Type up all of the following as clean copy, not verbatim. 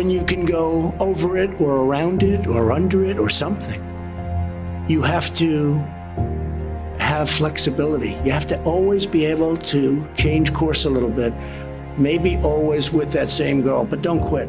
And you can go over it or around it or under it or something. You have to have flexibility. You have to always be able to change course a little bit. Maybe always with that same girl, but don't quit.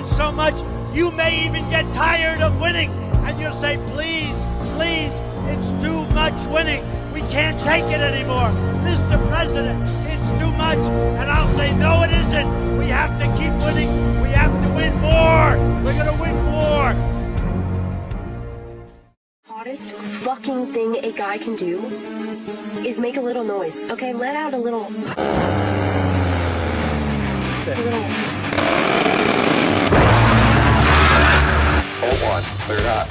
So much, you may even get tired of winning, and you'll say, please, please, it's too much winning. We can't take it anymore. Mr. President, it's too much. And I'll say, no, it isn't. We have to keep winning. We have to win more. We're going to win more. Hottest fucking thing a guy can do is make a little noise. Okay, let out a little. Hold on, clear it up.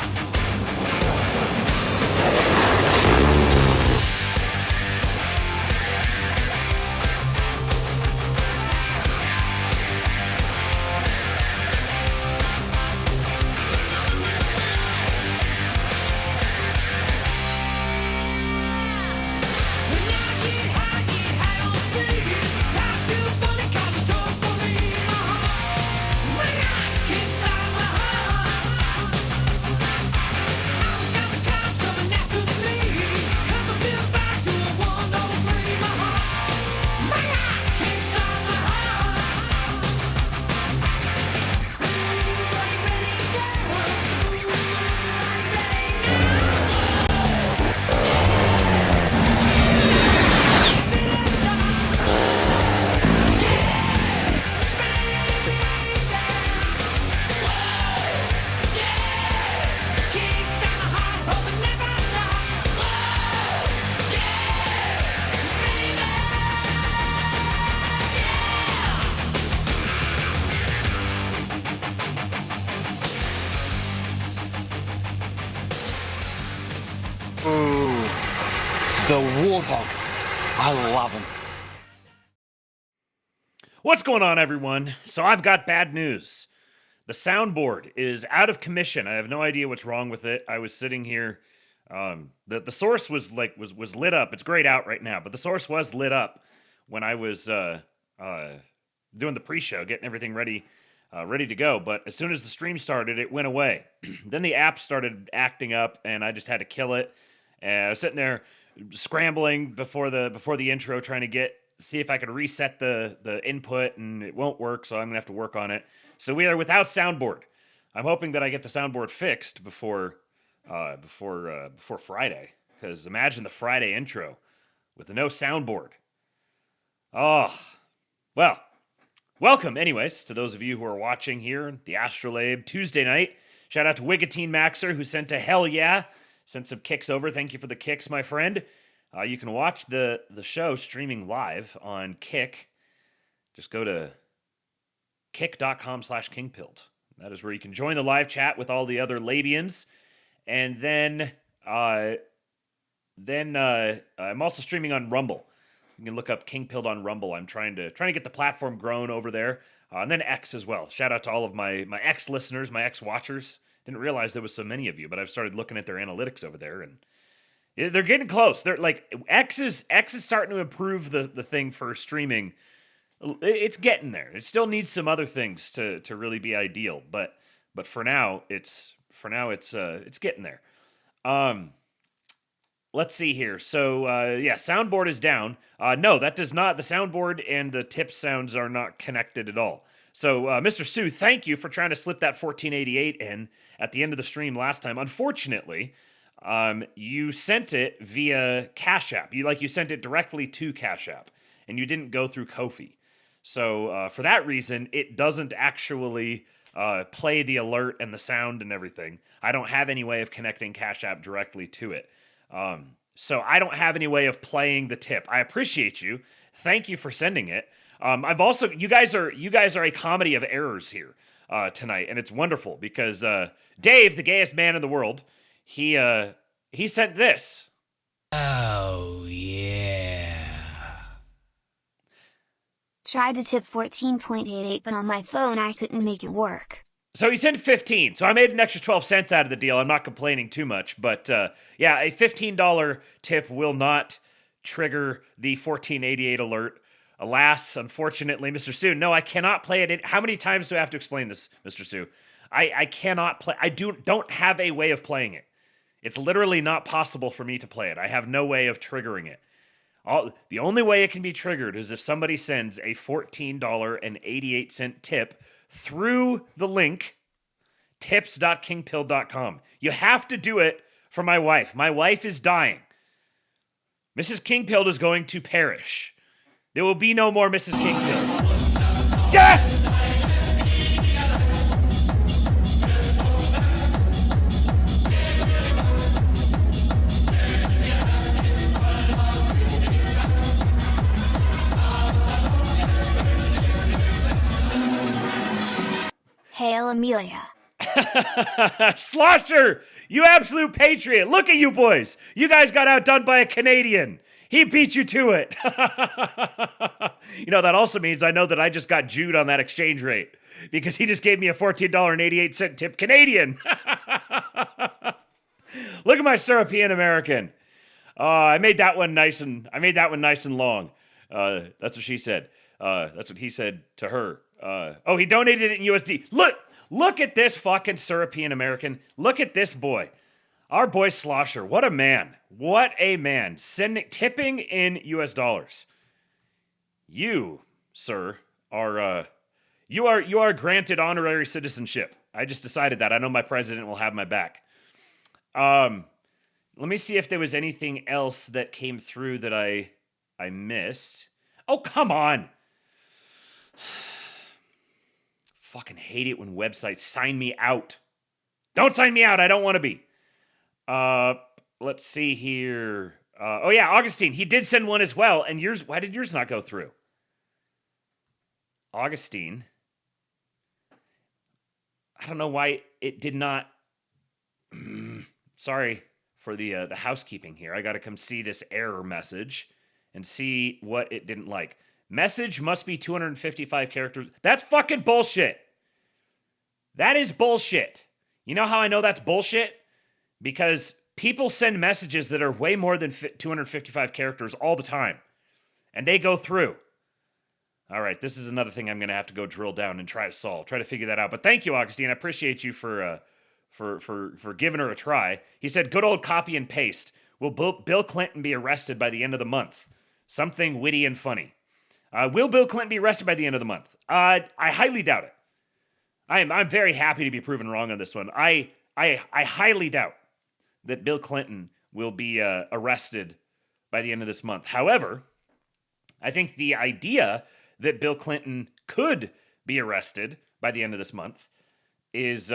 The Warthog. I love him. What's going on, everyone? So I've got bad news. The soundboard is out of commission. I have no idea what's wrong with it. I was sitting here. The source was lit up. It's grayed out right now, but the source was lit up when I was doing the pre-show, getting everything ready to go. But as soon as the stream started, it went away. Then the app started acting up, and I just had to kill it. And I was sitting there scrambling before the intro, trying to see if I could reset the input, and it won't work. So I'm gonna have to work on it. So we are without soundboard. I'm hoping that I get the soundboard fixed before Friday. Because imagine the Friday intro with no soundboard. Oh, well. Welcome, anyways, to those of you who are watching here, the Astrolabe Tuesday night. Shout out to Wigatine Maxer, who sent a hell yeah. Sent some kicks over. Thank you for the kicks, my friend. You can watch the show streaming live on Kick. just go to kick.com/kingpilled. That is where you can join the live chat with all the other Labians. And then I'm also streaming on Rumble. You can look up King Pilled on Rumble. I'm trying to get the platform grown over there. And then X as well. Shout out to all of my X listeners, my X watchers. Didn't realize there was so many of you, but I've started looking at their analytics over there, and they're getting close. They're like X is starting to improve the thing for streaming. It's getting there. It still needs some other things to really be ideal, but for now it's getting there. Let's see here. So soundboard is down. No, that does not. The soundboard and the tip sounds are not connected at all. So Mr. Sue, thank you for trying to slip that 1488 in at the end of the stream last time. Unfortunately, you sent it via Cash App. You sent it directly to Cash App, and you didn't go through Ko-fi. So for that reason, it doesn't actually play the alert and the sound and everything. I don't have any way of connecting Cash App directly to it. So I don't have any way of playing the tip. I appreciate you. Thank you for sending it. I've also, you guys are a comedy of errors here tonight, and it's wonderful because Dave, the gayest man in the world, he sent this. Oh, yeah. Tried to tip 14.88, but on my phone I couldn't make it work. So he sent 15. So I made an extra 12 cents out of the deal. I'm not complaining too much, but a $15 tip will not trigger the 1488 alert. Alas, unfortunately, Mr. Sue, no, I cannot play it. How many times do I have to explain this, Mr. Sue? I cannot play. I don't have a way of playing it. It's literally not possible for me to play it. I have no way of triggering it. The only way it can be triggered is if somebody sends a $14.88 tip through the link tips.kingpilled.com. You have to do it for my wife. My wife is dying. Mrs. Kingpilled is going to perish. There will be no more Mrs. Kingpilled. Yes! Hail Amelia. Slosher, you absolute patriot. Look at you boys. You guys got outdone by a Canadian. He beat you to it. That also means I know that I just got Jude on that exchange rate because he just gave me a $14.88 tip Canadian. Look at my European American. I made that one nice and long. That's what she said. That's what he said to her. He donated it in USD. Look at this fucking European American. Look at this boy. Our boy Slosher. What a man. What a man. Tipping in US dollars. You, sir, are you are granted honorary citizenship. I just decided that. I know my president will have my back. Let me see if there was anything else that came through that I missed. Oh, come on. Fucking hate it when websites sign me out. Don't sign me out. I don't want to be. Let's see here. Augustine. He did send one as well. And yours, why did yours not go through? Augustine. I don't know why it did not. Sorry for the housekeeping here. I got to come see this error message and see what it didn't like. Message must be 255 characters. That's fucking bullshit. That is bullshit. You know how I know that's bullshit? Because people send messages that are way more than 255 characters all the time. And they go through. All right, this is another thing I'm going to have to go drill down and try to solve. Try to figure that out. But thank you, Augustine. I appreciate you for giving her a try. He said, good old copy and paste. Will Bill Clinton be arrested by the end of the month? Something witty and funny. Will Bill Clinton be arrested by the end of the month? I highly doubt it. I'm very happy to be proven wrong on this one. I highly doubt that Bill Clinton will be arrested by the end of this month. However, I think the idea that Bill Clinton could be arrested by the end of this month is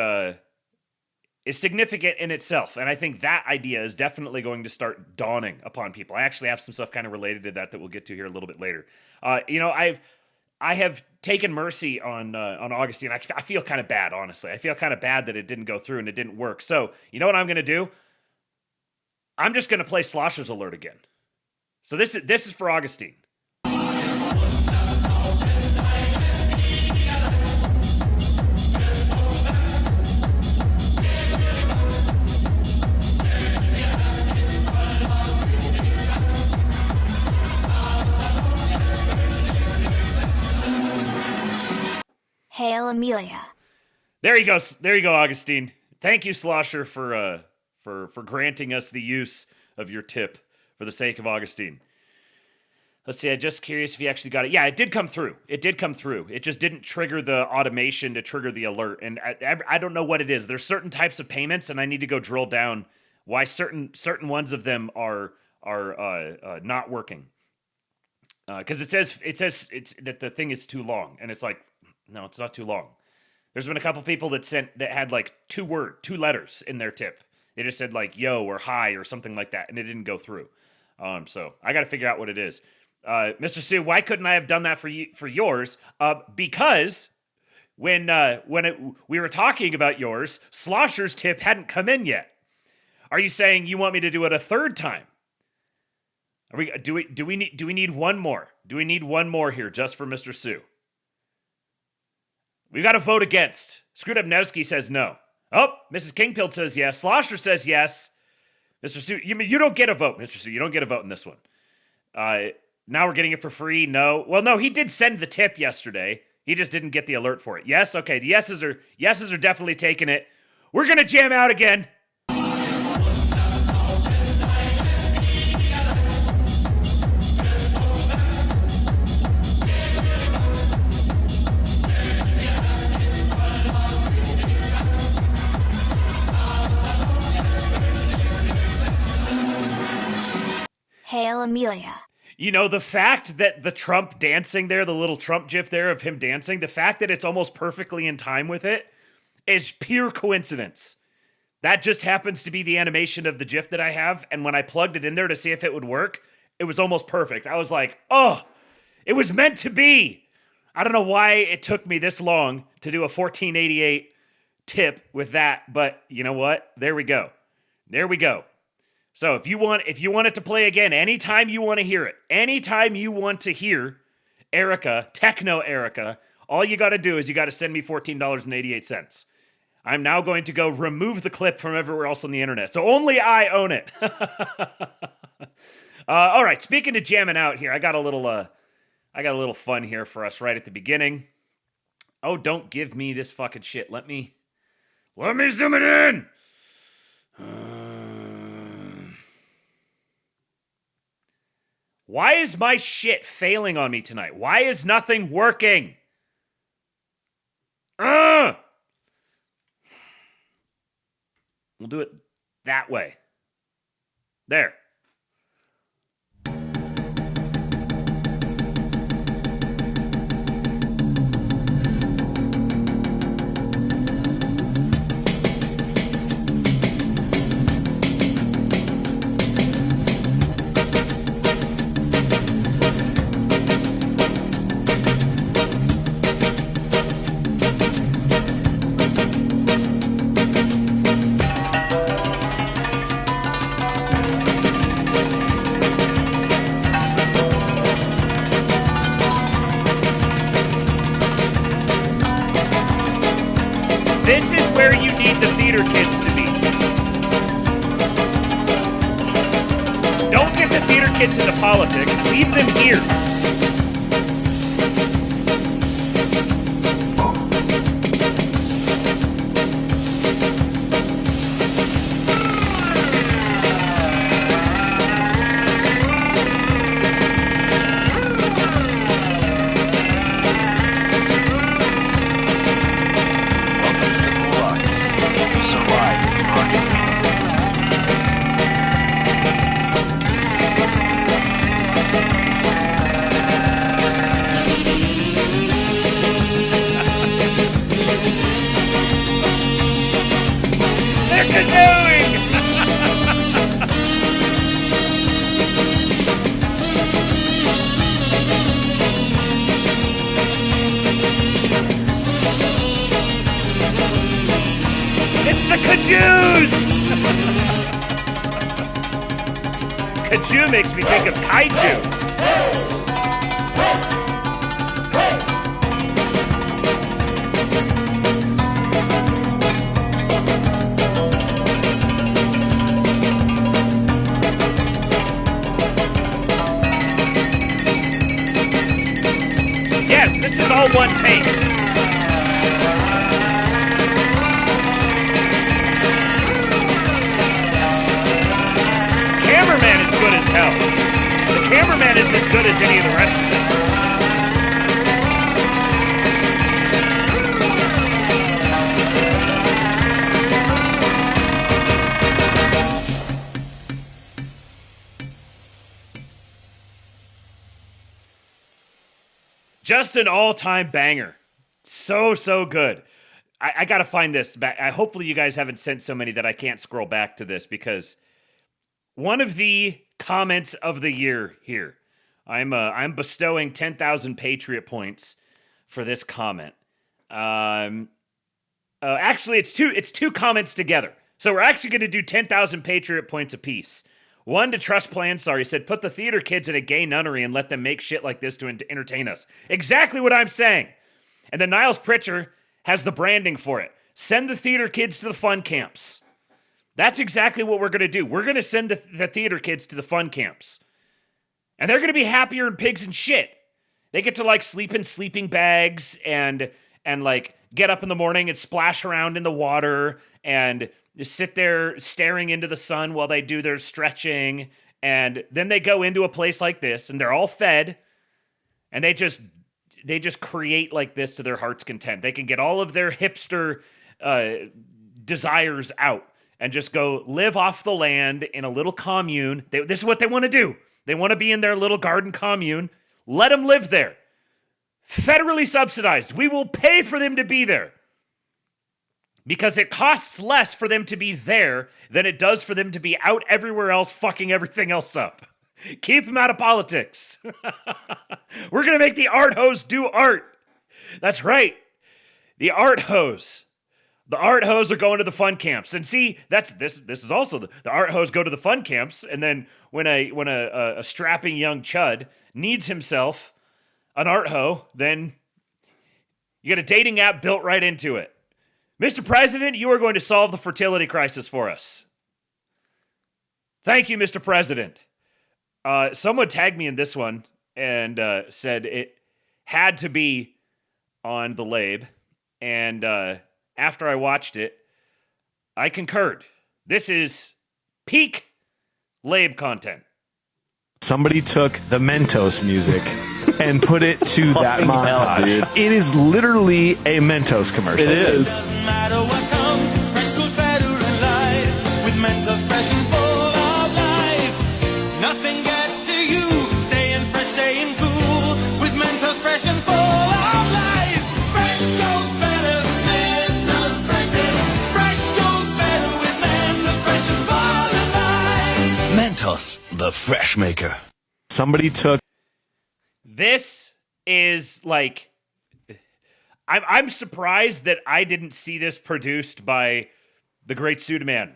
significant in itself. And I think that idea is definitely going to start dawning upon people. I actually have some stuff kind of related to that we'll get to here a little bit later. I have taken mercy on Augustine. I feel kind of bad, honestly. I feel kind of bad that it didn't go through and it didn't work. So, you know what I'm going to do? I'm just going to play Slosher's Alert again. So this is for Augustine. Hail Amelia. There you go. There you go, Augustine. Thank you, Slosher, for granting us the use of your tip for the sake of Augustine. Let's see. I'm just curious if he actually got it. Yeah, it did come through. It did come through. It just didn't trigger the automation to trigger the alert. And I don't know what it is. There's certain types of payments, and I need to go drill down why certain ones of them are not working. Because it says it's that the thing is too long, and it's like, no, it's not too long. There's been a couple people that had like two letters in their tip. They just said like yo or hi or something like that, and it didn't go through. So I got to figure out what it is. Mr. Sue, why couldn't I have done that for yours? Because when we were talking about yours, Slosher's tip hadn't come in yet. Are you saying you want me to do it a third time? Do we need one more? Do we need one more here just for Mr. Sue? We've got to vote against. Screwed Up Nevsky says no. Oh, Mrs. Kingpill says yes. Slosher says yes. Mr. Sue, you don't get a vote, Mr. Sue. You don't get a vote in this one. Now we're getting it for free. No. Well, no, he did send the tip yesterday. He just didn't get the alert for it. Yes, okay. The yeses are definitely taking it. We're gonna jam out again. Hail Amelia. You know, the fact that the Trump dancing there, the little Trump gif there of him dancing, the fact that it's almost perfectly in time with it is pure coincidence. That just happens to be the animation of the gif that I have, and when I plugged it in there to see if it would work, it was almost perfect. I was like, oh, it was meant to be. I don't know why it took me this long to do a 1488 tip with that, but you know what? There we go. There we go. So if you want it to play again, anytime you want to hear it, anytime you want to hear Erica, Techno Erica, all you got to do is you got to send me $14.88. I'm now going to go remove the clip from everywhere else on the internet. So only I own it. All right, speaking of jamming out here, I got a little fun here for us right at the beginning. Oh, don't give me this fucking shit. Let me zoom it in. Why is my shit failing on me tonight? Why is nothing working? We'll do it that way. There. This is where you need the theater kids to be. Don't get the theater kids into politics. Leave them here. Kaju's! Kaju makes me think of kaiju. Yes, this is all one take. Cameraman is good as hell. The cameraman is as good as any of the rest of them. Just an all-time banger. So good. I gotta find this back. Hopefully you guys haven't sent so many that I can't scroll back to this, because one of the comments of the year here. I'm bestowing 10,000 Patriot points for this comment. Actually, it's two comments together. So we're actually going to do 10,000 Patriot points apiece. One to Trust Plan, sorry, said, put the theater kids in a gay nunnery and let them make shit like this to entertain us. Exactly what I'm saying. And then Niles Pritchard has the branding for it. Send the theater kids to the fun camps. That's exactly what we're going to do. We're going to send the theater kids to the fun camps. And they're going to be happier than pigs and shit. They get to like sleep in sleeping bags and like get up in the morning and splash around in the water and just sit there staring into the sun while they do their stretching. And then they go into a place like this and they're all fed and they just create like this to their heart's content. They can get all of their hipster desires out and just go live off the land in a little commune. This is what they want to do. They want to be in their little garden commune. Let them live there. Federally subsidized. We will pay for them to be there. Because it costs less for them to be there than it does for them to be out everywhere else fucking everything else up. Keep them out of politics. We're going to make the art hose do art. That's right. The art hose. The art hose are going to the fun camps. And see, this is also the art hose go to the fun camps. And then when a strapping young chud needs himself an art hoe, then you get a dating app built right into it. Mr. President, you are going to solve the fertility crisis for us. Thank you, Mr. President. Someone tagged me in this one and said it had to be on the Labe. And after I watched it, I concurred. This is peak Labe content. Somebody took the Mentos music and put it to that montage. Dude. It is literally a Mentos commercial. It is. Doesn't matter what comes, fresh goes better in life. With Mentos fresh and full of life. Nothing gets to you, staying fresh, staying cool. With Mentos fresh and full of life. Fresh goes better with Mentos fresh. Fresh goes better with Mentos fresh and full of life. Mentos, the fresh maker. Somebody took. This is like, I'm surprised that I didn't see this produced by the great Sudaman.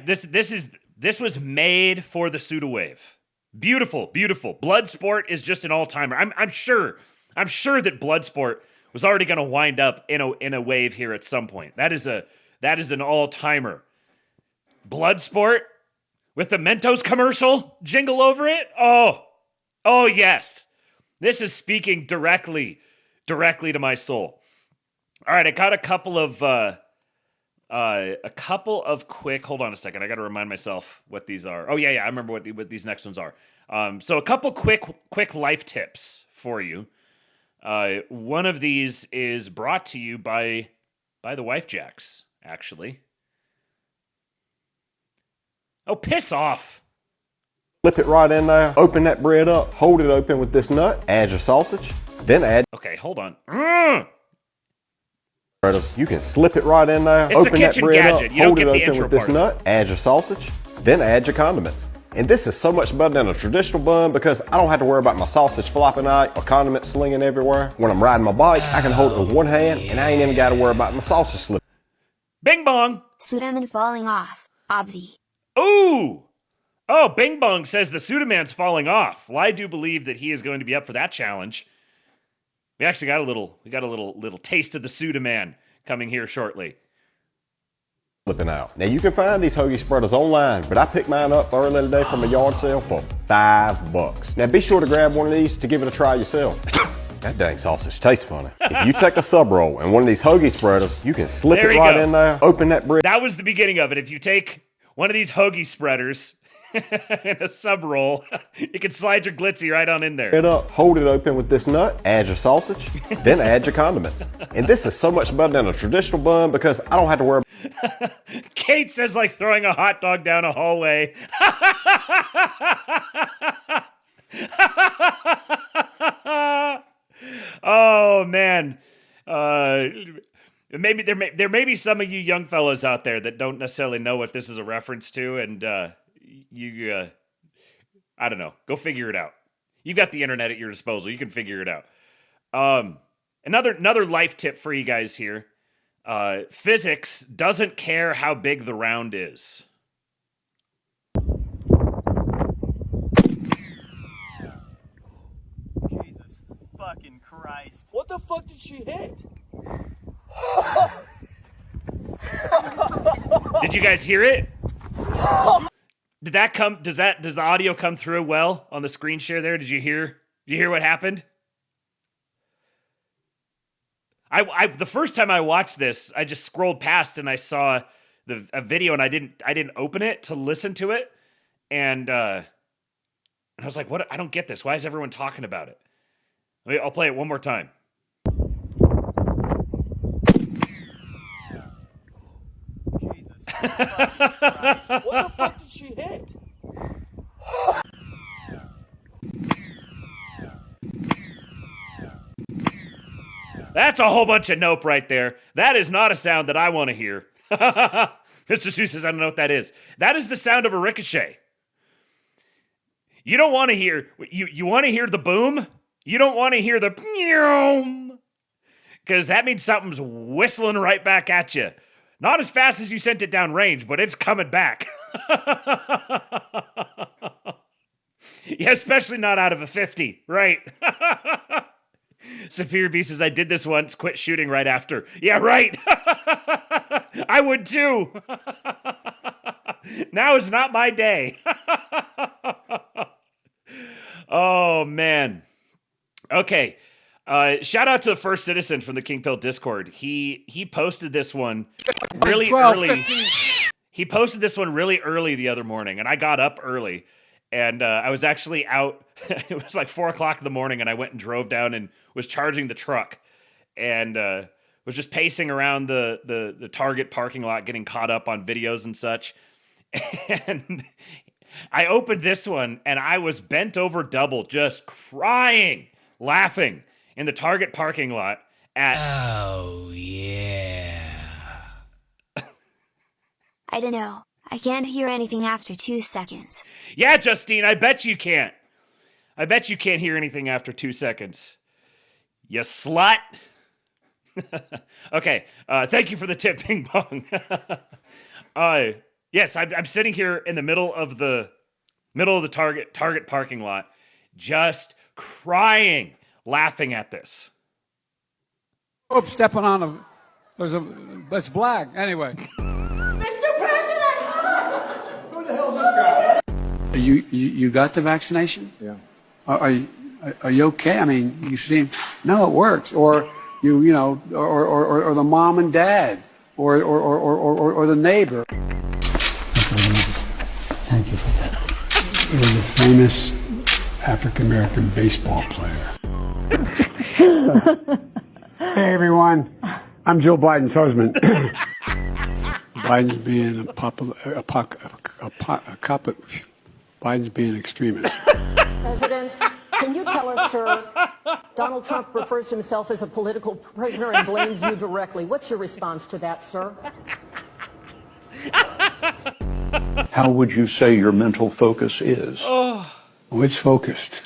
This was made for the Suda wave. Beautiful, beautiful. Bloodsport is just an all-timer. I'm sure that Bloodsport was already going to wind up in a wave here at some point. That is an all-timer. Bloodsport with the Mentos commercial jingle over it. Oh yes. This is speaking directly to my soul. All right, I got a couple of quick. Hold on a second. I got to remind myself what these are. Oh yeah. I remember what these next ones are. So a couple quick life tips for you. One of these is brought to you by the Wife Jacks, actually. Oh, piss off. Flip it right in there, open that bread up, hold it open with this nut, add your sausage, then add... Okay, hold on. You can slip it right in there, it's open that bread gadget. up, You hold it don't get the open with this nut, add your sausage, then add your condiments. And this is so much better than a traditional bun because I don't have to worry about my sausage flopping out or condiments slinging everywhere. When I'm riding my bike, I can hold it with one hand and I ain't even got to worry about my sausage slipping. Bing bong. Sudaman falling off. Obvi. Ooh. Oh, Bing Bong says the Sudaman's falling off. Well, I do believe that he is going to be up for that challenge. We actually got a little taste of the Sudaman coming here shortly. Flipping out. Now you can find these hoagie spreaders online, but I picked mine up earlier today from a yard sale for $5. Now be sure to grab one of these to give it a try yourself. That dang sausage tastes funny. If you take a sub roll and one of these hoagie spreaders, you can slip it right in there, open that bread. That was the beginning of it. If you take one of these hoagie spreaders and a sub roll, you can slide your glitzy right on in there. It up, hold it open with this nut, add your sausage, then add your condiments. And this is so much better than a traditional bun because I don't have to worry. Kate says like throwing a hot dog down a hallway. Oh man. Maybe there may be some of you young fellows out there that don't necessarily know what this is a reference to, and I don't know. Go figure it out. You got the internet at your disposal. You can figure it out. Another life tip for you guys here. Physics doesn't care how big the round is. Jesus fucking Christ. What the fuck did she hit? Did you guys hear it? Did that come? Does the audio come through well on the screen share there? Did you hear what happened? The first time I watched this, I just scrolled past and I saw a video and I didn't open it to listen to it, and I was like, what? I don't get this. Why is everyone talking about it? I'll play it one more time. Jesus Christ. What the fuck did she hit? That's a whole bunch of nope right there. That is not a sound that I want to hear. Mr. Sue says, I don't know what that is. That is the sound of a ricochet. You don't want to hear, you want to hear the boom? You don't want to hear the because that means something's whistling right back at you. Not as fast as you sent it down range, but it's coming back. Yeah, especially not out of a 50, right? Saphir B says, I did this once, quit shooting right after. Yeah, right. I would too. Now is not my day. Oh, man. Okay. Shout out to the first citizen from the King Pill Discord. He posted this one really early. He posted this one really early the other morning, and I got up early. And I was actually out. It was like 4 o'clock in the morning, and I went and drove down and was charging the truck, and was just pacing around the Target parking lot, getting caught up on videos and such. And I opened this one, and I was bent over double, just crying, laughing in the Target parking lot at. Oh yeah. I don't know. I can't hear anything after 2 seconds. Yeah, Justine, I bet you can't. I bet you can't hear anything after 2 seconds. You slut. Okay, thank you for the tip, Ping Pong. Yes, I'm sitting here in the middle of the Target parking lot, just crying, laughing at this. Oh, stepping on it's black. Anyway. You got the vaccination? Yeah. Are you okay? I mean, you seem no, it works. Or you know, or the mom and dad, or the neighbor. Thank you for that. It was a famous African American baseball player. Hey everyone, I'm Joe Biden's husband. Biden's being Biden's being an extremist. President, can you tell us, sir, Donald Trump refers to himself as a political prisoner and blames you directly. What's your response to that, sir? How would you say your mental focus is? Oh, it's focused.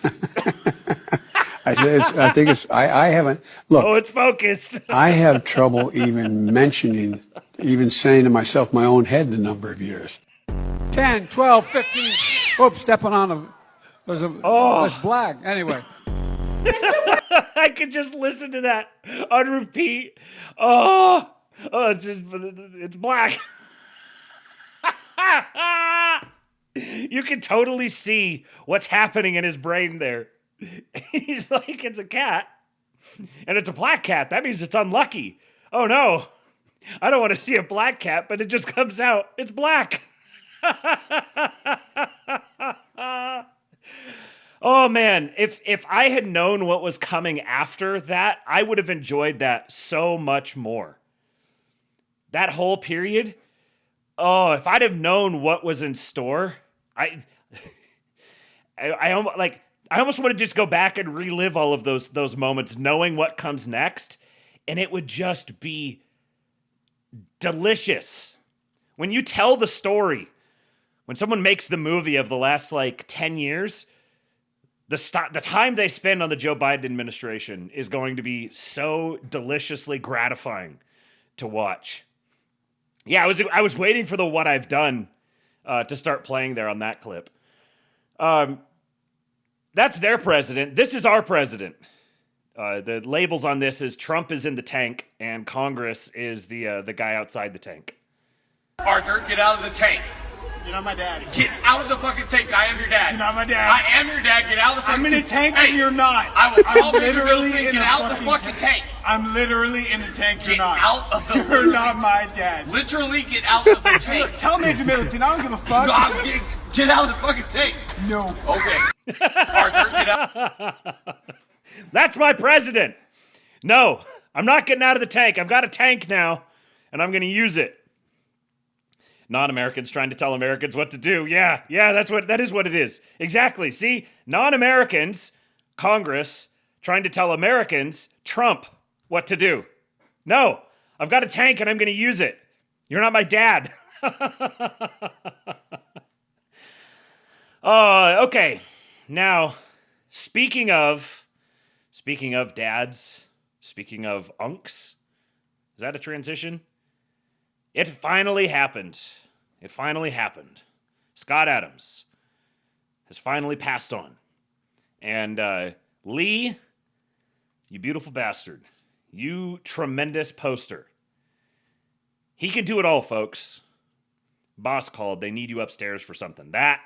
I think it's, I haven't, look. Oh, it's focused. I have trouble even mentioning, even saying to myself, my own head, the number of years. 10, 12, 15. Oops, stepping on a, there's a, it's black. Anyway. I could just listen to that on repeat. Oh, it's black. You can totally see what's happening in his brain there. He's like, it's a cat, and it's a black cat. That means it's unlucky. Oh no, I don't want to see a black cat, but it just comes out. It's black. Oh man, if I had known what was coming after that, I would have enjoyed that so much more. That whole period. Oh, if I'd have known what was in store, I almost want to just go back and relive all of those moments, knowing what comes next, and it would just be delicious. When you tell the story, when someone makes the movie of the last 10 years, the time they spend on the Joe Biden administration is going to be so deliciously gratifying to watch. Yeah, I was waiting for the what I've done to start playing there on that clip. That's their president. This is our president. The labels on this is Trump is in the tank and Congress is the guy outside the tank. Arthur, get out of the tank. You're not my daddy. Get out of the fucking tank. I am your dad. You're not my dad. I am your dad. Get out of the fucking tank. I'm in a tank and you're not. I will call I'm Major literally Middleton. in Get a out of the fucking tank. I'm literally in a tank. You're not. Get out of the You're not my dad. Literally get out of the tank. Tell Major Middleton. I don't give a fuck. No, get out of the fucking tank. No. Okay. Arthur, get out. That's my president. No, I'm not getting out of the tank. I've got a tank now, and I'm going to use it. Non-Americans trying to tell Americans what to do. Yeah, that is what it is. Exactly. See, non-Americans, Congress, trying to tell Americans, Trump, what to do. No, I've got a tank and I'm going to use it. You're not my dad. Okay. Now, speaking of dads, speaking of unks, is that a transition? It finally happened. It finally happened. Scott Adams has finally passed on. And Lee, you beautiful bastard. You tremendous poster. He can do it all, folks. Boss called. They need you upstairs for something. That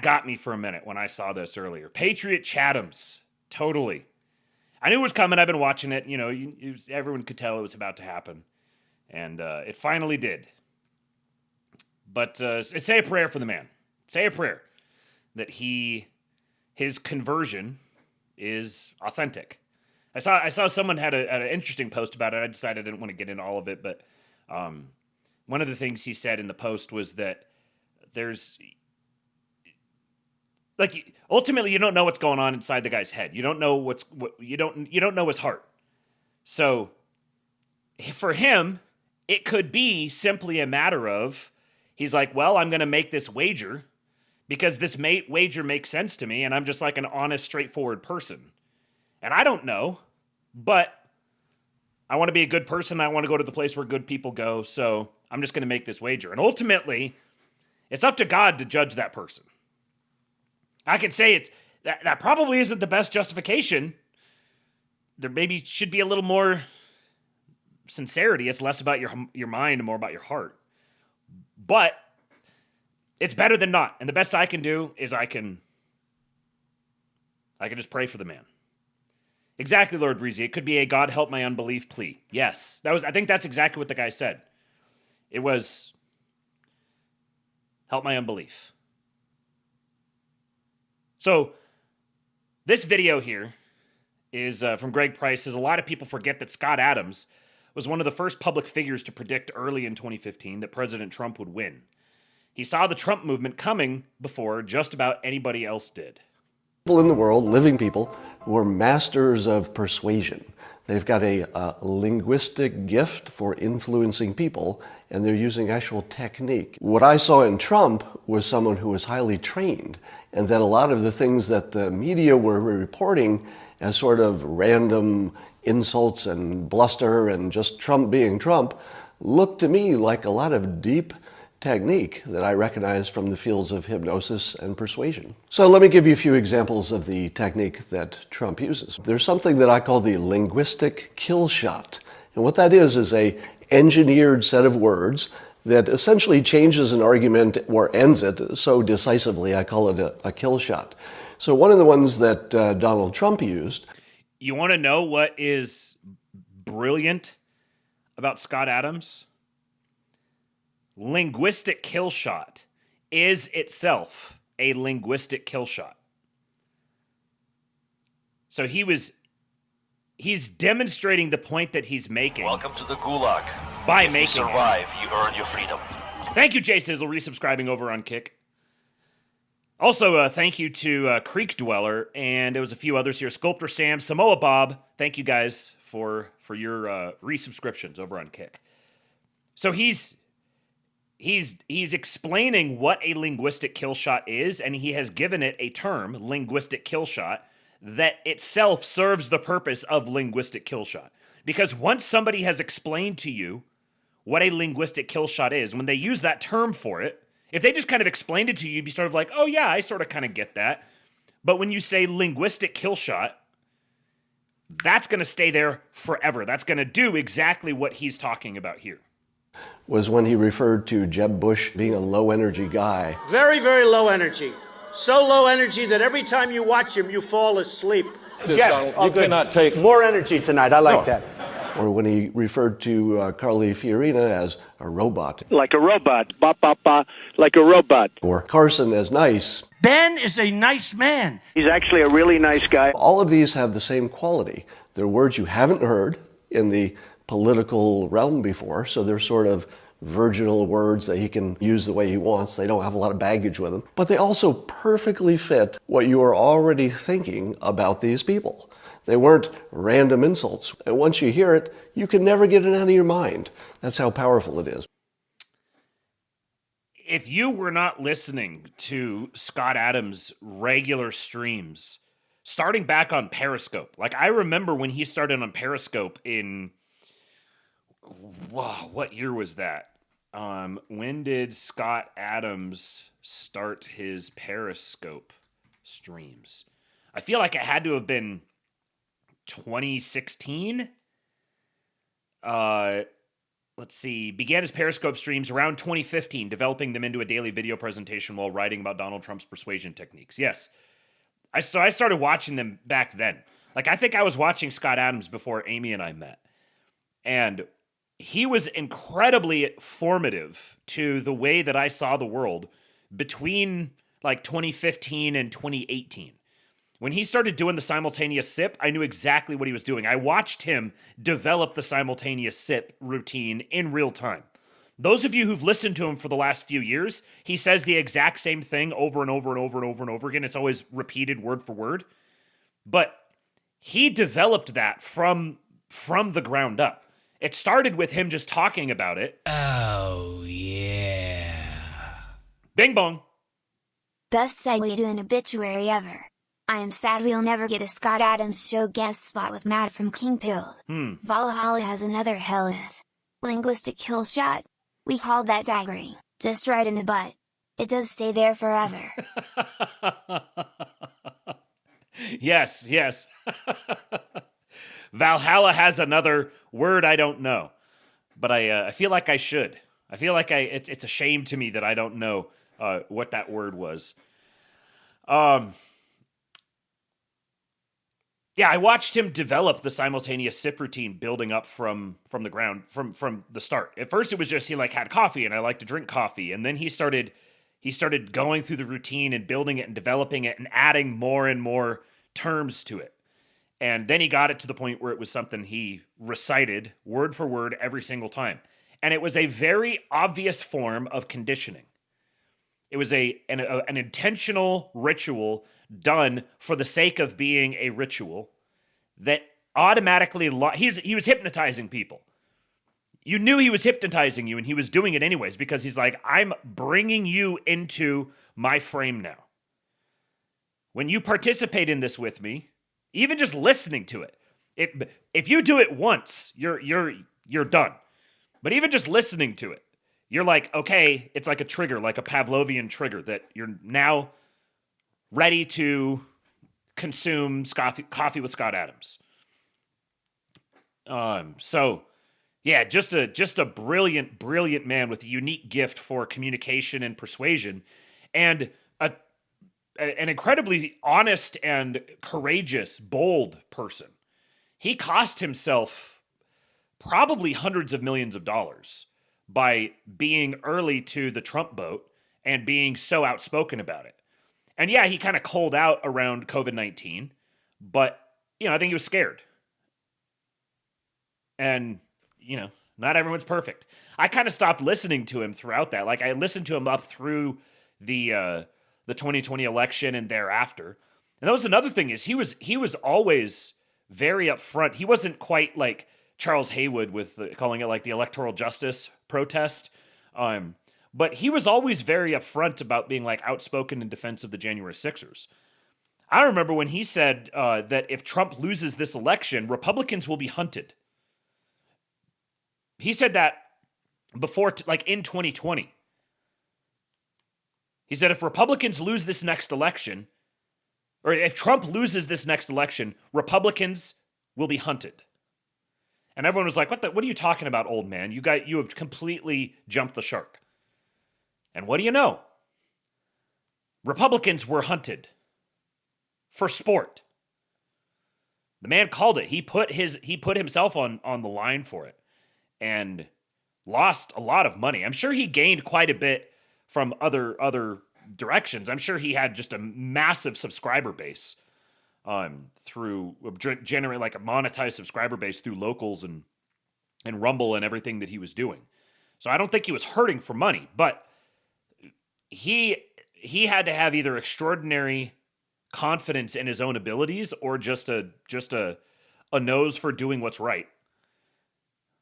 got me for a minute when I saw this earlier. Patriot Chathams. Totally. I knew it was coming. I've been watching it. You know, everyone could tell it was about to happen. And it finally did. But say a prayer for the man. Say a prayer that his conversion is authentic. I saw someone had an interesting post about it. I decided I didn't want to get into all of it, but one of the things he said in the post was that there's ultimately you don't know what's going on inside the guy's head. You don't know you don't know his heart. So for him, it could be simply a matter of he's like, well, I'm going to make this wager because this wager makes sense to me, and I'm just like an honest, straightforward person. And I don't know, but I want to be a good person. I want to go to the place where good people go, so I'm just going to make this wager. And ultimately, it's up to God to judge that person. I can say that probably isn't the best justification. There maybe should be a little more sincerity. It's less about your mind and more about your heart. But it's better than not. And the best I can do is I can just pray for the man. Exactly, Lord Breezy. It could be a God help my unbelief plea. Yes. I think that's exactly what the guy said. It was help my unbelief. So this video here is from Greg Price. Says a lot of people forget that Scott Adams was one of the first public figures to predict early in 2015 that President Trump would win. He saw the Trump movement coming before just about anybody else did. People in the world, living people, who are masters of persuasion. They've got a linguistic gift for influencing people and they're using actual technique. What I saw in Trump was someone who was highly trained, and that a lot of the things that the media were reporting as sort of random insults and bluster and just Trump being Trump looked to me like a lot of deep technique that I recognize from the fields of hypnosis and persuasion. So let me give you a few examples of the technique that Trump uses. There's something that I call the linguistic kill shot. And what that is a engineered set of words that essentially changes an argument or ends it so decisively, I call it a kill shot. So one of the ones that Donald Trump used. You want to know what is brilliant about Scott Adams? Linguistic kill shot is itself a linguistic kill shot. So he's demonstrating the point that he's making. Welcome to the Gulag. By if making you survive, you earn your freedom. Thank you, Jay Sizzle, resubscribing over on Kick. Also, thank you to Creek Dweller, and there was a few others here. Sculptor Sam, Samoa Bob. Thank you guys for your resubscriptions over on Kick. So he's explaining what a linguistic kill shot is, and he has given it a term, linguistic kill shot, that itself serves the purpose of linguistic kill shot. Because once somebody has explained to you what a linguistic kill shot is, when they use that term for it, if they just kind of explained it to you, you'd be sort of like, oh yeah, I sort of kind of get that. But when you say linguistic kill shot, that's going to stay there forever. That's going to do exactly what he's talking about here. Was when he referred to Jeb Bush being a low-energy guy. Very, very low energy. So low energy that every time you watch him, you fall asleep. Yeah, you cannot take more energy tonight. I like that. Or when he referred to Carly Fiorina as a robot. Like a robot. Ba, ba, ba, like a robot. Or Carson as nice. Ben is a nice man. He's actually a really nice guy. All of these have the same quality. They're words you haven't heard in the political realm before, so they're sort of virginal words that he can use the way he wants. They don't have a lot of baggage with them. But they also perfectly fit what you are already thinking about these people. They weren't random insults. And once you hear it, you can never get it out of your mind. That's how powerful it is. If you were not listening to Scott Adams' regular streams, starting back on Periscope, like I remember when he started on Periscope in, wow, what year was that? When did Scott Adams start his Periscope streams? I feel like it had to have been 2016. Let's see. Began his Periscope streams around 2015, developing them into a daily video presentation while writing about Donald Trump's persuasion techniques. Yes. I started watching them back then. Like, I think I was watching Scott Adams before Amy and I met. And he was incredibly formative to the way that I saw the world between like 2015 and 2018. When he started doing the simultaneous sip, I knew exactly what he was doing. I watched him develop the simultaneous sip routine in real time. Those of you who've listened to him for the last few years, he says the exact same thing over and over and over and over and over again. It's always repeated word for word. But he developed that from the ground up. It started with him just talking about it. Oh, yeah. Bing bong. Best segue to an obituary ever. I am sad we'll never get a Scott Adams show guest spot with Matt from King Pill. Valhalla has another hell hit. Linguistic kill shot. We called that daggering. Just right in the butt. It does stay there forever. Yes. Valhalla has another word I don't know, but I feel like I should. I feel like it's a shame to me that I don't know what that word was. Yeah, I watched him develop the simultaneous sip routine, building up from the ground, from the start. At first, it was just he had coffee, and I like to drink coffee, and then he started going through the routine and building it and developing it and adding more and more terms to it. And then he got it to the point where it was something he recited word for word every single time. And it was a very obvious form of conditioning. It was an intentional ritual done for the sake of being a ritual that automatically... He was hypnotizing people. you knew he was hypnotizing you, and he was doing it anyways because he's like, I'm bringing you into my frame now. When you participate in this with me, even just listening to it, if you do it once, you're done. But even just listening to it, you're like, okay, it's like a trigger, like a Pavlovian trigger that you're now ready to consume coffee with Scott Adams. So yeah, just a brilliant, brilliant man with a unique gift for communication and persuasion, and an incredibly honest and courageous, bold person. He cost himself probably hundreds of millions of dollars by being early to the Trump boat and being so outspoken about it. And yeah, he kind of cold out around COVID-19, but, I think he was scared. And, not everyone's perfect. I kind of stopped listening to him throughout that. Like, I listened to him up through the 2020 election and thereafter. And that was another thing is he was always very upfront. He wasn't quite like Charles Haywood with calling it like the electoral justice protest. But he was always very upfront about being like outspoken in defense of the January 6ers. I remember when he said that if Trump loses this election, Republicans will be hunted. He said that before, like in 2020. He said if Republicans lose this next election, or if Trump loses this next election, Republicans will be hunted. And everyone was like, what are you talking about, old man? You have completely jumped the shark. And what do you know? Republicans were hunted for sport. The man called it. He put himself on the line for it and lost a lot of money. I'm sure he gained quite a bit from other directions. I'm sure he had just a massive subscriber base through generating like a monetized subscriber base through locals and Rumble and everything that he was doing. So I don't think he was hurting for money, but he had to have either extraordinary confidence in his own abilities or just a nose for doing what's right,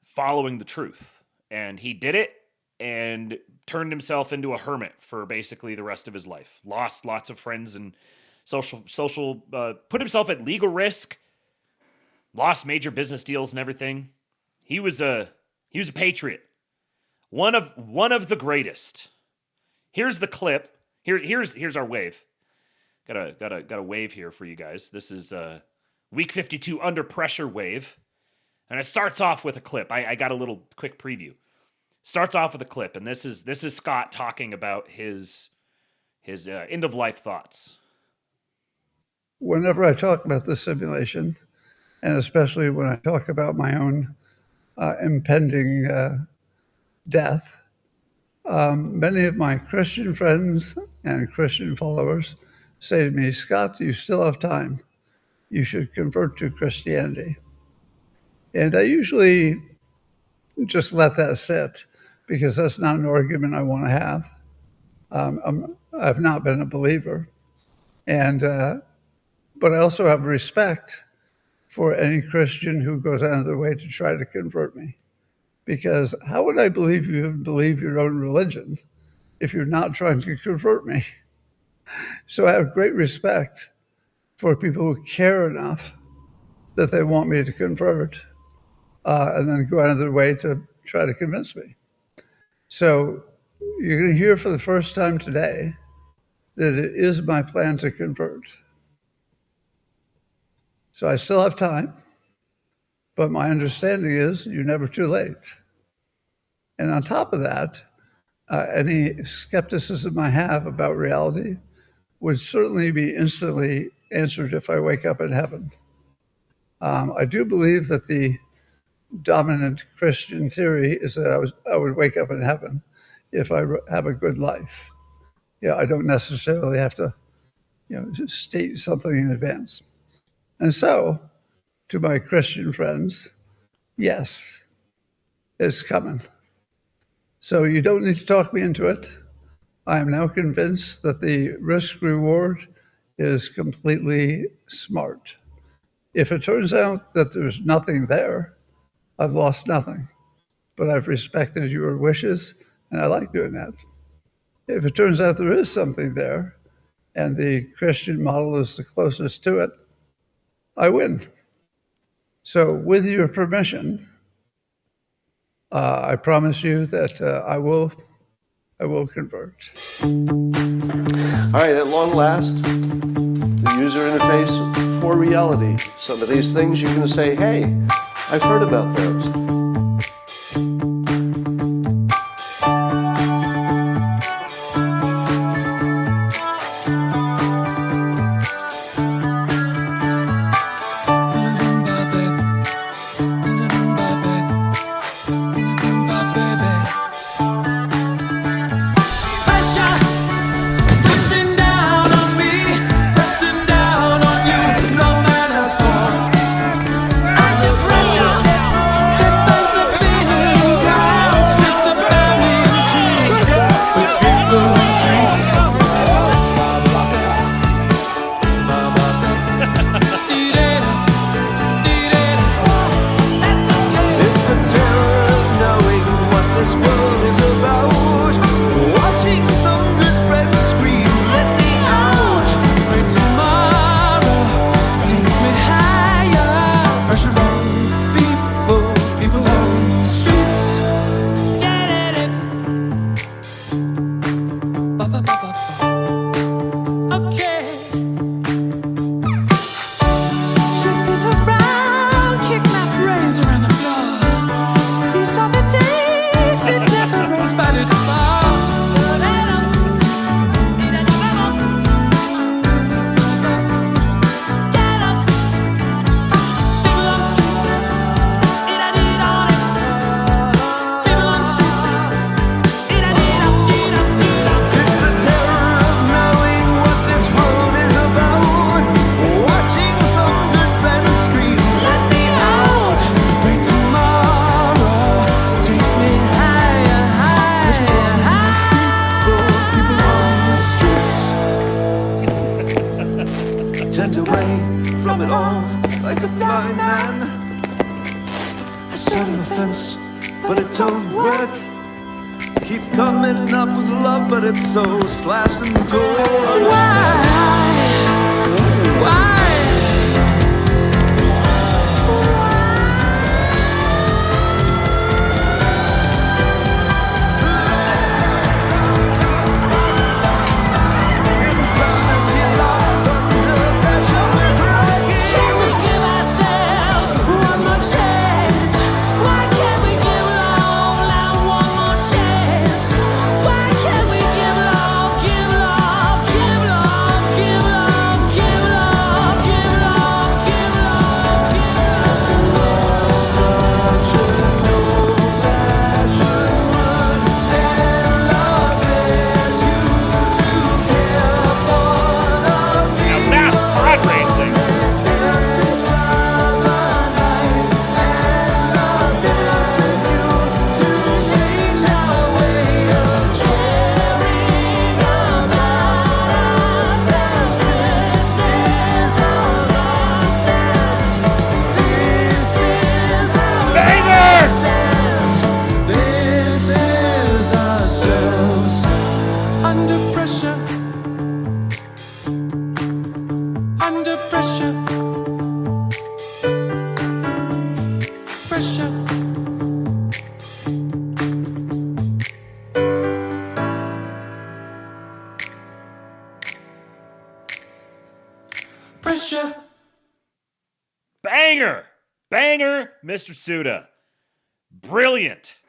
following the truth. And he did it and turned himself into a hermit for basically the rest of his life. Lost lots of friends and social put himself at legal risk, lost major business deals and everything. He was a patriot. One of the greatest. Here's the clip. Here's our wave. Got a wave here for you guys. This is week 52 under pressure wave. And it starts off with a clip. I got a little quick preview. Starts off with a clip, and this is Scott talking about his end of life thoughts. Whenever I talk about the simulation, and especially when I talk about my own impending death, many of my Christian friends and Christian followers say to me, Scott, you still have time. You should convert to Christianity. And I usually just let that sit because that's not an argument I want to have. I've not been a believer. But I also have respect for any Christian who goes out of their way to try to convert me. Because how would I believe you believe your own religion if you're not trying to convert me? So I have great respect for people who care enough that they want me to convert and then go out of their way to try to convince me. So you're going to hear for the first time today that it is my plan to convert. So I still have time, but my understanding is you're never too late. And on top of that, any skepticism I have about reality would certainly be instantly answered if I wake up in heaven. I do believe that the dominant Christian theory is that I would wake up in heaven if I have a good life. Yeah, I don't necessarily have to, state something in advance. And so, to my Christian friends, yes, it's coming. So you don't need to talk me into it. I am now convinced that the risk-reward is completely smart. If it turns out that there's nothing there, I've lost nothing. but I've respected your wishes, and I like doing that. If it turns out there is something there, and the Christian model is the closest to it, I win. So with your permission, I promise you that I will convert. All right, at long last, the user interface for reality. Some of these things you're going to say, hey, I've heard about those. Banger, Mr. Suda. Brilliant.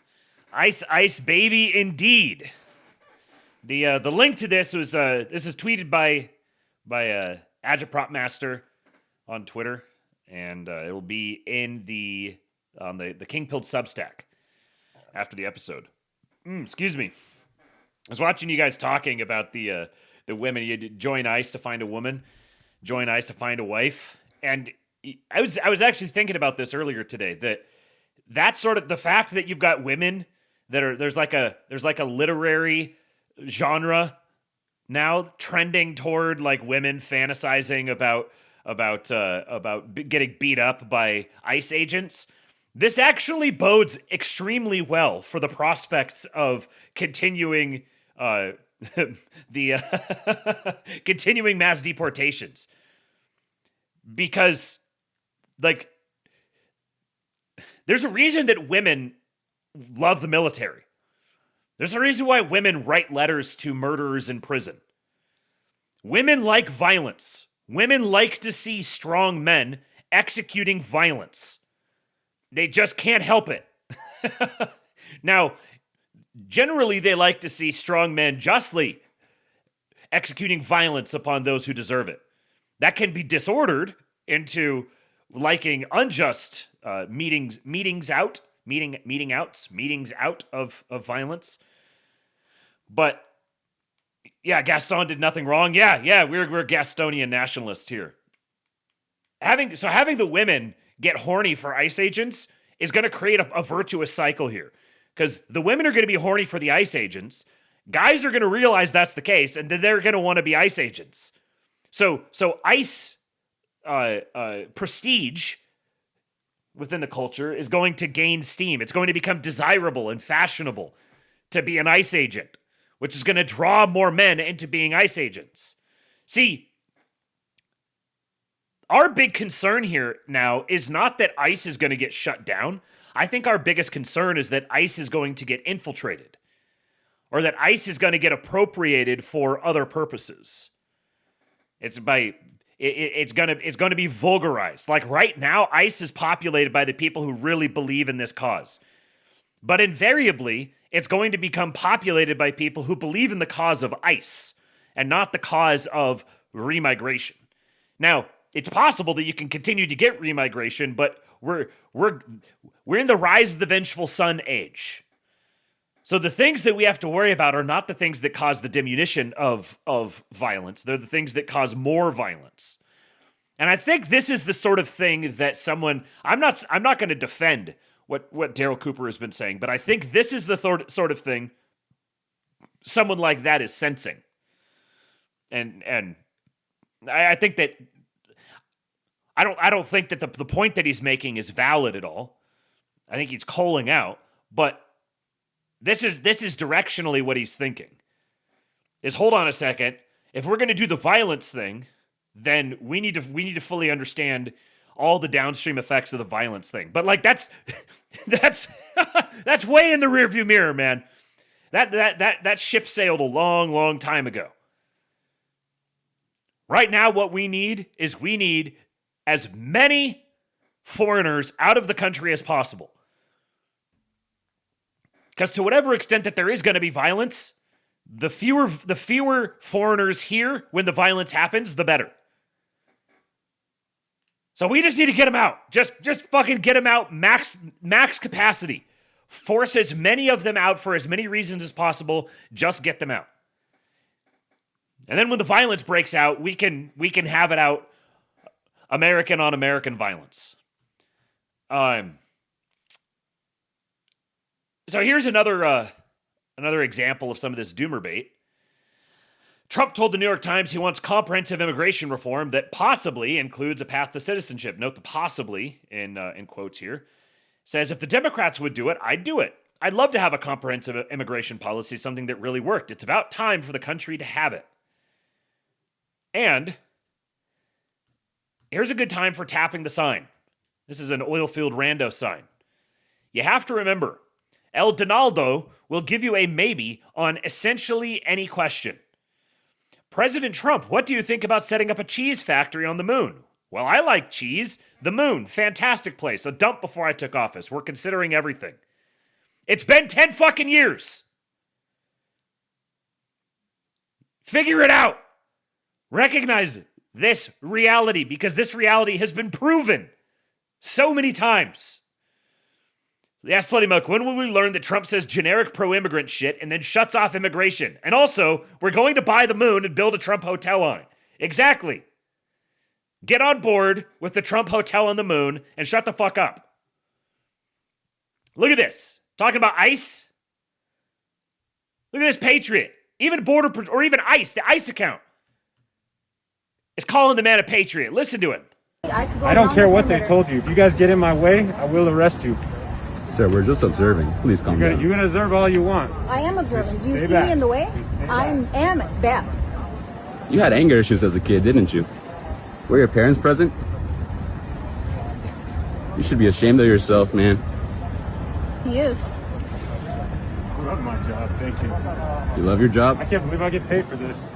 Ice baby indeed. The link to this was this is tweeted by Agitprop Master on Twitter, and it will be in the King Pilled Substack after the episode. Excuse me. I was watching you guys talking about the women. You join ICE to find a woman, join ICE to find a wife, and I was actually thinking about this earlier today. That's sort of the fact that you've got women that are there's like a literary genre now trending toward like women fantasizing about getting beat up by ICE agents. This actually bodes extremely well for the prospects of continuing continuing mass deportations. Because, like, there's a reason that women love the military. There's a reason why women write letters to murderers in prison. Women like violence. Women like to see strong men executing violence. They just can't help it. Now, generally, they like to see strong men justly executing violence upon those who deserve it. That can be disordered into liking unjust meetings out of violence. But yeah, Gaston did nothing wrong. Yeah, we're Gastonian nationalists here. Having the women get horny for ICE agents is going to create a virtuous cycle here. Because the women are going to be horny for the ICE agents. Guys are going to realize that's the case, and then they're going to want to be ICE agents. So ICE prestige within the culture is going to gain steam. It's going to become desirable and fashionable to be an ICE agent, which is going to draw more men into being ICE agents. See, our big concern here now is not that ICE is going to get shut down. I think our biggest concern is that ICE is going to get infiltrated, or that ICE is going to get appropriated for other purposes. It's going to be vulgarized. Like right now, ICE is populated by the people who really believe in this cause. But invariably, it's going to become populated by people who believe in the cause of ICE and not the cause of remigration. Now, it's possible that you can continue to get remigration, but we're in the rise of the vengeful son age. So the things that we have to worry about are not the things that cause the diminution of violence. They're the things that cause more violence. And I think this is the sort of thing that I'm not going to defend what Daryl Cooper has been saying, but I think this is the sort of thing someone like that is sensing. And I think that I don't think that the point that he's making is valid at all. I think he's calling out, but this is directionally what he's thinking. Is hold on a second. If we're going to do the violence thing, then we need to fully understand all the downstream effects of the violence thing. But like that's way in the rearview mirror, man. That ship sailed a long time ago. Right now, what we need is as many foreigners out of the country as possible. Because to whatever extent that there is going to be violence, the fewer foreigners here when the violence happens, the better. So we just need to get them out. Just fucking get them out. Max capacity. Force as many of them out for as many reasons as possible. Just get them out. And then when the violence breaks out, we can have it out. American on American violence. So here's another example of some of this doomer bait. Trump told the New York Times he wants comprehensive immigration reform that possibly includes a path to citizenship. Note the possibly in quotes here. Says if the Democrats would do it, I'd do it. I'd love to have a comprehensive immigration policy, something that really worked. It's about time for the country to have it. And here's a good time for tapping the sign. This is an oilfield rando sign. You have to remember, El Donaldo will give you a maybe on essentially any question. President Trump, what do you think about setting up a cheese factory on the moon? Well, I like cheese. The moon, fantastic place. A dump before I took office. We're considering everything. It's been 10 fucking years. Figure it out. Recognize this reality, because this reality has been proven so many times. Yes, Slutty Milk, when will we learn that Trump says generic pro-immigrant shit and then shuts off immigration? And also, we're going to buy the moon and build a Trump hotel on it. Exactly. Get on board with the Trump hotel on the moon and shut the fuck up. Look at this. Talking about ICE. Look at this patriot. Even Border, or even ICE, the ICE account, is calling the man a patriot. Listen to him. I don't care what they told you. If you guys get in my way, I will arrest you. Sir, we're just observing. Please calm down. You can observe all you want. I am observing. Do you stay see back. me in the way? I am Beth. You had anger issues as a kid, didn't you? Were your parents present? You should be ashamed of yourself, man. He is. I love my job. Thank you. You love your job? I can't believe I get paid for this.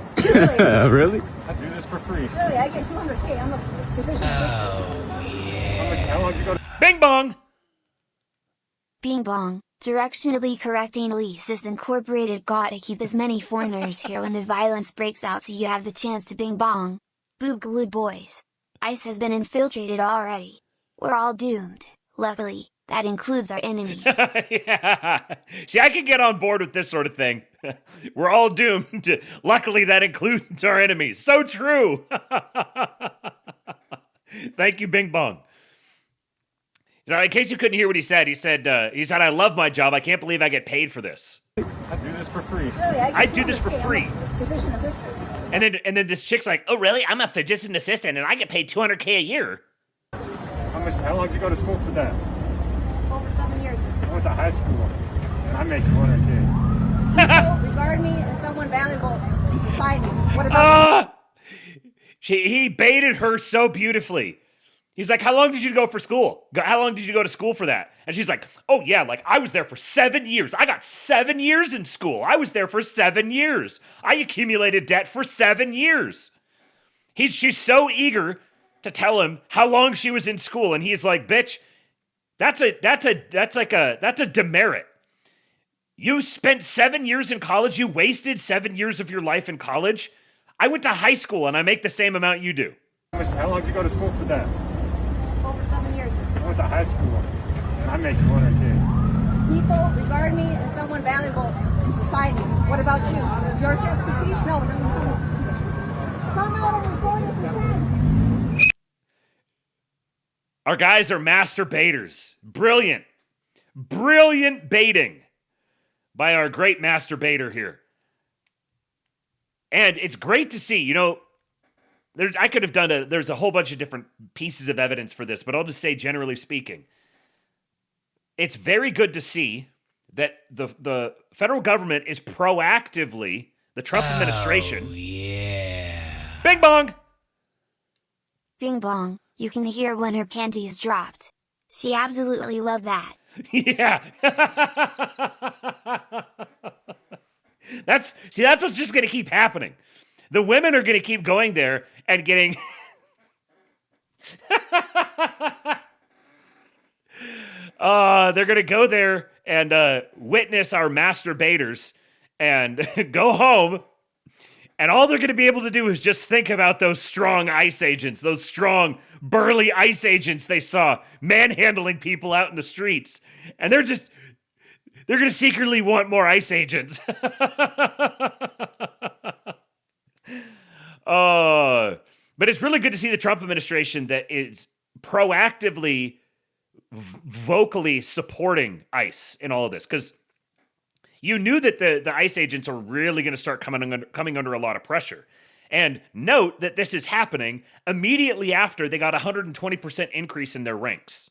Really? I do this for free. Really, I get $200K. I'm a physician assistant. How long did you go to... Bing bong! Bing bong. Directionally correcting leases incorporated. Gotta keep as many foreigners here when the violence breaks out so you have the chance to bing bong. Boogaloo boys. ICE has been infiltrated already. We're all doomed. Luckily, that includes our enemies. Yeah. See, I can get on board with this sort of thing. We're all doomed. Luckily, that includes our enemies. So true. Thank you, Bing Bong. So in case you couldn't hear what he said, I love my job. I can't believe I get paid for this. I do this for free. Really, I do this for free. Physician assistant. And then this chick's like, oh really? I'm a physician assistant and I get paid $200K a year. How long did you go to school for that? Over 7 years. I went to high school and I make $200K. People regard me as someone valuable in society. What about he baited her so beautifully. He's like, how long did you go for school? How long did you go to school for that? And she's like, oh yeah, like I was there for 7 years. I got 7 years in school. I was there for 7 years. I accumulated debt for 7 years. She's so eager to tell him how long she was in school. And he's like, bitch, that's a demerit. You spent 7 years in college. You wasted 7 years of your life in college. I went to high school and I make the same amount you do. How long did you go to school for that? Over 7 years. I went to high school and I make $200K. People regard me as someone valuable in society. What about you? Does yours says prestige? No, no. Come out and report if you can. Our guys are masturbators. Brilliant. Brilliant baiting by our great masturbator here. And it's great to see, there's a whole bunch of different pieces of evidence for this, but I'll just say generally speaking, it's very good to see that the federal government is proactively, the Trump administration. Yeah. Bing bong! Bing bong, you can hear when her panties dropped. She absolutely loved that. Yeah. That's what's just going to keep happening. The women are going to keep going there and getting... they're going to go there and witness our masturbators and go home. And all they're going to be able to do is just think about those strong ICE agents, those strong, burly ICE agents they saw manhandling people out in the streets. And they're going to secretly want more ICE agents. But it's really good to see the Trump administration that is proactively, vocally supporting ICE in all of this. Because you knew that the ICE agents are really going to start coming under a lot of pressure. And note that this is happening immediately after they got a 120% increase in their ranks.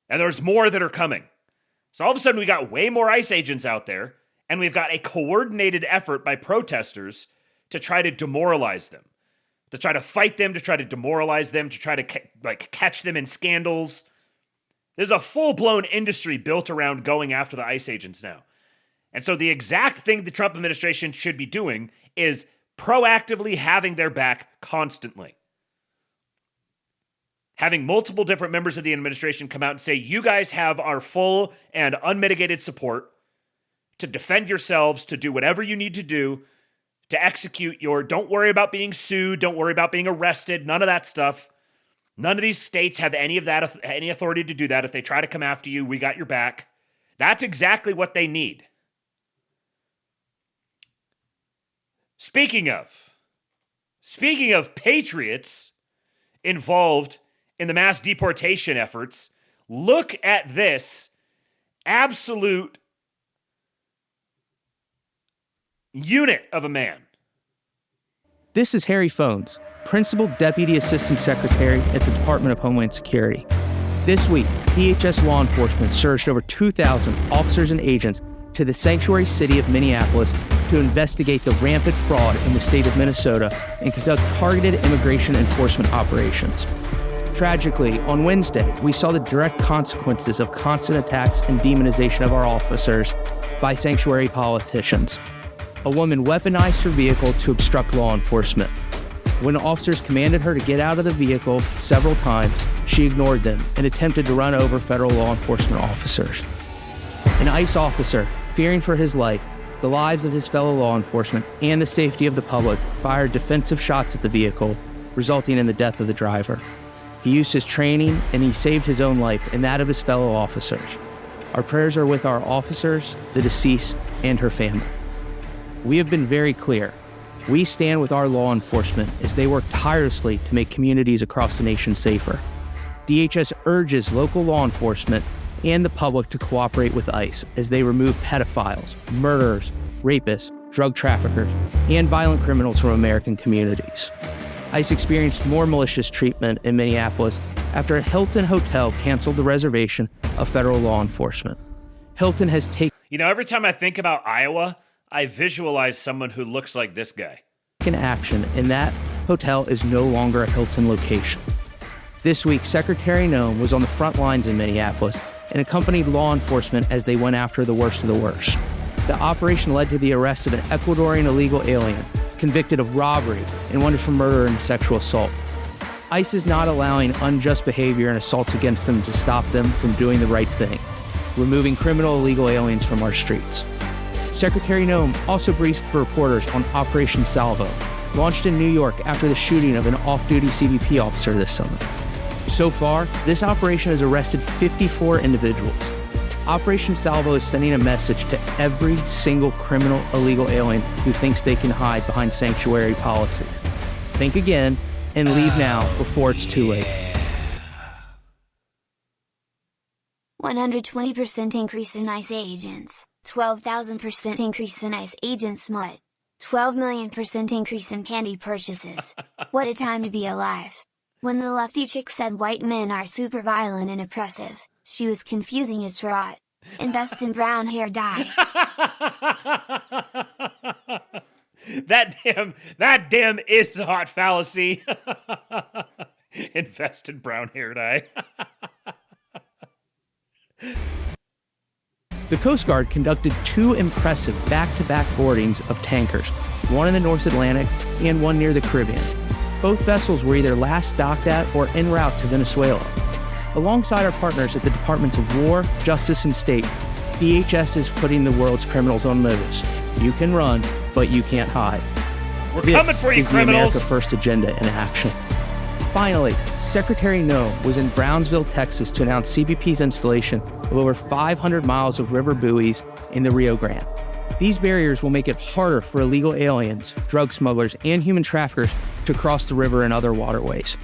And there's more that are coming. So all of a sudden we got way more ICE agents out there, and we've got a coordinated effort by protesters to try to demoralize them, to try to fight them, to try to demoralize them, to try to catch them in scandals. There's a full-blown industry built around going after the ICE agents now. And so the exact thing the Trump administration should be doing is proactively having their back constantly. Having multiple different members of the administration come out and say, you guys have our full and unmitigated support to defend yourselves, to do whatever you need to do, to execute your, don't worry about being sued, don't worry about being arrested, none of that stuff. None of these states have any authority to do that. If they try to come after you, we got your back. That's exactly what they need. Speaking of patriots involved in the mass deportation efforts, look at this absolute unit of a man. This is Harry Phones, Principal Deputy Assistant Secretary at the Department of Homeland Security. This week, DHS law enforcement surged over 2,000 officers and agents to the sanctuary city of Minneapolis to investigate the rampant fraud in the state of Minnesota and conduct targeted immigration enforcement operations. Tragically, on Wednesday, we saw the direct consequences of constant attacks and demonization of our officers by sanctuary politicians. A woman weaponized her vehicle to obstruct law enforcement. When officers commanded her to get out of the vehicle several times, she ignored them and attempted to run over federal law enforcement officers. An ICE officer, fearing for his life, the lives of his fellow law enforcement, and the safety of the public, fired defensive shots at the vehicle, resulting in the death of the driver. He used his training and he saved his own life and that of his fellow officers. Our prayers are with our officers, the deceased, and her family. We have been very clear. We stand with our law enforcement as they work tirelessly to make communities across the nation safer. DHS urges local law enforcement and the public to cooperate with ICE as they remove pedophiles, murderers, rapists, drug traffickers, and violent criminals from American communities. ICE experienced more malicious treatment in Minneapolis after a Hilton hotel canceled the reservation of federal law enforcement. Hilton has taken every time I think about Iowa, I visualize someone who looks like this guy. Action, and that hotel is no longer a Hilton location. This week, Secretary Noem was on the front lines in Minneapolis and accompanied law enforcement as they went after the worst of the worst. The operation led to the arrest of an Ecuadorian illegal alien convicted of robbery and wanted for murder and sexual assault. ICE is not allowing unjust behavior and assaults against them to stop them from doing the right thing, removing criminal illegal aliens from our streets. Secretary Noem also briefed reporters on Operation Salvo, launched in New York after the shooting of an off-duty CBP officer this summer. So far, this operation has arrested 54 individuals. Operation Salvo is sending a message to every single criminal illegal alien who thinks they can hide behind sanctuary policy. Think again and leave now before it's too late. 120% increase in ICE agents, 12,000% increase in ICE agent smut, 12 million% increase in candy purchases. What a time to be alive. When the lefty chick said white men are super violent and oppressive, she was confusing his rot. Invest in brown hair dye. That damn is a hot fallacy. Invest in brown hair dye. The Coast Guard conducted 2 impressive back-to-back boardings of tankers, one in the North Atlantic and one near the Caribbean. Both vessels were either last docked at or en route to Venezuela. Alongside our partners at the Departments of War, Justice, and State, DHS is putting the world's criminals on notice. You can run, but you can't hide. We're coming for you, criminals. This is the criminals. America First agenda in action. Finally, Secretary Noem was in Brownsville, Texas to announce CBP's installation of over 500 miles of river buoys in the Rio Grande. These barriers will make it harder for illegal aliens, drug smugglers, and human traffickers to cross the river and other waterways.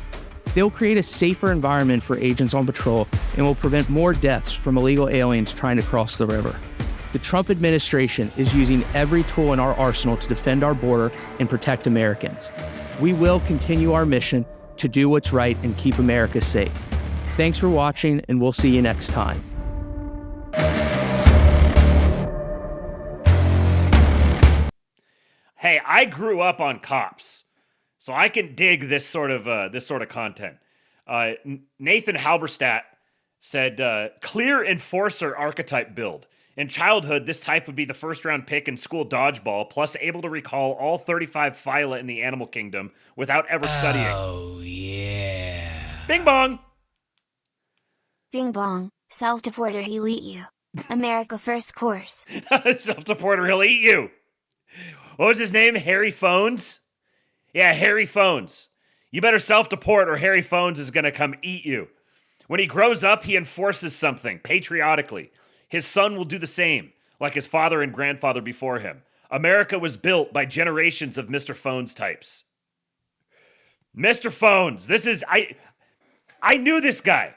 They'll create a safer environment for agents on patrol and will prevent more deaths from illegal aliens trying to cross the river. The Trump administration is using every tool in our arsenal to defend our border and protect Americans. We will continue our mission to do what's right and keep America safe. Thanks for watching, and we'll see you next time. Hey, I grew up on cops, so I can dig this sort of content. Nathan Halberstadt said, clear enforcer archetype build. In childhood, this type would be the first-round pick in school dodgeball, plus able to recall all 35 phyla in the animal kingdom without ever studying. Oh, yeah. Bing bong! Bing bong, self-deporter, he'll eat you. America First course. Self-deporter, he'll eat you. What was his name? Harry Phones? Yeah, Harry Phones. You better self-deport or Harry Phones is going to come eat you. When he grows up, he enforces something patriotically. His son will do the same, like his father and grandfather before him. America was built by generations of Mr. Phones types. Mr. Phones. I knew this guy.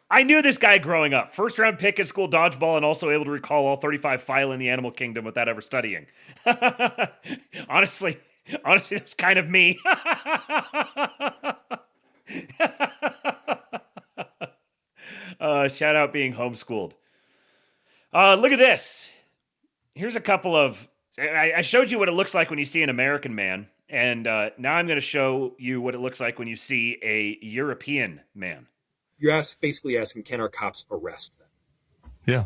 I knew this guy growing up. First round pick in school dodgeball and also able to recall all 35 phyla in the animal kingdom without ever studying. Honestly, Honestly, that's kind of me. Shout out being homeschooled. Look at this. Here's a couple of... I showed you what it looks like when you see an American man, and now I'm going to show you what it looks like when you see a European man. You're basically asking, can our cops arrest them? Yeah.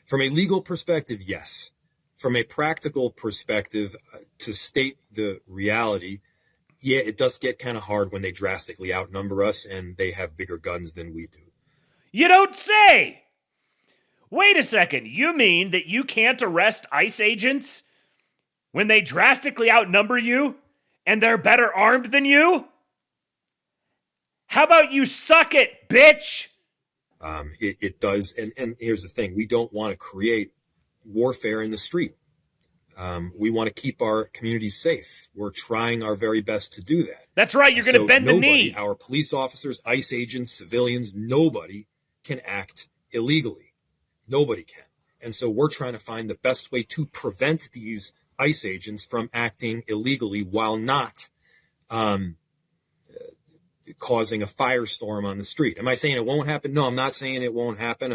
From a legal perspective, yes. From a practical perspective, to state the reality, yeah, it does get kind of hard when they drastically outnumber us and they have bigger guns than we do. You don't say! Wait a second, you mean that you can't arrest ICE agents when they drastically outnumber you and they're better armed than you? How about you suck it, bitch? It does, and here's the thing, we don't want to create warfare in the street. We want to keep our communities safe. We're trying our very best to do that. That's right, you're going to bend the knee. Our police officers, ICE agents, civilians, nobody can act illegally. Nobody can. And so we're trying to find the best way to prevent these ICE agents from acting illegally while not causing a firestorm on the street. Am I saying it won't happen? No, I'm not saying it won't happen.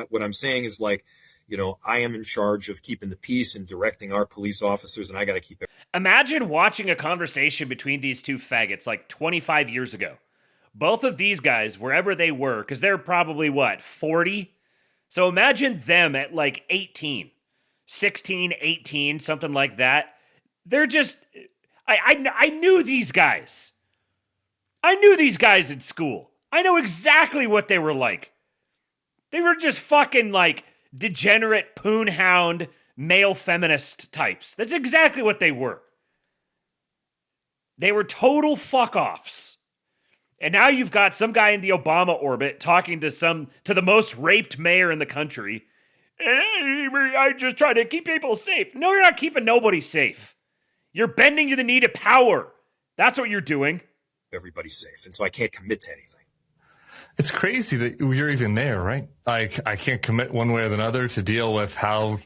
What I'm saying is, like, you know, I am in charge of keeping the peace and directing our police officers, and I got to keep it. Imagine watching a conversation between these two faggots like 25 years ago. Both of these guys, wherever they were, because they're probably, 40? So imagine them at like 18, 16, 18, something like that. They're just... I knew these guys. I knew these guys in school. I know exactly what they were like. They were just fucking like degenerate poonhound male feminist types. That's exactly what they were. They were total fuck-offs. And now you've got some guy in the Obama orbit talking to the most raped mayor in the country. I just try to keep people safe. No, you're not keeping nobody safe. You're bending to the knee to power. That's what you're doing. Everybody's safe, and so I can't commit to anything. It's crazy that you're even there, right? I can't commit one way or another to deal with how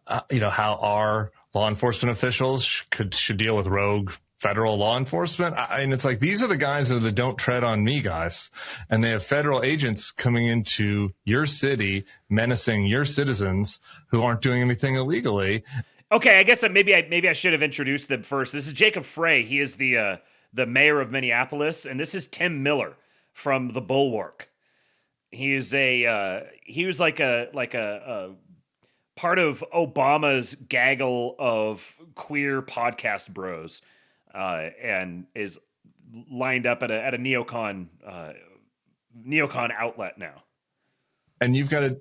our law enforcement officials should deal with rogue federal law enforcement. And it's like, these are the guys that are the don't tread on me guys. And they have federal agents coming into your city, menacing your citizens who aren't doing anything illegally. Okay, I guess maybe I should have introduced them first. This is Jacob Frey. He is the mayor of Minneapolis, and this is Tim Miller from The Bulwark. He was like a part of Obama's gaggle of queer podcast bros, and is lined up at a neocon outlet now. And you've got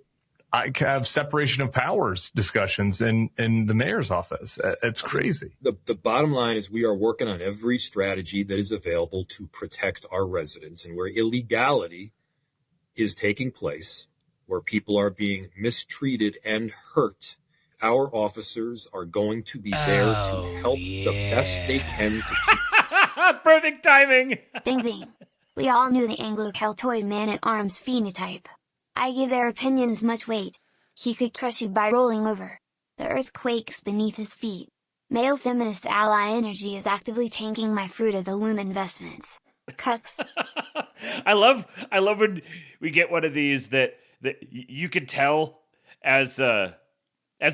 I have separation of powers discussions in the mayor's office. It's crazy. The bottom line is we are working on every strategy that is available to protect our residents, and where illegality is taking place, where people are being mistreated and hurt, our officers are going to be there to help the best they can to keep. Perfect timing. Bing bing. We all knew the Anglo-Celtoid man-at-arms phenotype. I give their opinions much weight. He could crush you by rolling over. The earth quakes beneath his feet. Male feminist ally energy is actively tanking my Fruit of the Loom investments. Cucks. I love when we get one of these that you could tell as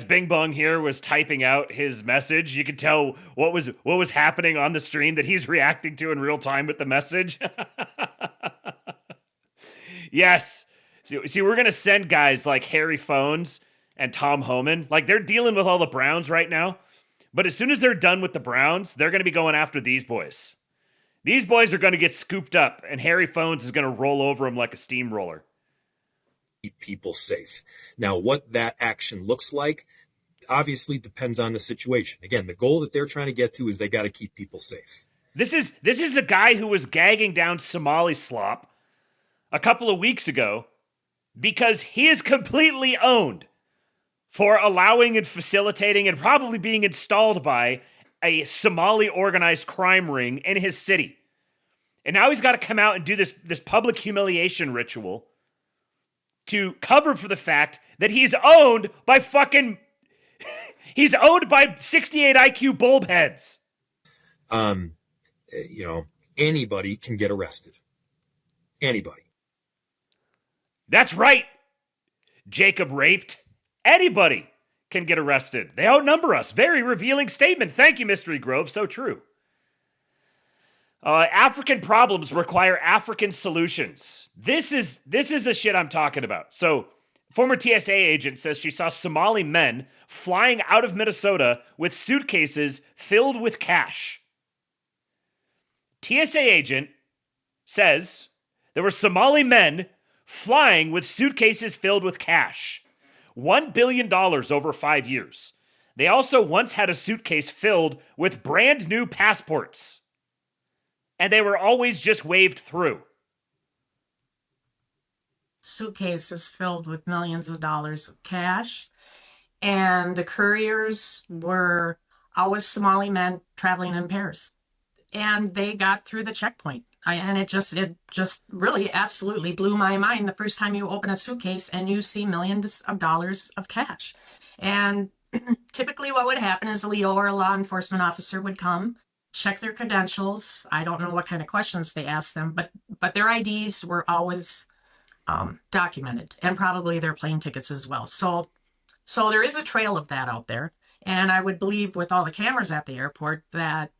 Bing Bong here was typing out his message, you could tell what was happening on the stream that he's reacting to in real time with the message. Yes. See, we're going to send guys like Harry Phones and Tom Homan. Like, they're dealing with all the Browns right now. But as soon as they're done with the Browns, they're going to be going after these boys. These boys are going to get scooped up, and Harry Phones is going to roll over them like a steamroller. Keep people safe. Now, what that action looks like obviously depends on the situation. Again, the goal that they're trying to get to is they got to keep people safe. This is the guy who was gagging down Somali slop a couple of weeks ago, because he is completely owned for allowing and facilitating and probably being installed by a Somali organized crime ring in his city. And now he's got to come out and do this public humiliation ritual to cover for the fact that he's owned by he's owned by 68 IQ bulb heads. Anybody can get arrested. Anybody. That's right. Jacob raped. Anybody can get arrested. They outnumber us. Very revealing statement. Thank you, Mystery Grove. So true. African problems require African solutions. This is the shit I'm talking about. So, former TSA agent says she saw Somali men flying out of Minnesota with suitcases filled with cash. TSA agent says there were Somali men flying with suitcases filled with cash. $1 billion over 5 years. They also once had a suitcase filled with brand new passports. And they were always just waved through. Suitcases filled with millions of dollars of cash. And the couriers were always Somali men traveling in pairs. And they got through the checkpoint. And it just really absolutely blew my mind the first time you open a suitcase and you see millions of dollars of cash. And typically what would happen is a Leo or a law enforcement officer would come, check their credentials. I don't know what kind of questions they asked them, but their IDs were always documented, and probably their plane tickets as well. So there is a trail of that out there. And I would believe with all the cameras at the airport that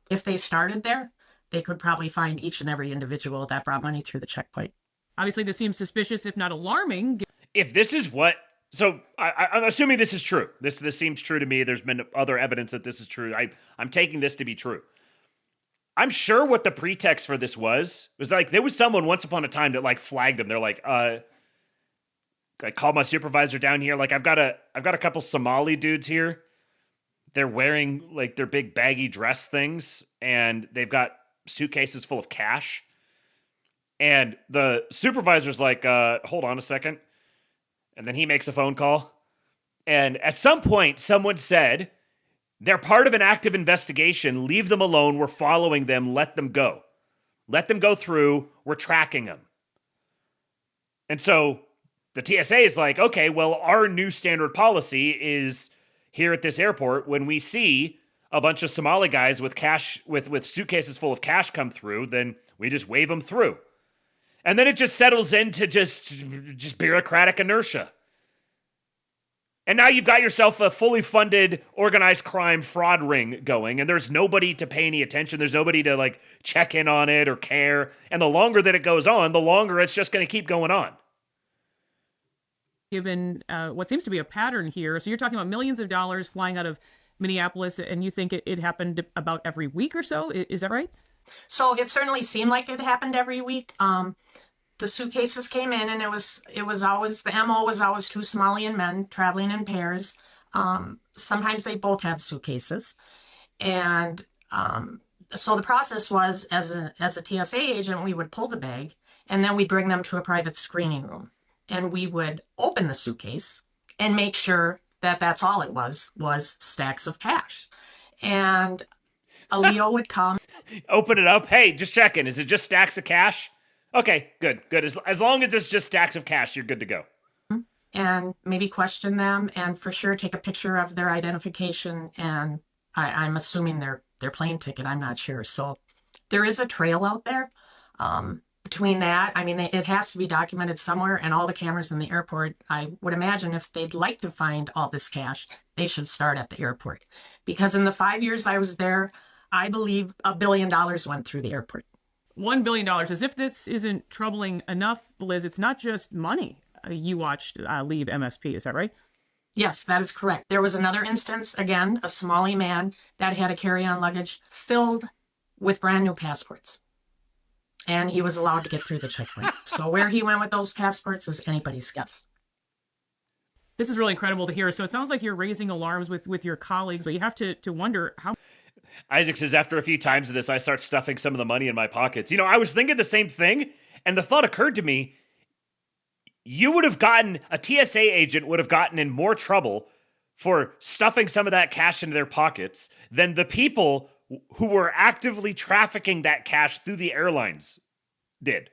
if they started there, they could probably find each and every individual that brought money through the checkpoint. Obviously, this seems suspicious, if not alarming. If this is what... So I'm assuming this is true. This seems true to me. There's been other evidence that this is true. I'm taking this to be true. I'm sure what the pretext for this was like there was someone once upon a time that like flagged them. They're like, I called my supervisor down here. Like I've got a couple Somali dudes here. They're wearing like their big baggy dress things, and they've got suitcases full of cash. And the supervisor's like, hold on a second. And then he makes a phone call. And at some point, someone said, they're part of an active investigation. Leave them alone. We're following them. Let them go. Let them go through. We're tracking them. And so the TSA is like, okay, well, our new standard policy is here at this airport, when we see a bunch of Somali guys with cash, with suitcases full of cash come through, then we just wave them through. And then it just settles into just bureaucratic inertia. And now you've got yourself a fully funded organized crime fraud ring going, and there's nobody to pay any attention. There's nobody to like check in on it or care. And the longer that it goes on, the longer it's just going to keep going on. Given what seems to be a pattern here. So you're talking about millions of dollars flying out of Minneapolis, and you think it happened about every week or so? Is that right? So it certainly seemed like it happened every week. The suitcases came in, and it was always, the MO was always two Somalian men traveling in pairs. Sometimes they both had suitcases. And so the process was, as a TSA agent, we would pull the bag, and then we'd bring them to a private screening room. And we would open the suitcase and make sure that that's all it was stacks of cash. And a Leo would come. Open it up. Hey, just checking. Is it just stacks of cash? Okay, good. As long as it's just stacks of cash, you're good to go. And maybe question them, and for sure take a picture of their identification, and I'm assuming their plane ticket. I'm not sure. So there is a trail out there. Between that, I mean, it has to be documented somewhere, and all the cameras in the airport, I would imagine if they'd like to find all this cash, they should start at the airport. Because in the 5 years I was there, I believe $1 billion went through the airport. $1 billion. As if this isn't troubling enough, Liz, it's not just money you watched leave MSP. Is that right? Yes, that is correct. There was another instance, again, a Somali man that had a carry-on luggage filled with brand new passports. And he was allowed to get through the checkpoint. So where he went with those passports is anybody's guess. This is really incredible to hear. So it sounds like you're raising alarms with your colleagues, but you have to wonder how... Isaac says, after a few times of this, I start stuffing some of the money in my pockets. You know, I was thinking the same thing, and the thought occurred to me, a TSA agent would have gotten in more trouble for stuffing some of that cash into their pockets than the people who were actively trafficking that cash through the airlines did.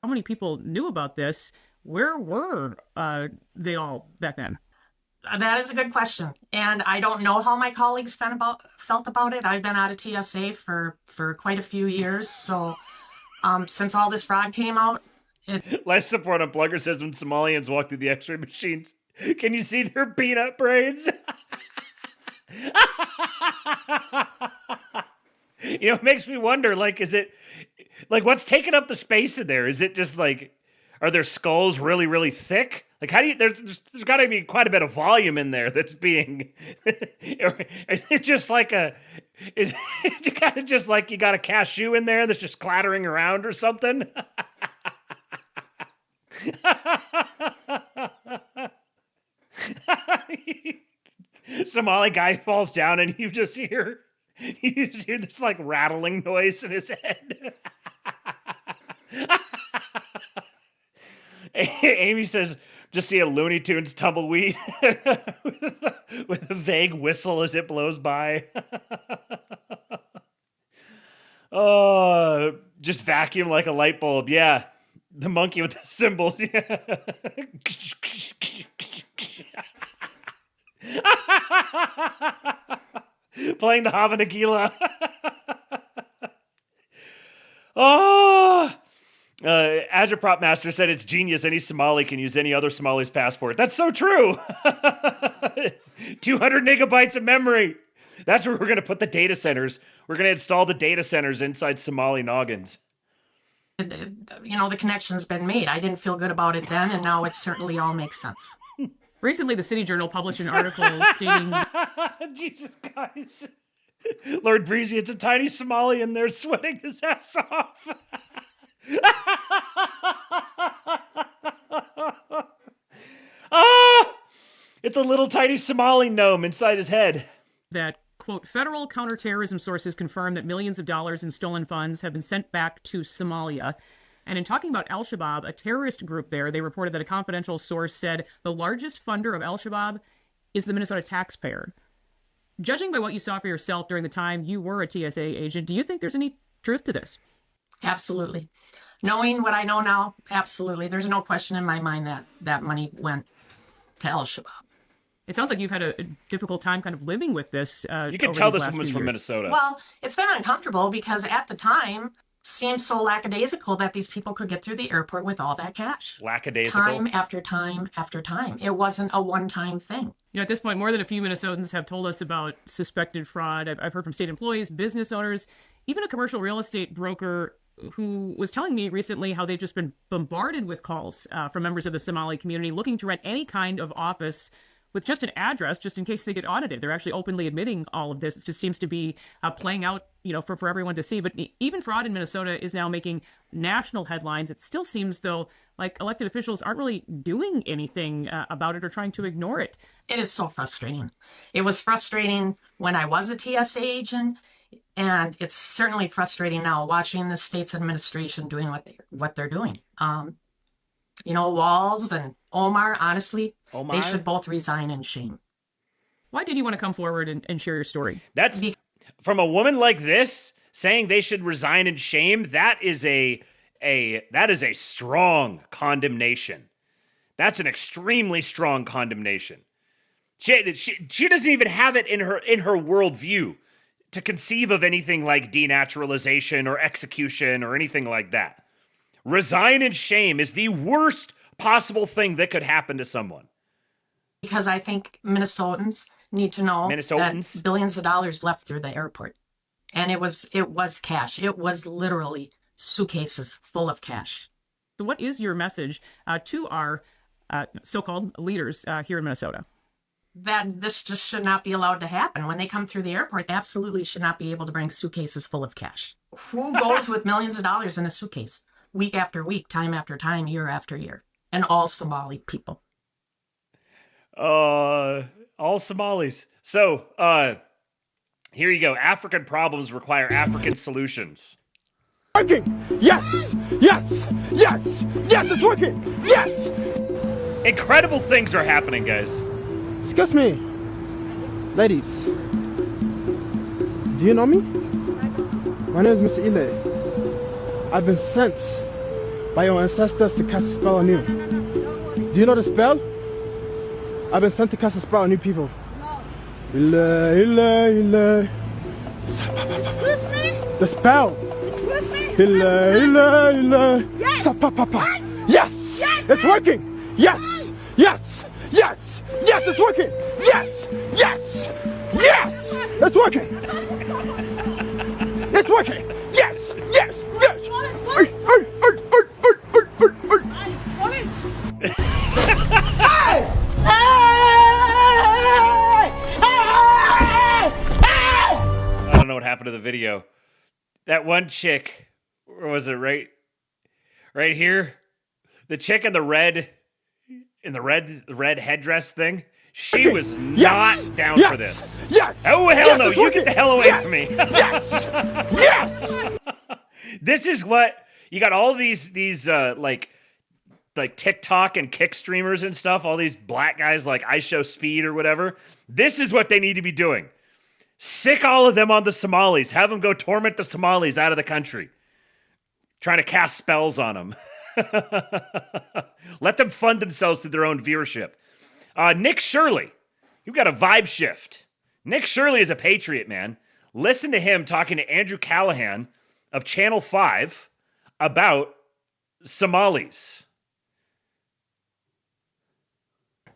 How many people knew about this? Where were they all back then? That is a good question. And I don't know how my colleagues felt about it. I've been out of TSA for quite a few years. So since all this fraud came out. Life support on Plugger says when Somalians walk through the x-ray machines, can you see their peanut braids? You know, it makes me wonder, like, is it, like, what's taking up the space in there? Is it just, like, are their skulls really, really thick? Like, how do you, there's got to be quite a bit of volume in there that's being, or is it just like is it kind of just like you got a cashew in there that's just clattering around or something? Somali guy falls down and you just hear this like rattling noise in his head. Amy says, just see a Looney Tunes tumbleweed with a vague whistle as it blows by. Oh, just vacuum like a light bulb. Yeah. The monkey with the cymbals. Yeah. Playing the Hava Nagila. Oh, Agitprop Master said it's genius. Any Somali can use any other Somali's passport. That's so true. 200 megabytes of memory. That's where we're going to put the data centers. We're going to install the data centers inside Somali noggins. You know, the connection's been made. I didn't feel good about it then, and now it certainly all makes sense. Recently, the City Journal published an article stating... Jesus, guys. Lord Breezy, it's a tiny Somali in there sweating his ass off. Oh, it's a little tiny Somali gnome inside his head. That, quote, federal counterterrorism sources confirm that millions of dollars in stolen funds have been sent back to Somalia. And in talking about Al-Shabaab, a terrorist group there, they reported that a confidential source said the largest funder of Al-Shabaab is the Minnesota taxpayer. Judging by what you saw for yourself during the time you were a TSA agent, do you think there's any truth to this? Absolutely. Knowing what I know now, absolutely. There's no question in my mind that that money went to Al-Shabaab. It sounds like you've had a difficult time kind of living with this. You can tell this woman's from Minnesota. Well, it's been uncomfortable because at the time, seemed so lackadaisical that these people could get through the airport with all that cash. Lackadaisical? Time after time after time. It wasn't a one-time thing. You know, at this point, more than a few Minnesotans have told us about suspected fraud. I've heard from state employees, business owners, even a commercial real estate broker who was telling me recently how they've just been bombarded with calls from members of the Somali community looking to rent any kind of office with just an address, just in case they get audited. They're actually openly admitting all of this. It just seems to be playing out, you know, for everyone to see. But even fraud in Minnesota is now making national headlines. It still seems, though, like elected officials aren't really doing anything about it or trying to ignore it. It is so frustrating. It was frustrating when I was a TSA agent, and it's certainly frustrating now watching the state's administration doing what they're doing. You know, Walz and Omar, honestly, they should both resign in shame. Why did you want to come forward and share your story? That's from a woman like this saying they should resign in shame. That is a strong condemnation. That's an extremely strong condemnation. She doesn't even have it in her worldview to conceive of anything like denaturalization or execution or anything like that. Resign in shame is the worst possible thing that could happen to someone. Because I think Minnesotans need to know that billions of dollars left through the airport. And it was cash. It was literally suitcases full of cash. So what is your message to our so-called leaders here in Minnesota? That this just should not be allowed to happen. When they come through the airport, they absolutely should not be able to bring suitcases full of cash. Who goes with millions of dollars in a suitcase? Week after week, time after time, year after year. And all Somali people. All Somalis. So, here you go. African problems require African solutions. Working! Yes! Yes! Yes! Yes, it's working! Yes! Incredible things are happening, guys. Excuse me. Ladies. Do you know me? My name is Mr. Ile. I've been sent by your ancestors to cast a spell on you. Do you know the spell? I've been sent to cast a spell on new people. No. Excuse me? The spell. Excuse me? Yes. Yes. Yes. It's working. Yes. Yes. Yes. Yes. It's working. Yes. Yes. Yes. It's working. It's working. Yes. Yes. Yes. I don't know what happened to the video. That one chick, or was it right here? The chick in the red headdress thing. She was not down for this. Yes. Oh hell yes, no! You working. get the hell away yes. from me. Yes. Yes. This is what you got. All these like TikTok and Kick streamers and stuff. All these black guys like I Show Speed or whatever. This is what they need to be doing. Sick all of them on the Somalis. Have them go torment the Somalis out of the country. Trying to cast spells on them. Let them fund themselves through their own viewership. Nick Shirley. You've got a vibe shift. Nick Shirley is a patriot, man. Listen to him talking to Andrew Callahan of Channel 5 about Somalis.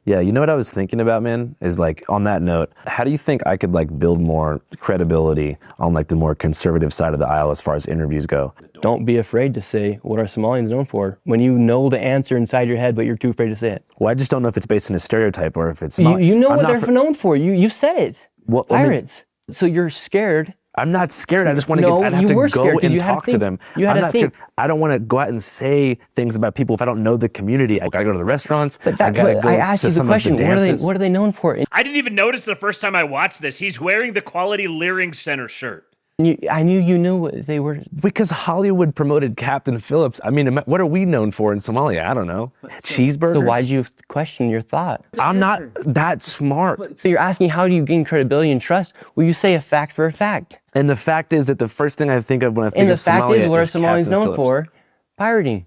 Yeah, you know what I was thinking about, man, is like on that note, how do you think I could like build more credibility on like the more conservative side of the aisle as far as interviews go? Don't be afraid to say what are Somalians known for when you know the answer inside your head, but you're too afraid to say it. Well, I just don't know if it's based on a stereotype or if it's You, not. you know I'm what not they're known for. You said it. Well, Pirates. So you're scared. I'm not scared. I just want to No, I'd have you to were go scared 'cause and you had to talk to think. them. You had I'm to not think. scared. I don't want to go out and say things about people if I don't know the community. I gotta go to the restaurants. But I gotta go I asked to you the some question. of the dances. What are they known for? I didn't even notice the first time I watched this. He's wearing the Quality Leering Center shirt. I knew you knew what they were. Because Hollywood promoted Captain Phillips. I mean, what are we known for in Somalia? I don't know. Cheeseburgers? So why'd you question your thought? I'm not that smart. So you're asking how do you gain credibility and trust? Well, you say a fact for a fact. And the fact is that the first thing I think of when I think And of the fact Somalia is, what are is Somalians Captain known Phillips. for? Pirating.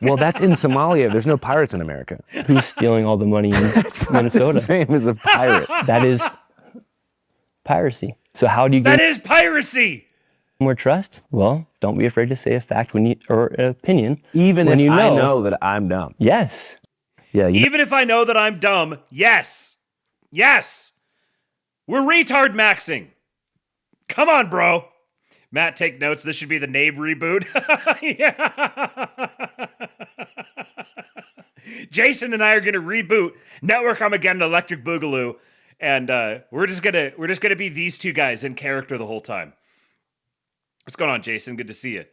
Well, that's in Somalia. There's no pirates in America. Who's stealing all the money in It's not Minnesota? the same as a pirate. That is piracy. So how do you That gain is piracy. more trust? Well, don't be afraid to say a fact or an opinion. Even when if you I know that I'm dumb. Yes. Yeah. Even if I know that I'm dumb, yes. Yes. We're retard maxing. Come on, bro. Matt, take notes. This should be the NABE reboot. Jason and I are gonna reboot Network Armageddon Electric Boogaloo, and we're just gonna be these two guys in character the whole time. What's going on, Jason? Good to see you.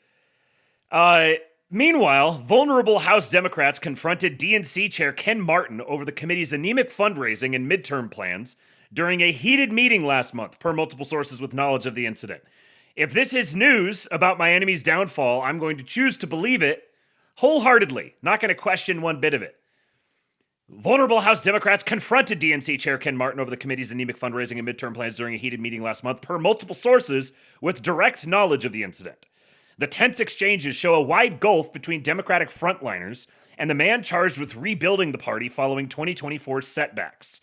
Meanwhile, vulnerable House Democrats confronted DNC Chair Ken Martin over the committee's anemic fundraising and midterm plans during a heated meeting last month, per multiple sources with knowledge of the incident. If this is news about my enemy's downfall, I'm going to choose to believe it wholeheartedly, not going to question one bit of it. Vulnerable House Democrats confronted DNC Chair Ken Martin over the committee's anemic fundraising and midterm plans during a heated meeting last month, per multiple sources with direct knowledge of the incident. The tense exchanges show a wide gulf between Democratic frontliners and the man charged with rebuilding the party following 2024's setbacks.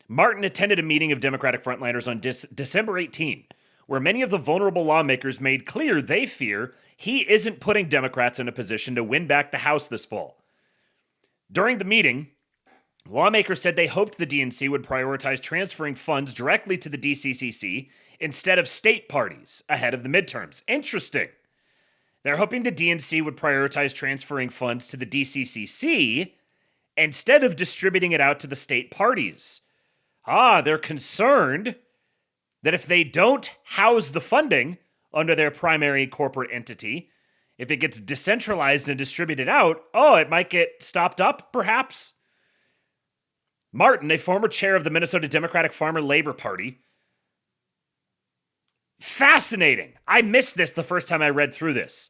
Martin attended a meeting of Democratic frontliners on December 18, where many of the vulnerable lawmakers made clear they fear he isn't putting Democrats in a position to win back the House this fall. During the meeting, lawmakers said they hoped the DNC would prioritize transferring funds directly to the DCCC instead of state parties ahead of the midterms. Interesting. They're hoping the DNC would prioritize transferring funds to the DCCC instead of distributing it out to the state parties. They're concerned that if they don't house the funding under their primary corporate entity, if it gets decentralized and distributed out, it might get stopped up, perhaps. Martin, a former chair of the Minnesota Democratic Farmer Labor Party. Fascinating. I missed this the first time I read through this.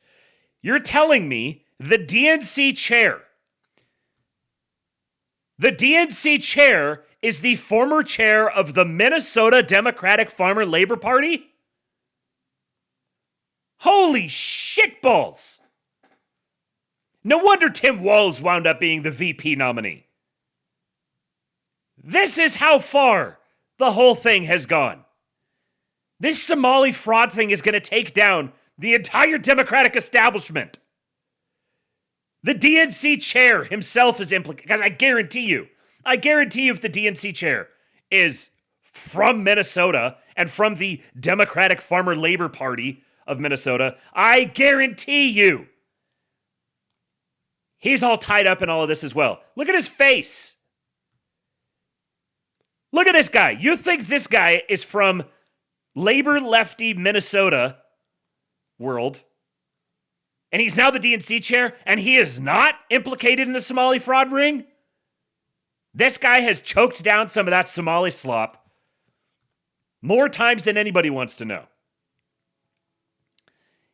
You're telling me the DNC chair is the former chair of the Minnesota Democratic Farmer Labor Party? Holy shitballs! No wonder Tim Walz wound up being the VP nominee. This is how far the whole thing has gone. This Somali fraud thing is going to take down the entire Democratic establishment. The DNC chair himself is implicated. Because I guarantee you if the DNC chair is from Minnesota and from the Democratic Farmer Labor Party of Minnesota, I guarantee you he's all tied up in all of this as well. Look at his face. Look at this guy. You think this guy is from labor lefty Minnesota world, and he's now the DNC chair, and he is not implicated in the Somali fraud ring? This guy has choked down some of that Somali slop more times than anybody wants to know.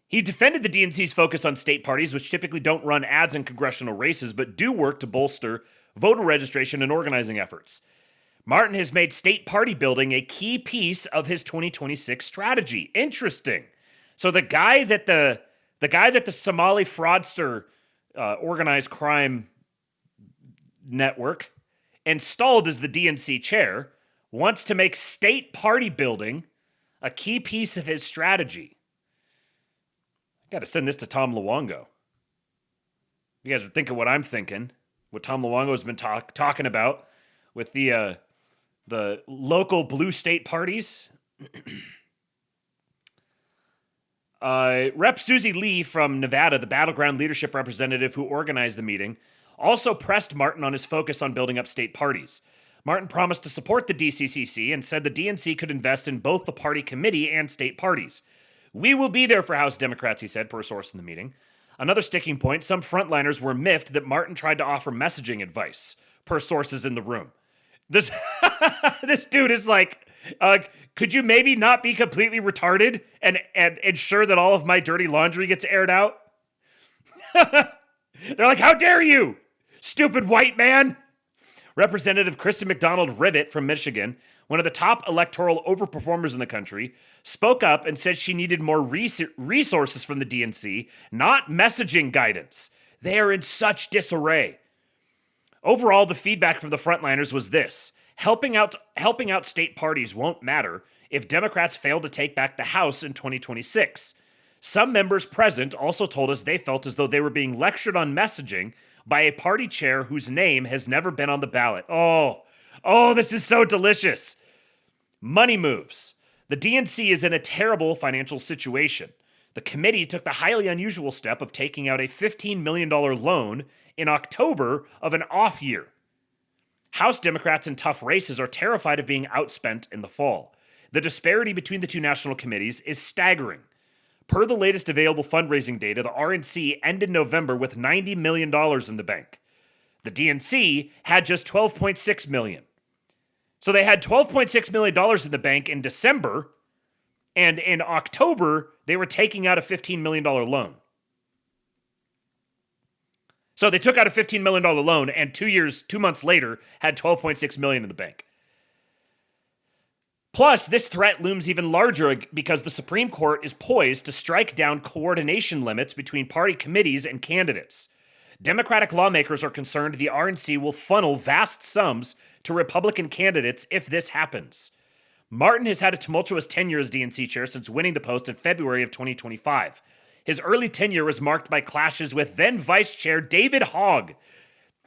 He defended the DNC's focus on state parties, which typically don't run ads in congressional races, but do work to bolster voter registration and organizing efforts. Martin has made state party building a key piece of his 2026 strategy. Interesting. So the guy that the Somali fraudster organized crime network installed as the DNC chair wants to make state party building a key piece of his strategy. I got to send this to Tom Luongo. You guys are thinking what I'm thinking, what Tom Luongo has been talking about with the local blue state parties. Rep. Susie Lee from Nevada, the battleground leadership representative who organized the meeting, also pressed Martin on his focus on building up state parties. Martin promised to support the DCCC and said the DNC could invest in both the party committee and state parties. We will be there for House Democrats, he said, per a source in the meeting. Another sticking point, some frontliners were miffed that Martin tried to offer messaging advice, per sources in the room. This dude is like, could you maybe not be completely retarded and ensure that all of my dirty laundry gets aired out? They're like, how dare you, stupid white man? Representative Kristen McDonald-Rivet from Michigan, one of the top electoral overperformers in the country, spoke up and said she needed more resources from the DNC, not messaging guidance. They are in such disarray. Overall, the feedback from the frontliners was this: helping out state parties won't matter if Democrats fail to take back the House in 2026. Some members present also told us they felt as though they were being lectured on messaging by a party chair whose name has never been on the ballot. Oh, this is so delicious. Money moves. The DNC is in a terrible financial situation. The committee took the highly unusual step of taking out a $15 million loan in October of an off year. House Democrats in tough races are terrified of being outspent in the fall. The disparity between the two national committees is staggering. Per the latest available fundraising data, the RNC ended November with $90 million in the bank. The DNC had just $12.6 million. So they had $12.6 million in the bank in December, and in October, they were taking out a $15 million loan. So they took out a $15 million loan, and 2 months later, had $12.6 million in the bank. Plus, this threat looms even larger because the Supreme Court is poised to strike down coordination limits between party committees and candidates. Democratic lawmakers are concerned the RNC will funnel vast sums to Republican candidates if this happens. Martin has had a tumultuous tenure as DNC chair since winning the post in February of 2025. His early tenure was marked by clashes with then Vice Chair David Hogg.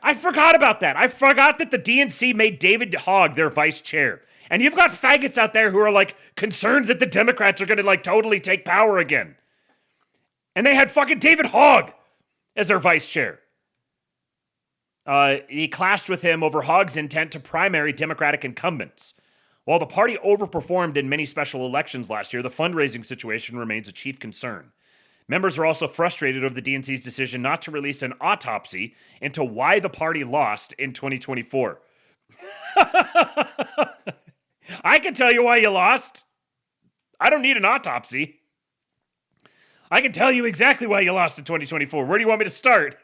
I forgot about that. I forgot that the DNC made David Hogg their vice chair. And you've got faggots out there who are like concerned that the Democrats are going to like totally take power again. And they had fucking David Hogg as their vice chair. He clashed with him over Hogg's intent to primary Democratic incumbents. While the party overperformed in many special elections last year, the fundraising situation remains a chief concern. Members are also frustrated over the DNC's decision not to release an autopsy into why the party lost in 2024. I can tell you why you lost. I don't need an autopsy. I can tell you exactly why you lost in 2024. Where do you want me to start?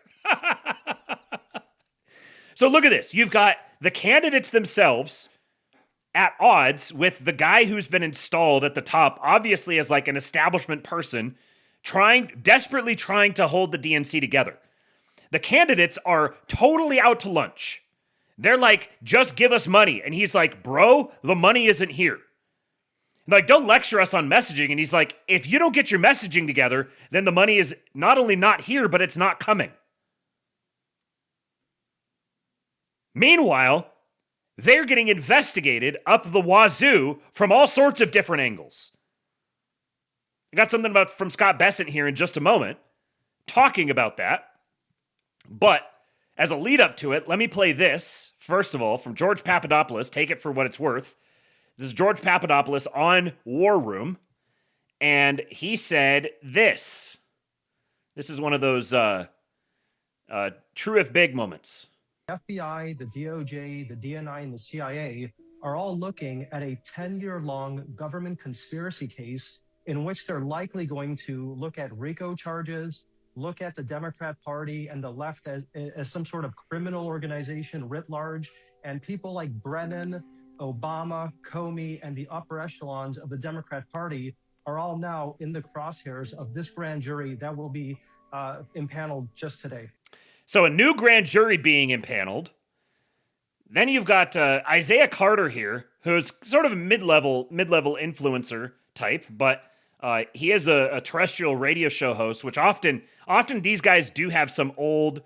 So look at this. You've got the candidates themselves at odds with the guy who's been installed at the top, obviously as like an establishment person, desperately trying to hold the DNC together. The candidates are totally out to lunch. They're like, just give us money. And he's like, bro, the money isn't here. Like, don't lecture us on messaging. And he's like, if you don't get your messaging together, then the money is not only not here, but it's not coming. Meanwhile, they're getting investigated up the wazoo from all sorts of different angles. I got something from Scott Bessent here in just a moment, talking about that. But as a lead up to it, let me play this, first of all, from George Papadopoulos. Take it for what it's worth. This is George Papadopoulos on War Room, and he said this. This is one of those true if big moments. FBI, the DOJ, the DNI, and the CIA are all looking at a 10-year-long government conspiracy case in which they're likely going to look at RICO charges, look at the Democrat Party and the left as some sort of criminal organization writ large, and people like Brennan, Obama, Comey, and the upper echelons of the Democrat Party are all now in the crosshairs of this grand jury that will be impaneled just today. So a new grand jury being impaneled. Then you've got Isaiah Carter here, who's sort of a mid-level influencer type, but he is a terrestrial radio show host, which often these guys do have some old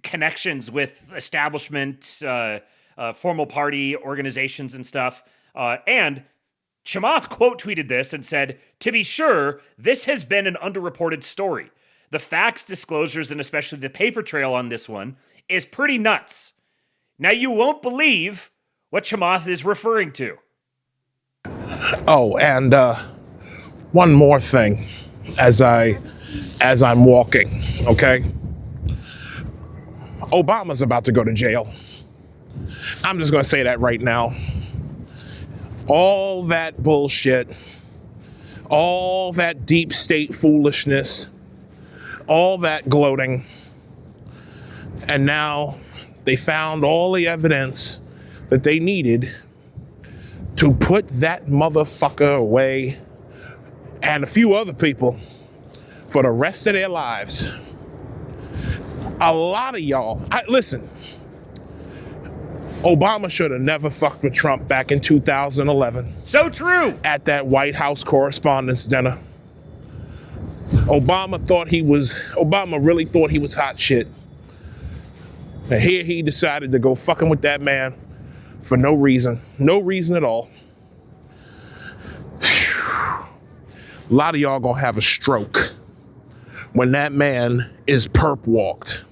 connections with establishment, formal party organizations and stuff. And Chamath quote tweeted this and said, "To be sure, this has been an underreported story. The facts, disclosures, and especially the paper trail on this one is pretty nuts." Now, you won't believe what Chamath is referring to. Oh, and one more thing as I'm walking, okay? Obama's about to go to jail. I'm just going to say that right now. All that bullshit, all that deep state foolishness, all that gloating, and now they found all the evidence that they needed to put that motherfucker away and a few other people for the rest of their lives. A lot of y'all, listen, Obama should have never fucked with Trump back in 2011. So true. At that White House Correspondents' Dinner. Obama really thought he was hot shit. And here he decided to go fucking with that man for no reason at all. A lot of y'all gonna have a stroke when that man is perp walked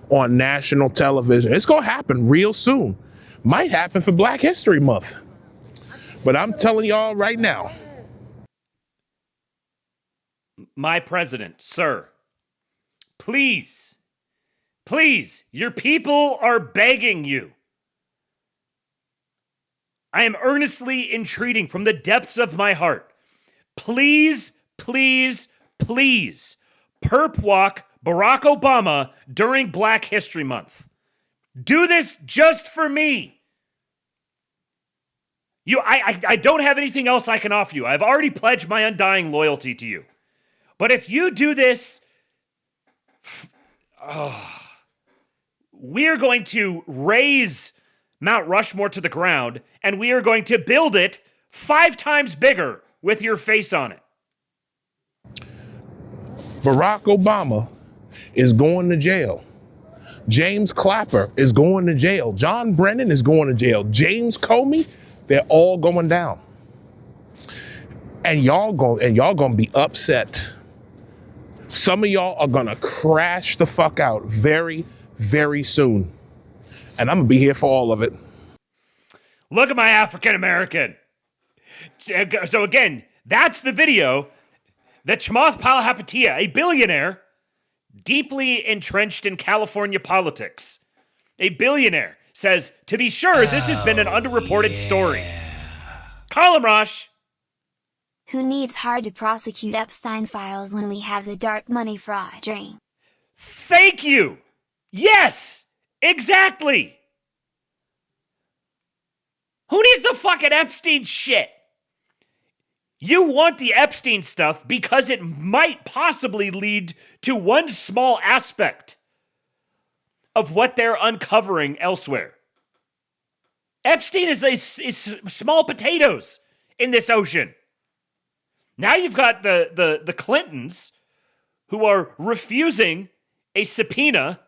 on national television. It's gonna happen real soon. Might happen for Black History Month. But I'm telling y'all right now. My president, sir, please, your people are begging you. I am earnestly entreating from the depths of my heart. Please, perp walk Barack Obama during Black History Month. Do this just for me. I don't have anything else I can offer you. I've already pledged my undying loyalty to you. But if you do this, we are going to raise Mount Rushmore to the ground, and we are going to build it 5 times bigger with your face on it. Barack Obama is going to jail. James Clapper is going to jail. John Brennan is going to jail. James Comey, they're all going down. And y'all gonna be upset. Some of y'all are gonna crash the fuck out very, very soon. And I'm gonna be here for all of it. Look at my African American. So again, that's the video that Chamath Palihapitiya, a billionaire, deeply entrenched in California politics, a billionaire, says, to be sure, this has been an underreported story. Call him, Rosh. Who needs hard to prosecute Epstein files when we have the dark money fraud ring? Thank you. Yes, exactly. Who needs the fucking Epstein shit? You want the Epstein stuff because it might possibly lead to one small aspect of what they're uncovering elsewhere. Epstein is small potatoes in this ocean. Now you've got the Clintons who are refusing a subpoena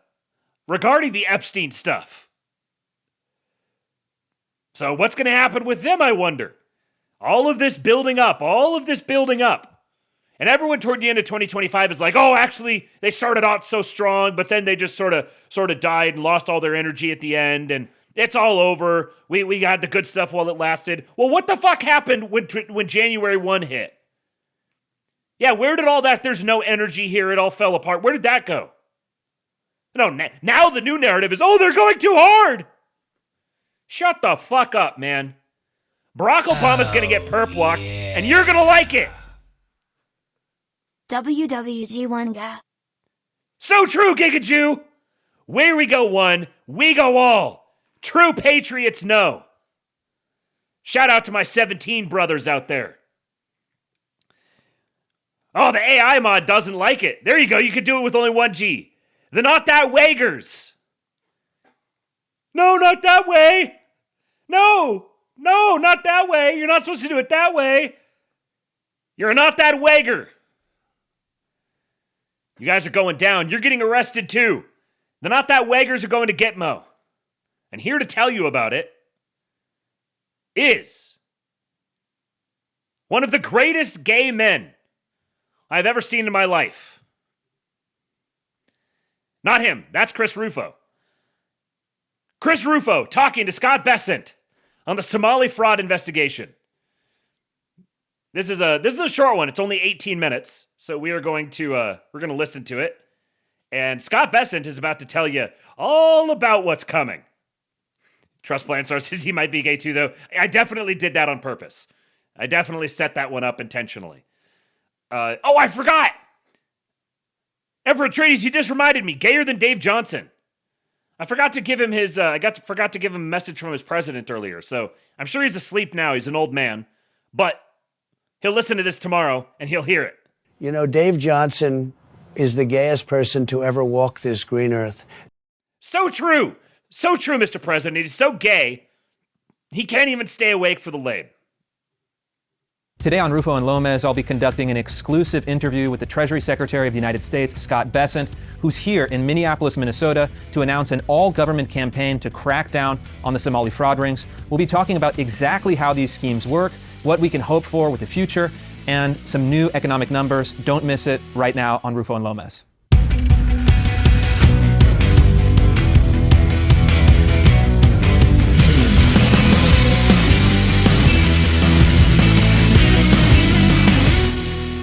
regarding the Epstein stuff. So what's going to happen with them, I wonder? All of this building up. And everyone toward the end of 2025 is like, oh, actually, they started out so strong, but then they just sort of died and lost all their energy at the end, and it's all over. We got the good stuff while it lasted. Well, what the fuck happened when January 1 hit? Yeah, where did all that, there's no energy here, it all fell apart, where did that go? No, now the new narrative is, oh, they're going too hard. Shut the fuck up, man. Barack Obama's going to get perp-walked, and you're going to like it. WWG1 So true, Giga Jew. Where we go one, we go all. True patriots know. Shout out to my 17 brothers out there. Oh, the AI mod doesn't like it. There you go. You could do it with only 1G. The Not That Waggers. No, not that way. No, not that way. You're not supposed to do it that way. You're not that wagger. You guys are going down. You're getting arrested too. The Not That Waggers are going to Gitmo. And here to tell you about it is one of the greatest gay men I've ever seen in my life. Not him. That's Chris Rufo. Chris Rufo talking to Scott Bessent on the Somali fraud investigation. This is a short one. It's only 18 minutes, so we're going to listen to it. And Scott Bessent is about to tell you all about what's coming. Trust Plan Star says he might be gay too, though. I definitely did that on purpose. I definitely set that one up intentionally. I forgot. Everett Trades, you just reminded me. Gayer than Dave Johnson. I forgot to give him forgot to give him a message from his president earlier. So I'm sure he's asleep now. He's an old man, but he'll listen to this tomorrow and he'll hear it. You know, Dave Johnson is the gayest person to ever walk this green earth. So true, Mr. President. He's so gay, he can't even stay awake for the Labe. Today on Rufo and Lomez, I'll be conducting an exclusive interview with the Treasury Secretary of the United States, Scott Bessent, who's here in Minneapolis, Minnesota, to announce an all-government campaign to crack down on the Somali fraud rings. We'll be talking about exactly how these schemes work, what we can hope for with the future, and some new economic numbers. Don't miss it right now on Rufo and Lomez.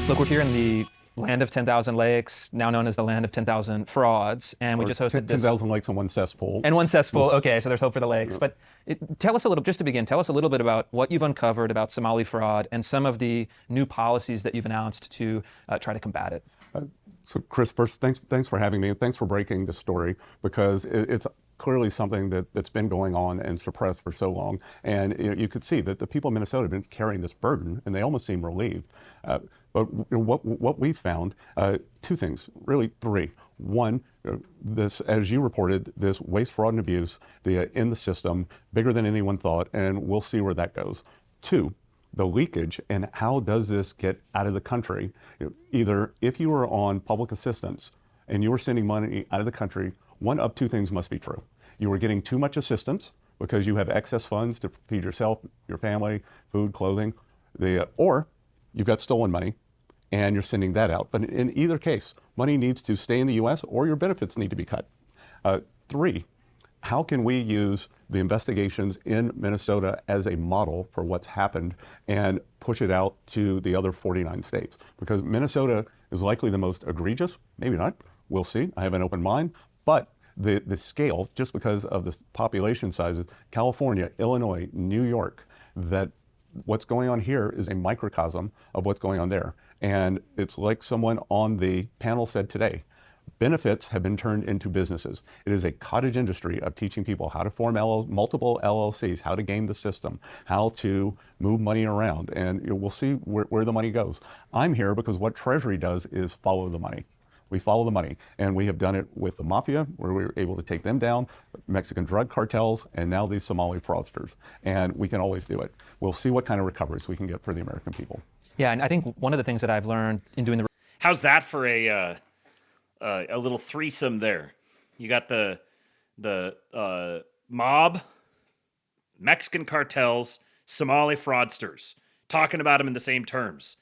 Look, we're here in the land of 10,000 lakes, now known as the land of 10,000 frauds, and we just hosted 10,000 lakes and one cesspool. And one cesspool, okay, so there's hope for the lakes. But tell us a little, just to begin, tell us a little bit about what you've uncovered about Somali fraud and some of the new policies that you've announced to try to combat it. So Chris, first, thanks for having me, and thanks for breaking this story, because it's clearly something that's been going on and suppressed for so long. And you could see that the people of Minnesota have been carrying this burden, and they almost seem relieved. But what we found, two things, really three. One, this, as you reported, this waste, fraud, and abuse in the system, bigger than anyone thought, and we'll see where that goes. Two, the leakage, and how does this get out of the country? Either if you are on public assistance and you are sending money out of the country, one of two things must be true. You are getting too much assistance because you have excess funds to feed yourself, your family, food, clothing, or you've got stolen money and you're sending that out. But in either case, money needs to stay in the U.S. or your benefits need to be cut. Three, how can we use the investigations in Minnesota as a model for what's happened and push it out to the other 49 states? Because Minnesota is likely the most egregious, maybe not, we'll see, I have an open mind, but the scale, just because of the population sizes, California, Illinois, New York, that what's going on here is a microcosm of what's going on there. And it's like someone on the panel said today, benefits have been turned into businesses. It is a cottage industry of teaching people how to form multiple LLCs, how to game the system, how to move money around, and we'll see where the money goes. I'm here because what Treasury does is follow the money. We follow the money. And we have done it with the mafia, where we were able to take them down, Mexican drug cartels, and now these Somali fraudsters. And we can always do it. We'll see what kind of recoveries we can get for the American people. Yeah, and I think one of the things that I've learned in doing the... How's that for a little threesome there? You got the mob, Mexican cartels, Somali fraudsters, talking about them in the same terms.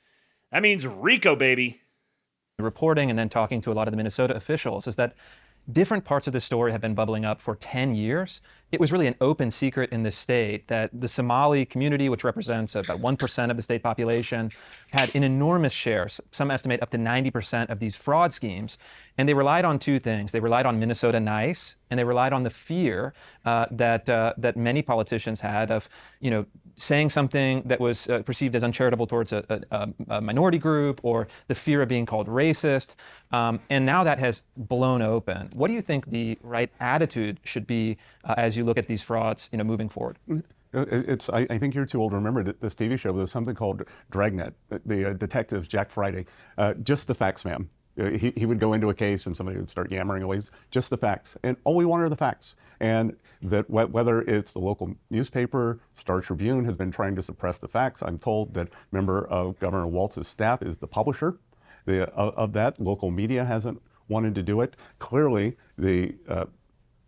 That means RICO, baby. Reporting and then talking to a lot of the Minnesota officials is that different parts of the story have been bubbling up for 10 years. It was really an open secret in the state that the Somali community, which represents about 1% of the state population, had an enormous share. Some estimate up to 90% of these fraud schemes. And they relied on two things. They relied on Minnesota Nice, and they relied on the fear that many politicians had of, saying something that was perceived as uncharitable towards a minority group, or the fear of being called racist. And now that has blown open. What do you think the right attitude should be as you look at these frauds, moving forward? I think you're too old to remember this TV show. There was something called Dragnet. The detectives, Jack Friday, just the facts, ma'am. He would go into a case and somebody would start yammering away, just the facts. And all we want are the facts. And that whether it's the local newspaper, Star Tribune has been trying to suppress the facts. I'm told that a member of Governor Walz's staff is the publisher of that. Local media hasn't wanted to do it. Clearly, the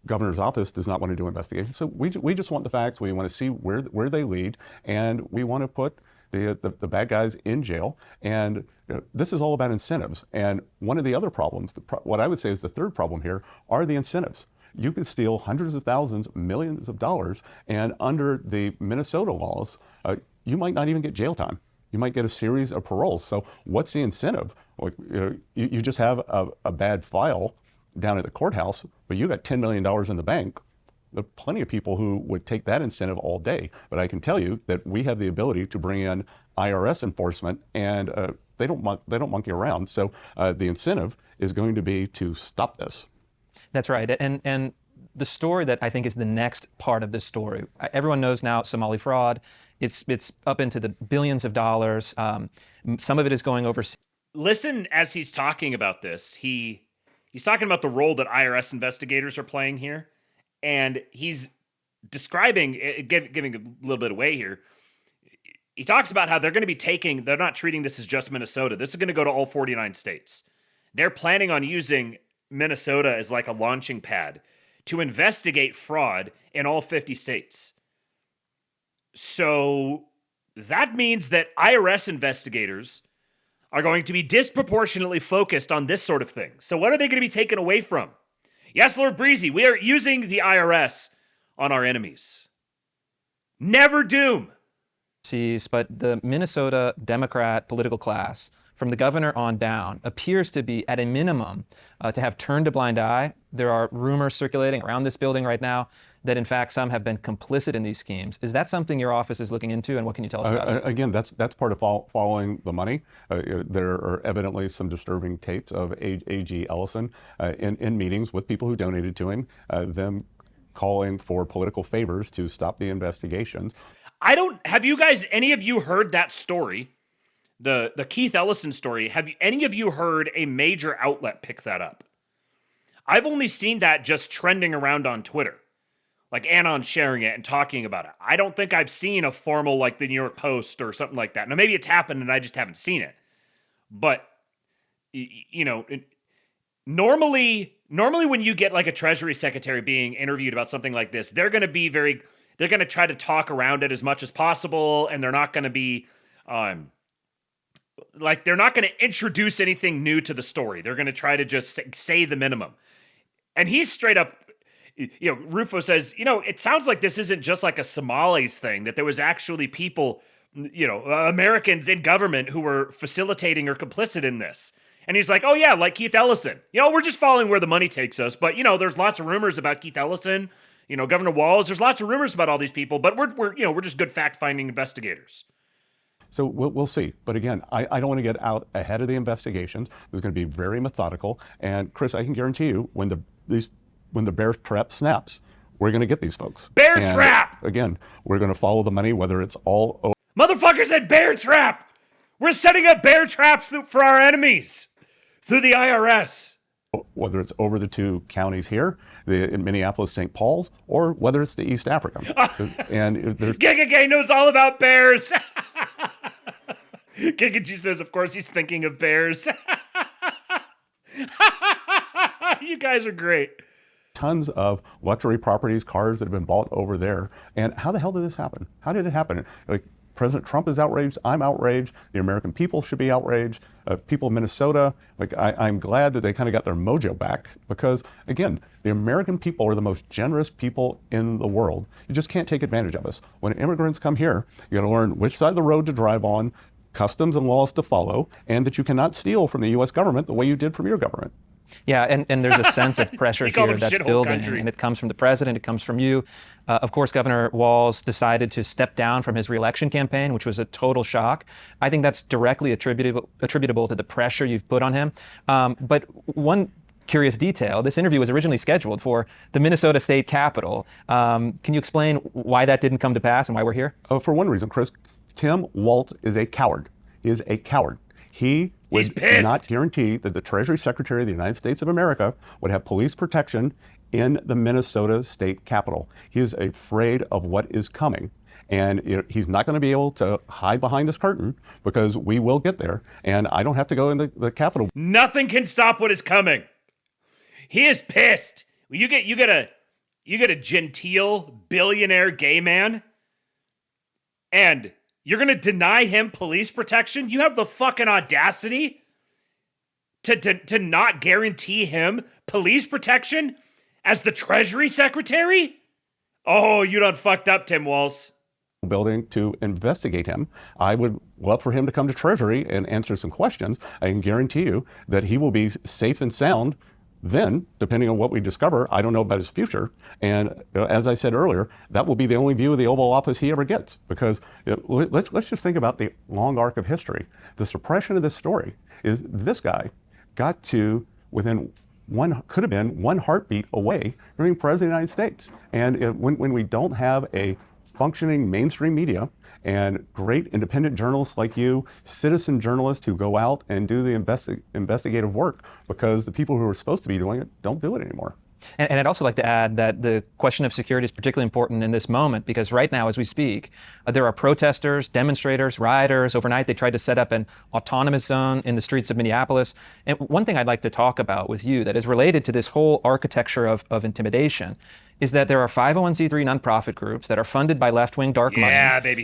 governor's office does not want to do investigations. So we just want the facts. We want to see where they lead, and we want to put the bad guys in jail. And this is all about incentives. And one of the other problems, what I would say is the third problem here, are the incentives. You could steal hundreds of thousands, millions of dollars, and under the Minnesota laws, you might not even get jail time. You might get a series of paroles. So what's the incentive? You just have a bad file down at the courthouse, but you got $10 million in the bank. There are plenty of people who would take that incentive all day. But I can tell you that we have the ability to bring in IRS enforcement, and they don't monkey around. So the incentive is going to be to stop this. That's right. And the story that I think is the next part of this story, everyone knows now Somali fraud. It's up into the billions of dollars. Some of it is going overseas. Listen, as he's talking about this, he's talking about the role that IRS investigators are playing here. And he's describing, giving a little bit away here. He talks about how they're not treating this as just Minnesota. This is going to go to all 49 states. They're planning on using Minnesota as like a launching pad to investigate fraud in all 50 states. So that means that IRS investigators are going to be disproportionately focused on this sort of thing. So what are they going to be taken away from? Yes, Lord Breezy, we are using the IRS on our enemies. Never doom. But the Minnesota Democrat political class, from the governor on down, appears to be, at a minimum, to have turned a blind eye. There are rumors circulating around this building right now that, in fact, some have been complicit in these schemes. Is that something your office is looking into, and what can you tell us about it? Again, that's part of following the money. There are evidently some disturbing tapes of A.G. Ellison in meetings with people who donated to him, them calling for political favors to stop the investigations. Have you guys, any of you heard that story? The Keith Ellison story, have any of you heard a major outlet pick that up? I've only seen that just trending around on Twitter. Like Anon sharing it and talking about it. I don't think I've seen a formal, like the New York Post or something like that. Now, maybe it's happened and I just haven't seen it. But, normally when you get like a Treasury Secretary being interviewed about something like this, they're going to try to talk around it as much as possible. And they're not going to be, they're not going to introduce anything new to the story. They're going to try to just say the minimum. And he's straight up, Rufo says, it sounds like this isn't just like a Somalis thing, that there was actually people, Americans in government who were facilitating or complicit in this. And he's like, oh yeah, like Keith Ellison. We're just following where the money takes us. But, there's lots of rumors about Keith Ellison, Governor Walz. There's lots of rumors about all these people, but we're just good fact-finding investigators. So we'll see. But again, I don't want to get out ahead of the investigations. There's going to be very methodical. And Chris, I can guarantee you, when the bear trap snaps, we're going to get these folks. Bear trap! Again, we're going to follow the money, whether it's all over. Motherfucker said bear trap! We're setting up bear traps for our enemies. through the IRS. Whether it's over the two counties here, in Minneapolis, St. Paul's, or whether it's the East Africa. And there's Giga knows all about bears. Giga says, of course, he's thinking of bears. You guys are great. tons of luxury properties, cars that have been bought over there. And how the hell did this happen? How did it happen? Like, President Trump is outraged. I'm outraged. The American people should be outraged. People of Minnesota, like I'm glad that they kind of got their mojo back because, again, the American people are the most generous people in the world. You just can't take advantage of us. When immigrants come here, you got to learn which side of the road to drive on, customs and laws to follow, and that you cannot steal from the U.S. government the way you did from your government. Yeah, and there's a sense of pressure here that's building, country. and it comes from the president, it comes from you. Of course, Governor Walz decided to step down from his reelection campaign, which was a total shock. I think that's directly attributable to the pressure you've put on him. But one curious detail, this interview was originally scheduled for the Minnesota State Capitol. Can you explain why that didn't come to pass and why we're here? For one reason, Chris, Tim Walz is a coward. He is a coward. He would not guarantee that the Treasury Secretary of the United States of America would have police protection in the Minnesota State Capitol. He is afraid of what is coming. And he's not going to be able to hide behind this curtain because we will get there. And I don't have to go in the Capitol. Nothing can stop what is coming. He is pissed. You get a genteel billionaire gay man, and you're going to deny him police protection? You have the fucking audacity to not guarantee him police protection as the Treasury Secretary? Oh, you done fucked up, Tim Walz. Building to investigate him. I would love for him to come to Treasury and answer some questions. I can guarantee you that he will be safe and sound. Then, depending on what we discover, I don't know about his future. And as I said earlier, that will be the only view of the Oval Office he ever gets. Because let's just think about the long arc of history. The suppression of this story is this guy got to within could have been one heartbeat away from being president of the United States. And when we don't have a functioning mainstream media and great independent journalists like you, citizen journalists who go out and do the investigative work because the people who are supposed to be doing it don't do it anymore. And I'd also like to add that the question of security is particularly important in this moment because right now, as we speak, there are protesters, demonstrators, rioters. Overnight, they tried to set up an autonomous zone in the streets of Minneapolis. And one thing I'd like to talk about with you that is related to this whole architecture of intimidation is that there are 501c3 nonprofit groups that are funded by left-wing dark money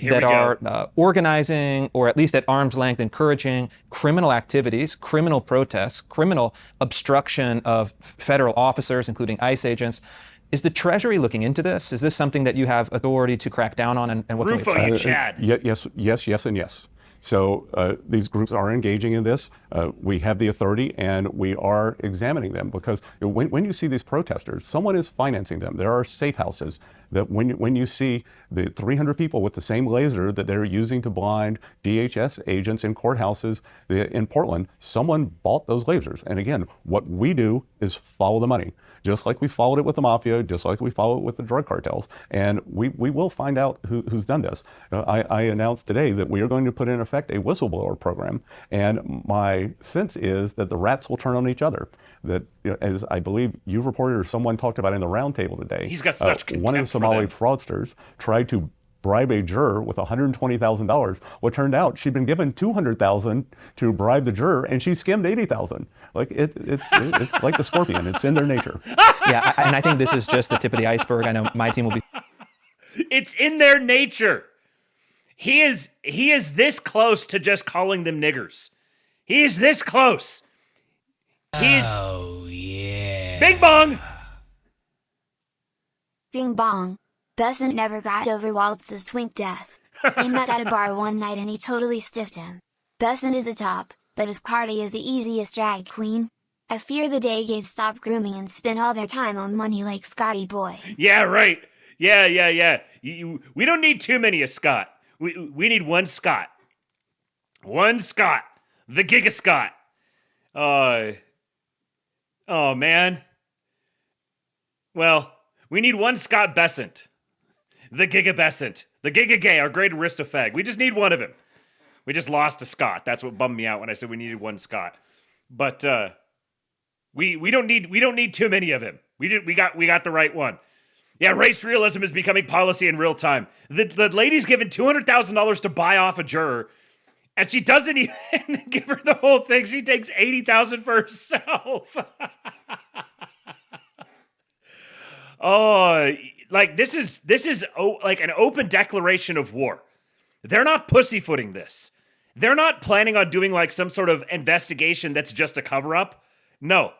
that are organizing or at least at arm's length encouraging criminal activities, criminal protests, criminal obstruction of federal officers, including ICE agents. Is the Treasury looking into this? Is this something that you have authority to crack down on? And what Rufo, can we expect? Yes, and yes. So these groups are engaging in this. We have the authority and we are examining them because when you see these protesters, someone is financing them. There are safe houses that when you see the 300 people with the same laser that they're using to blind DHS agents in courthouses in Portland, someone bought those lasers. And again, what we do is follow the money. Just like we followed it with the mafia, just like we follow it with the drug cartels. And we will find out who's done this. I announced today that we are going to put in effect a whistleblower program. And my sense is that the rats will turn on each other. That, as I believe you reported or someone talked about in the roundtable today, he's got such contempt one of the Somali fraudsters tried to bribe a juror with $120,000. Well, it turned out she'd been given $200,000 to bribe the juror, and she skimmed $80,000. Like it's like the scorpion; it's in their nature. Yeah, and I think this is just the tip of the iceberg. I know my team will be. It's in their nature. He is this close to just calling them niggers. He is this close. Oh yeah. Bing bong. Bing bong. Bessent never got over Waltz's twink death. They met at a bar one night and he totally stiffed him. Bessent is a top, but his Cardi is the easiest drag queen. I fear the day gays stop grooming and spend all their time on money like Scotty Boy. Yeah, right. Yeah. We don't need too many of Scott. We need one Scott. One Scott. The Giga Scott. Oh, man. Well, we need one Scott Bessent. The Giga Bessent. The Giga Gay, our great aristofag. We just need one of him. We just lost a Scott. That's what bummed me out when I said we needed one Scott. But we don't need too many of him. We got the right one. Yeah, race realism is becoming policy in real time. The lady's given $200,000 to buy off a juror, and she doesn't even give her the whole thing. She takes $80,000 for herself. Oh, like this is like an open declaration of war. They're not pussyfooting this. They're not planning on doing like some sort of investigation that's just a cover-up. No.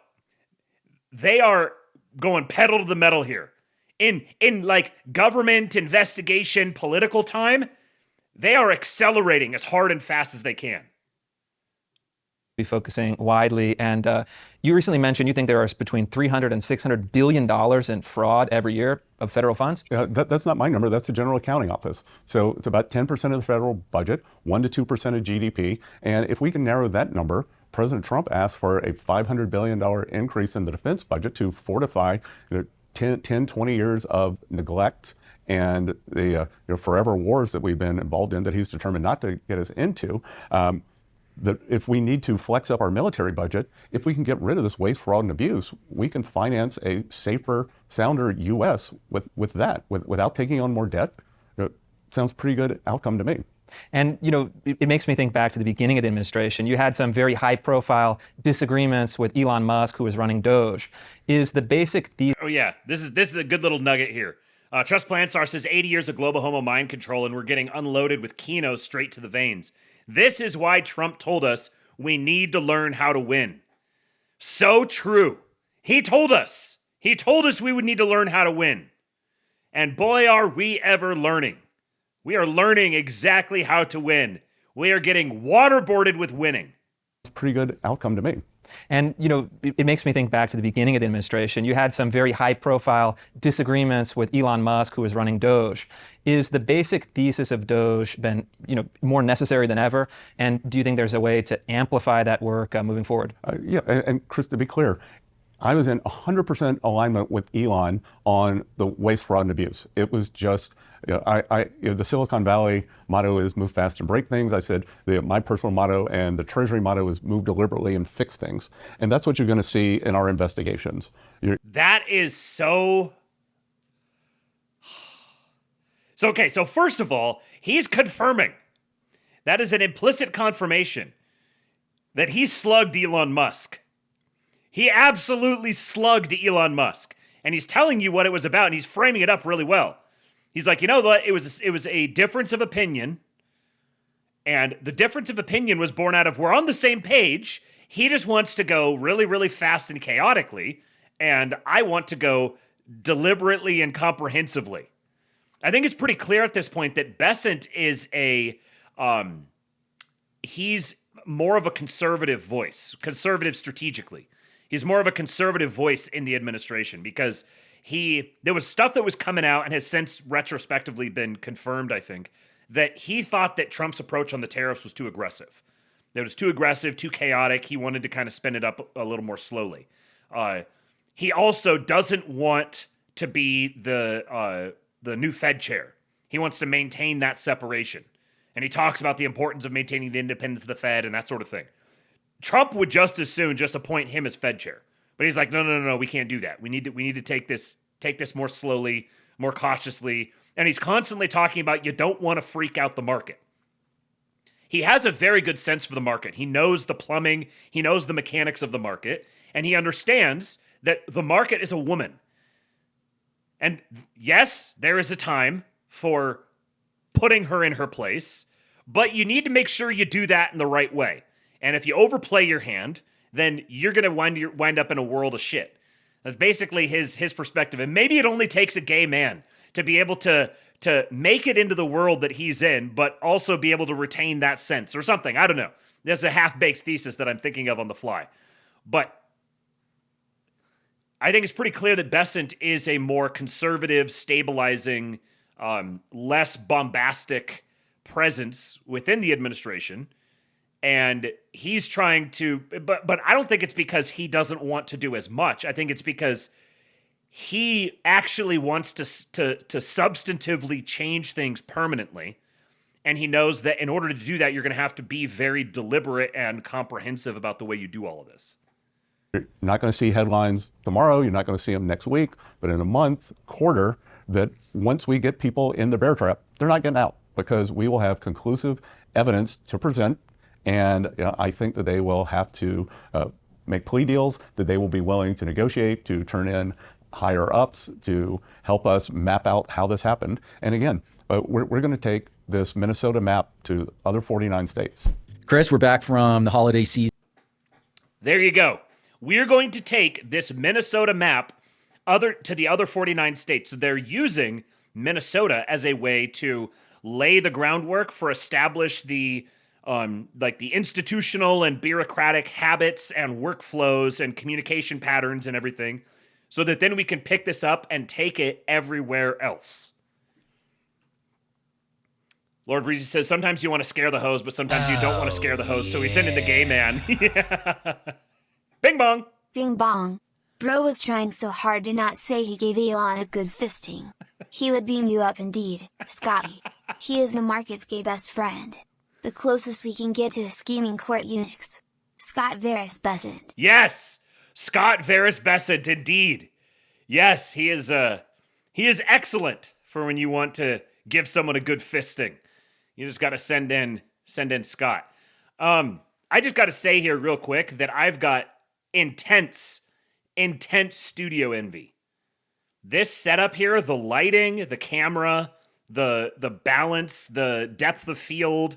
They are going pedal to the metal here. In like government investigation, political time, they are accelerating as hard and fast as they can. Be focusing widely, and you recently mentioned you think there are between $300 and $600 billion in fraud every year of federal funds. That's not my number. That's the General Accounting Office. So it's about 10% of the federal budget, 1 to 2% of GDP, and if we can narrow that number, President Trump asked for a $500 billion increase in the defense budget to fortify 10, 20 years of neglect and the forever wars that we've been involved in that he's determined not to get us into. That if we need to flex up our military budget, if we can get rid of this waste, fraud, and abuse, we can finance a safer, sounder U.S. without taking on more debt. Sounds pretty good outcome to me. And, it makes me think back to the beginning of the administration. You had some very high-profile disagreements with Elon Musk, who was running Doge. Is the basic... Oh, yeah. This is a good little nugget here. Trust Planstar says 80 years of global homo mind control, and we're getting unloaded with Kino straight to the veins. This is why Trump told us we need to learn how to win. So true. He told us. He told us we would need to learn how to win. And boy, are we ever learning. We are learning exactly how to win. We are getting waterboarded with winning. It's a pretty good outcome to me. And, it makes me think back to the beginning of the administration. You had some very high-profile disagreements with Elon Musk, who was running Doge. Is the basic thesis of Doge been, more necessary than ever? And do you think there's a way to amplify that work moving forward? Yeah, and Chris, to be clear, I was in 100% alignment with Elon on the waste, fraud, and abuse. It was just, the Silicon Valley motto is move fast and break things. I said my personal motto and the Treasury motto is move deliberately and fix things. And that's what you're going to see in our investigations. That is so... So first of all, he's confirming. That is an implicit confirmation that he slugged Elon Musk. He absolutely slugged Elon Musk. And he's telling you what it was about, and he's framing it up really well. He's like, you know what? It was a difference of opinion. And the difference of opinion was born out of we're on the same page. He just wants to go really, really fast and chaotically. And I want to go deliberately and comprehensively. I think it's pretty clear at this point that Bessent is he's more of a conservative voice, conservative strategically. He's more of a conservative voice in the administration because there was stuff that was coming out and has since retrospectively been confirmed, I think, that he thought that Trump's approach on the tariffs was too aggressive. That it was too aggressive, too chaotic. He wanted to kind of spin it up a little more slowly. He also doesn't want to be the new Fed chair. He wants to maintain that separation. And he talks about the importance of maintaining the independence of the Fed and that sort of thing. Trump would just as soon just appoint him as Fed chair. But he's like, no, we can't do that. We need to take this more slowly, more cautiously. And he's constantly talking about you don't want to freak out the market. He has a very good sense for the market. He knows the plumbing, he knows the mechanics of the market, and he understands that the market is a woman. And yes, there is a time for putting her in her place, but you need to make sure you do that in the right way. And if you overplay your hand, then you're going to wind up in a world of shit. That's basically his perspective. And maybe it only takes a gay man to be able to make it into the world that he's in, but also be able to retain that sense or something. I don't know. There's a half-baked thesis that I'm thinking of on the fly. But I think it's pretty clear that Bessent is a more conservative, stabilizing, less bombastic presence within the administration. And he's trying to, but I don't think it's because he doesn't want to do as much. I think it's because he actually wants to substantively change things permanently. And he knows that in order to do that, you're going to have to be very deliberate and comprehensive about the way you do all of this. You're not going to see headlines tomorrow. You're not going to see them next week. But in a month, quarter, that once we get people in the bear trap, they're not getting out because we will have conclusive evidence to present. And I think that they will have to make plea deals, that they will be willing to negotiate, to turn in higher ups, to help us map out how this happened. And again, we're going to take this Minnesota map to other 49 states. Chris, we're back from the holiday season. There you go. We're going to take this Minnesota map to the other 49 states. So they're using Minnesota as a way to lay the groundwork for establish the the institutional and bureaucratic habits and workflows and communication patterns and everything, so that then we can pick this up and take it everywhere else. Lord Breezy says, sometimes you want to scare the hose, but sometimes you don't want to scare the hose, so we send in the gay man. Yeah. Bing bong. Bing bong. Bro was trying so hard to not say he gave Elon a good fisting. He would beam you up indeed, Scotty. He is the market's gay best friend. The closest we can get to a scheming court Unix. Scott Varys Bessent. Yes! Scott Varys Bessent, indeed. Yes, he is excellent for when you want to give someone a good fisting. You just got to send in Scott. I just got to say here real quick that I've got intense studio envy. This setup here, the lighting, the camera, the balance, the depth of field,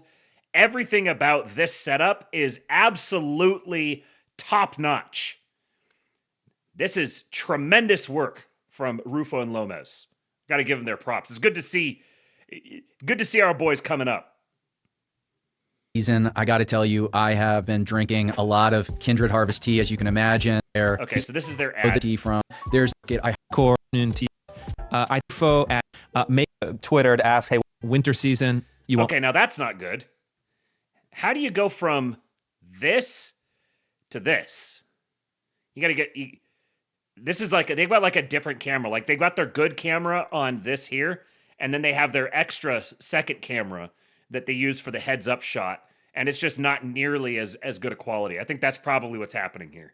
everything about this setup is absolutely top-notch. This is tremendous work from Rufo and Lomez. Got to give them their props. It's good to see our boys coming up. I got to tell you, I have been drinking a lot of Kindred Harvest tea, as you can imagine. Okay, so this is their ad. The tea from there's I core tea. I fo at make Twitter to ask, hey, winter season. Okay, now that's not good. How do you go from this to this? You got to get. This is like they've got like a different camera. Like they got their good camera on this here, and then they have their extra second camera that they use for the heads up shot, and it's just not nearly as good a quality. I think that's probably what's happening here.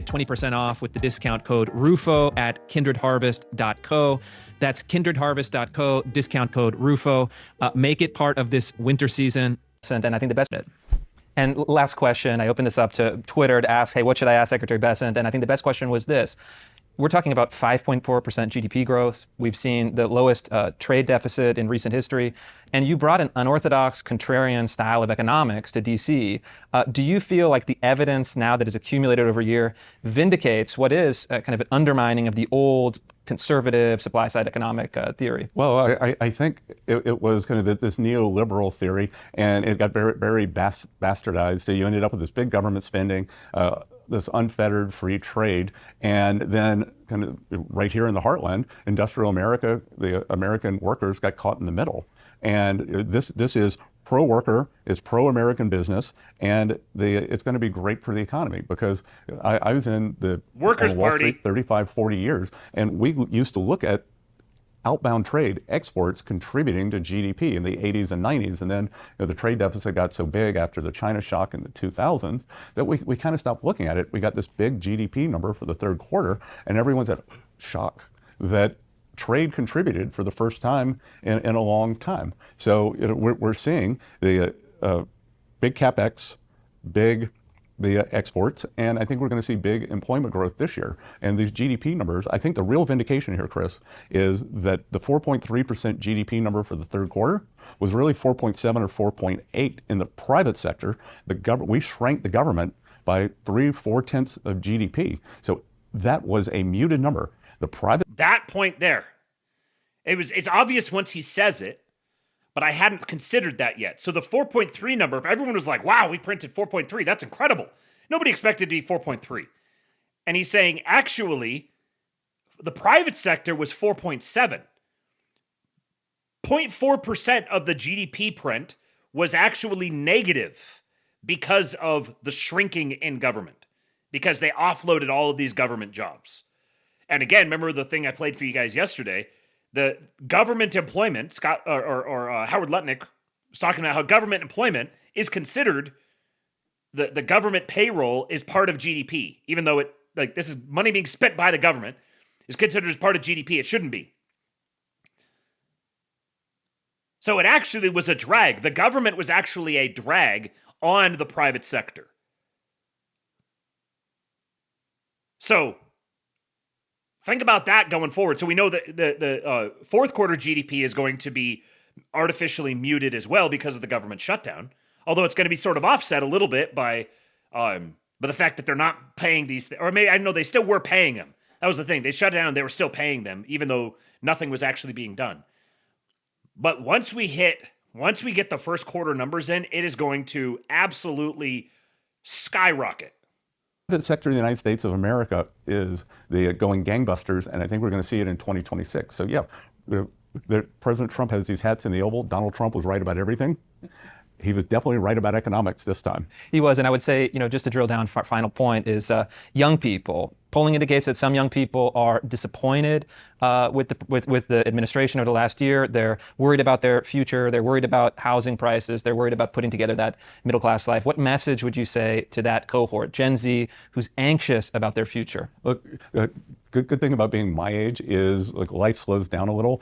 20% off with the discount code RUFO at kindredharvest.co. That's kindredharvest.co, discount code RUFO. Make it part of this winter season. And I think the best bit. And last question, I opened this up to Twitter to ask, hey, what should I ask Secretary Bessent? And I think the best question was this. We're talking about 5.4% GDP growth. We've seen the lowest trade deficit in recent history. And you brought an unorthodox, contrarian style of economics to DC. Do you feel like the evidence now that is accumulated over a year vindicates what is kind of an undermining of the old conservative supply-side economic theory? Well, I think it was kind of this neoliberal theory, and it got very, very bastardized. So you ended up with this big government spending, this unfettered free trade, and then kind of right here in the heartland, industrial America, the American workers got caught in the middle. And this is pro-worker, it's pro-American business, and it's going to be great for the economy because I was in the Workers' Wall Party Street 35, 40 years, and we used to look at outbound trade, exports contributing to GDP in the 80s and 90s. And then the trade deficit got so big after the China shock in the 2000s that we kind of stopped looking at it. We got this big GDP number for the third quarter, and everyone's at shock that trade contributed for the first time in a long time. So we're seeing the big CapEx, the exports, and I think we're going to see big employment growth this year. And these GDP numbers, I think the real vindication here, Chris, is that the 4.3% GDP number for the third quarter was really 4.7 or 4.8 in the private sector. We shrank the government by 3/4 of GDP. So that was a muted number. That point there, it's obvious once he says it, but I hadn't considered that yet. So the 4.3 number, everyone was like, wow, we printed 4.3. That's incredible. Nobody expected it to be 4.3. And he's saying, actually, the private sector was 4.7. 0.4% of the GDP print was actually negative because of the shrinking in government, because they offloaded all of these government jobs. And again, remember the thing I played for you guys yesterday? The government employment, Howard Lutnick was talking about how government employment is considered, the government payroll is part of GDP, even though this is money being spent by the government, is considered as part of GDP. It shouldn't be. So it actually was a drag. The government was actually a drag on the private sector. So think about that going forward. So we know that the fourth quarter GDP is going to be artificially muted as well because of the government shutdown. Although it's going to be sort of offset a little bit by the fact that they're not paying these, or maybe I know they still were paying them. That was the thing. They shut down. They were still paying them, even though nothing was actually being done. But once we get the first quarter numbers in, it is going to absolutely skyrocket. The sector of the United States of America is going gangbusters, and I think we're going to see it in 2026. So yeah, President Trump has these hats in the Oval. Donald Trump was right about everything. He was definitely right about economics this time. He was, and I would say, just to drill down, final point is young people. Polling indicates that some young people are disappointed with the administration over the last year. They're worried about their future. They're worried about housing prices. They're worried about putting together that middle class life. What message would you say to that cohort, Gen Z, who's anxious about their future? Look, good thing about being my age is life slows down a little.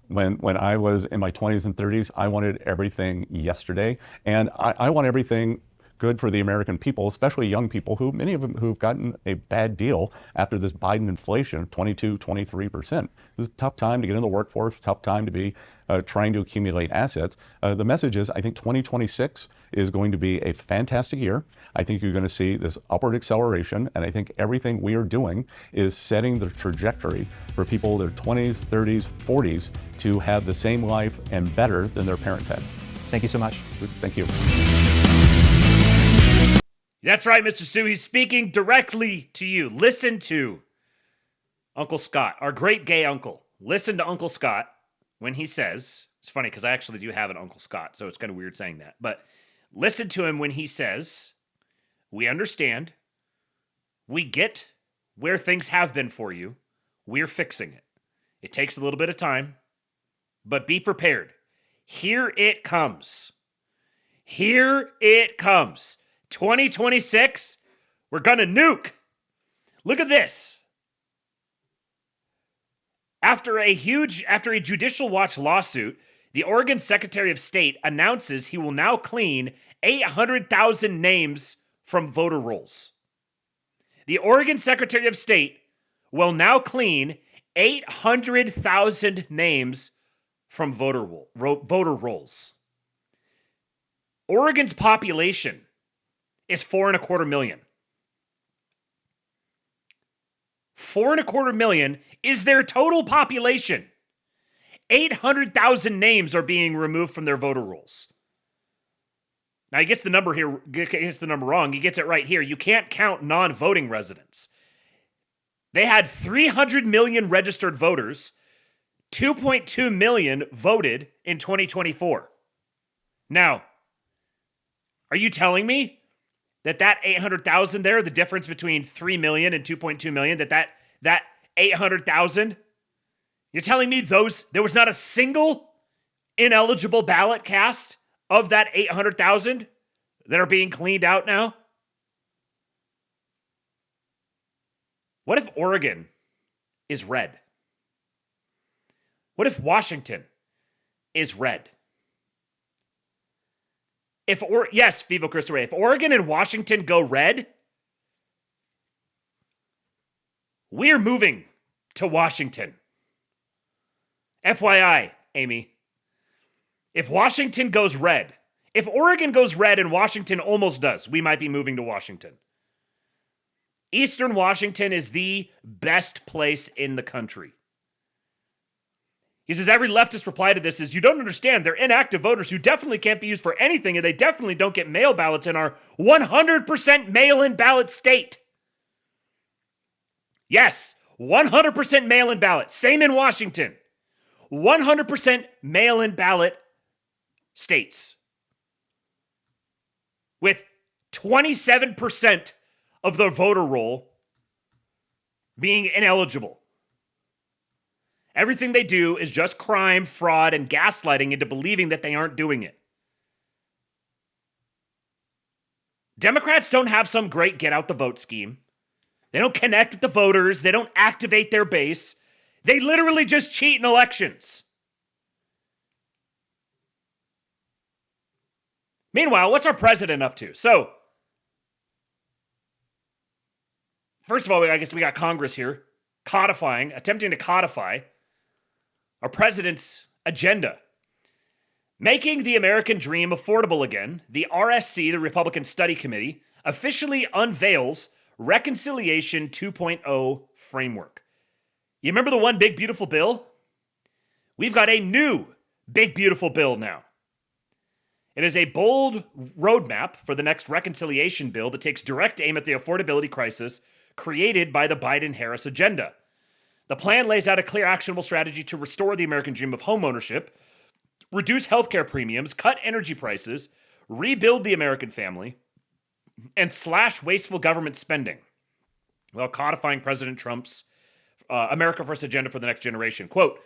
When I was in my 20s and 30s, I wanted everything yesterday, and I want everything good for the American people, especially young people, many of them who've gotten a bad deal after this Biden inflation of 22, 23%. This is a tough time to get in the workforce, tough time to be trying to accumulate assets. The message is, I think 2026 is going to be a fantastic year. I think you're going to see this upward acceleration, and I think everything we are doing is setting the trajectory for people in their 20s, 30s, 40s to have the same life and better than their parents had. Thank you so much. Thank you. That's right, Mr. Sue. He's speaking directly to you. Listen to Uncle Scott, our great gay uncle. Listen to Uncle Scott when he says, it's funny because I actually do have an Uncle Scott, so it's kind of weird saying that. But listen to him when he says, we understand, we get where things have been for you, we're fixing it. It takes a little bit of time, but be prepared. Here it comes. Here it comes. 2026, we're going to nuke. Look at this. After a Judicial Watch lawsuit, the Oregon Secretary of State announces he will now clean 800,000 names from voter rolls. The Oregon Secretary of State will now clean 800,000 names from voter rolls. Oregon's population is 4.25 million. 4.25 million is their total population. 800,000 names are being removed from their voter rolls. Now he gets the number wrong. He gets it right here. You can't count non-voting residents. They had 300 million registered voters. 2.2 million voted in 2024. Now, are you telling me that 800,000 there, the difference between 3 million and 2.2 million, that 800,000, you're telling me there was not a single ineligible ballot cast of that 800,000 that are being cleaned out now? What if Oregon is red? What if Washington is red? Yes, Vivo Cristo Rey, if Oregon and Washington go red, we're moving to Washington. FYI, Amy. If Washington goes red, if Oregon goes red and Washington almost does, we might be moving to Washington. Eastern Washington is the best place in the country. He says, every leftist reply to this is, you don't understand, they're inactive voters who definitely can't be used for anything, and they definitely don't get mail ballots in our 100% mail-in ballot state. Yes, 100% mail-in ballot. Same in Washington. 100% mail-in ballot states. With 27% of the voter roll being ineligible. Everything they do is just crime, fraud, and gaslighting into believing that they aren't doing it. Democrats don't have some great get out the vote scheme. They don't connect with the voters. They don't activate their base. They literally just cheat in elections. Meanwhile, what's our president up to? So, first of all, I guess we got Congress here attempting to codify our president's agenda. Making the American dream affordable again, the RSC, the Republican Study Committee, officially unveils Reconciliation 2.0 framework. You remember the one big beautiful bill? We've got a new big beautiful bill now. It is a bold roadmap for the next reconciliation bill that takes direct aim at the affordability crisis created by the Biden-Harris agenda. The plan lays out a clear, actionable strategy to restore the American dream of homeownership, reduce healthcare premiums, cut energy prices, rebuild the American family, and slash wasteful government spending, while codifying President Trump's America First agenda for the next generation. Quote,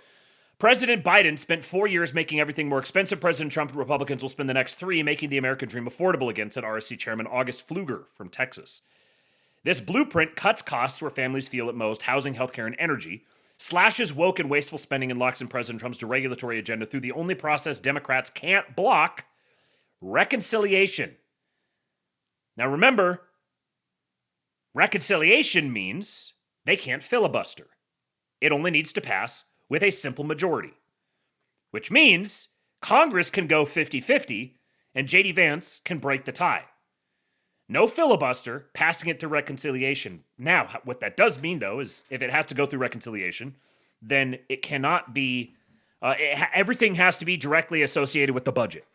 President Biden spent 4 years making everything more expensive. President Trump and Republicans will spend the next 3 making the American dream affordable again, said RSC Chairman August Pfluger from Texas. This blueprint cuts costs where families feel it most, housing, healthcare, and energy, slashes woke and wasteful spending, and locks in President Trump's deregulatory agenda through the only process Democrats can't block, reconciliation. Now remember, reconciliation means they can't filibuster. It only needs to pass with a simple majority, which means Congress can go 50-50 and J.D. Vance can break the tie. No filibuster, passing it to reconciliation. Now, what that does mean, though, is if it has to go through reconciliation, then it cannot be, everything has to be directly associated with the budget.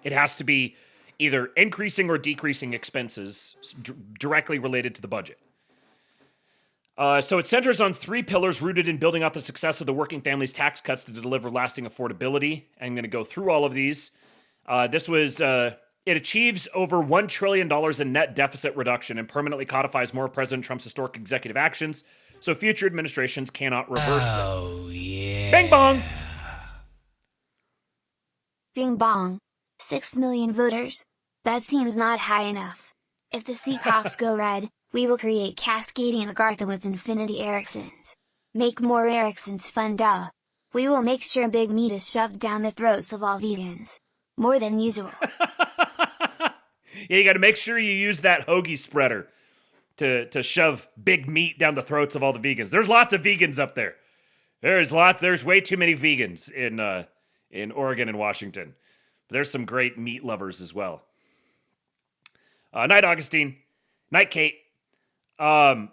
It has to be either increasing or decreasing expenses directly related to the budget. So it centers on 3 pillars rooted in building off the success of the working families' tax cuts to deliver lasting affordability. I'm going to go through all of these. It achieves over $1 trillion in net deficit reduction and permanently codifies more of President Trump's historic executive actions so future administrations cannot reverse them. Oh, yeah. Bing bong! Bing bong. 6 million voters? That seems not high enough. If the Seahawks go red, we will create Cascadian Agartha with Infinity Ericssons. Make more Ericssons fun duh. We will make sure big meat is shoved down the throats of all vegans. More than usual. Yeah, you got to make sure you use that hoagie spreader to shove big meat down the throats of all the vegans. There's lots of vegans up there. There's way too many vegans in Oregon and Washington. There's some great meat lovers as well. Night, Augustine. Night, Kate. So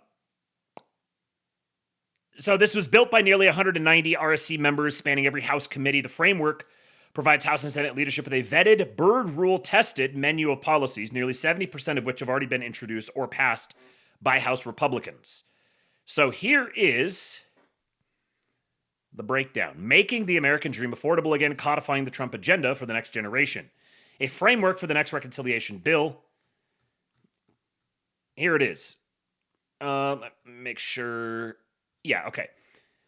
this was built by nearly 190 RSC members spanning every House committee. The framework provides House and Senate leadership with a vetted, bird rule-tested menu of policies, nearly 70% of which have already been introduced or passed by House Republicans. So here is the breakdown. Making the American dream affordable again, codifying the Trump agenda for the next generation. A framework for the next reconciliation bill. Here it is. Let me make sure. Yeah, okay.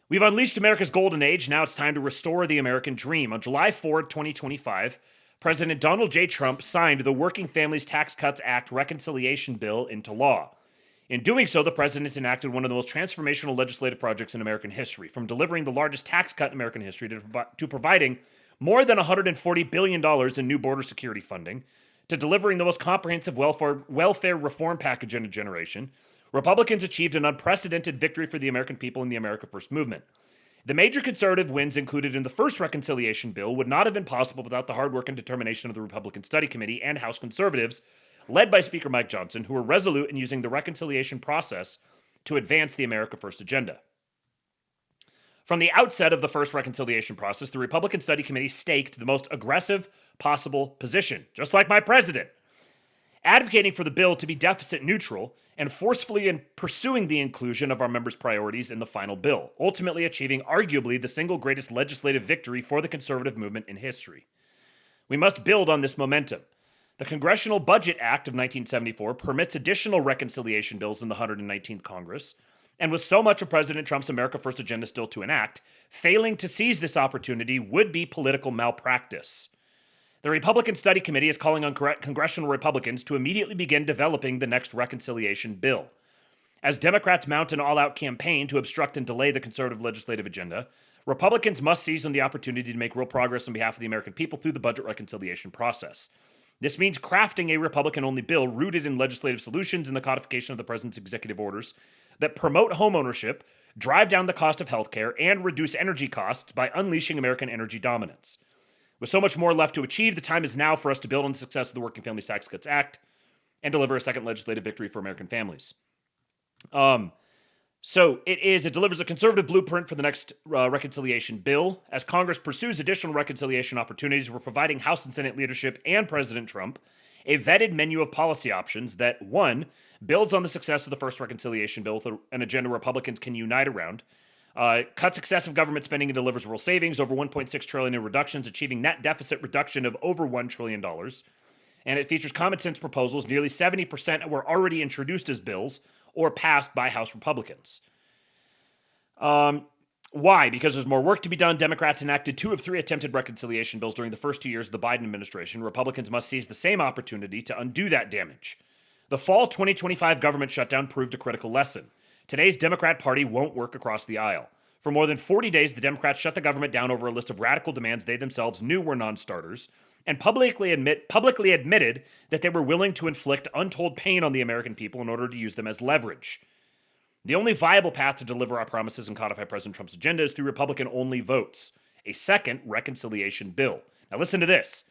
We've unleashed America's golden age. Now it's time to restore the American dream. On July 4, 2025, President Donald J. Trump signed the Working Families Tax Cuts Act reconciliation bill into law. In doing so, the president enacted one of the most transformational legislative projects in American history, from delivering the largest tax cut in American history to providing more than $140 billion in new border security funding, to delivering the most comprehensive welfare reform package in a generation. Republicans achieved an unprecedented victory for the American people in the America First movement. The major conservative wins included in the first reconciliation bill would not have been possible without the hard work and determination of the Republican Study Committee and House conservatives, led by Speaker Mike Johnson, who were resolute in using the reconciliation process to advance the America First agenda. From the outset of the first reconciliation process, the Republican Study Committee staked the most aggressive possible position, just like my president, advocating for the bill to be deficit neutral and forcefully in pursuing the inclusion of our members' priorities in the final bill, ultimately achieving arguably the single greatest legislative victory for the conservative movement in history. We must build on this momentum. The Congressional Budget Act of 1974 permits additional reconciliation bills in the 119th Congress, and with so much of President Trump's America First agenda still to enact, failing to seize this opportunity would be political malpractice. The Republican Study Committee is calling on congressional Republicans to immediately begin developing the next reconciliation bill. As Democrats mount an all-out campaign to obstruct and delay the conservative legislative agenda, Republicans must seize on the opportunity to make real progress on behalf of the American people through the budget reconciliation process. This means crafting a Republican-only bill rooted in legislative solutions and the codification of the president's executive orders that promote homeownership, drive down the cost of healthcare, and reduce energy costs by unleashing American energy dominance. With so much more left to achieve, the time is now for us to build on the success of the Working Families Tax Cuts Act and deliver a second legislative victory for American families. It delivers a conservative blueprint for the next reconciliation bill. As Congress pursues additional reconciliation opportunities, we're providing House and Senate leadership and President Trump a vetted menu of policy options that, one, builds on the success of the first reconciliation bill with an agenda Republicans can unite around, cuts excessive government spending and delivers real savings, over $1.6 trillion in reductions, achieving net deficit reduction of over $1 trillion. And it features common sense proposals. Nearly 70% were already introduced as bills or passed by House Republicans. Why? Because there's more work to be done. Democrats enacted 2 of 3 attempted reconciliation bills during the first 2 years of the Biden administration. Republicans must seize the same opportunity to undo that damage. The fall 2025 government shutdown proved a critical lesson. Today's Democrat Party won't work across the aisle. For more than 40 days, the Democrats shut the government down over a list of radical demands they themselves knew were non-starters, and publicly admitted that they were willing to inflict untold pain on the American people in order to use them as leverage. The only viable path to deliver our promises and codify President Trump's agenda is through Republican-only votes, a second reconciliation bill. Now listen to this.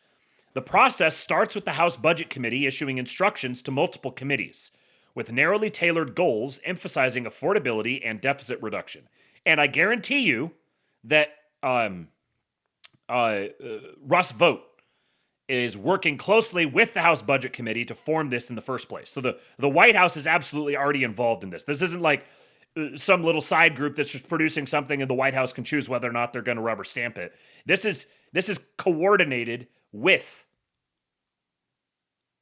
The process starts with the House Budget Committee issuing instructions to multiple committees with narrowly tailored goals emphasizing affordability and deficit reduction. And I guarantee you that Russ Vought is working closely with the House Budget Committee to form this in the first place. So the White House is absolutely already involved in this. This isn't like some little side group that's just producing something and the White House can choose whether or not they're going to rubber stamp it. This is coordinated with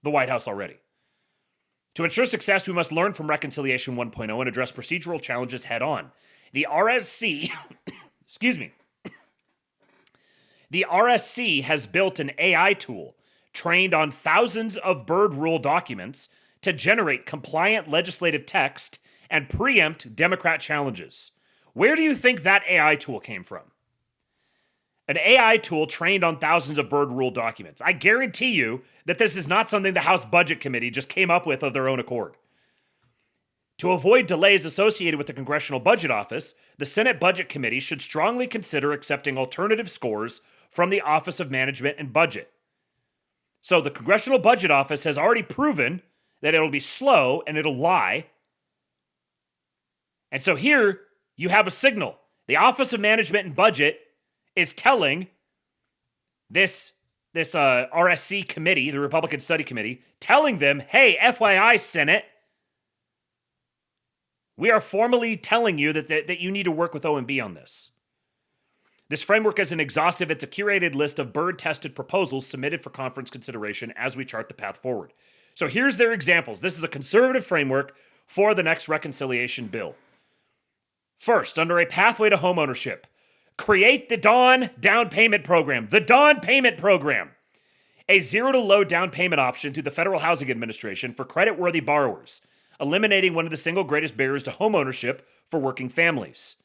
the White House already. To ensure success, we must learn from Reconciliation 1.0 and address procedural challenges head on. The RSC, excuse me, the RSC has built an AI tool trained on thousands of bird rule documents to generate compliant legislative text and preempt Democrat challenges. Where do you think that AI tool came from? An AI tool trained on thousands of bird rule documents. I guarantee you that this is not something the House Budget Committee just came up with of their own accord. To avoid delays associated with the Congressional Budget Office, the Senate Budget Committee should strongly consider accepting alternative scores from the Office of Management and Budget. So the Congressional Budget Office has already proven that it'll be slow and it'll lie. And so here you have a signal. The Office of Management and Budget is telling this RSC committee, the Republican Study Committee, telling them, hey, FYI, Senate, we are formally telling you that you need to work with OMB on this. This framework isn't exhaustive. It's a curated list of bird-tested proposals submitted for conference consideration as we chart the path forward. So here's their examples. This is a conservative framework for the next reconciliation bill. First, under a pathway to homeownership, create the DAWN down payment program. The DAWN payment program. A zero to low down payment option through the Federal Housing Administration for credit-worthy borrowers, eliminating one of the single greatest barriers to homeownership for working families.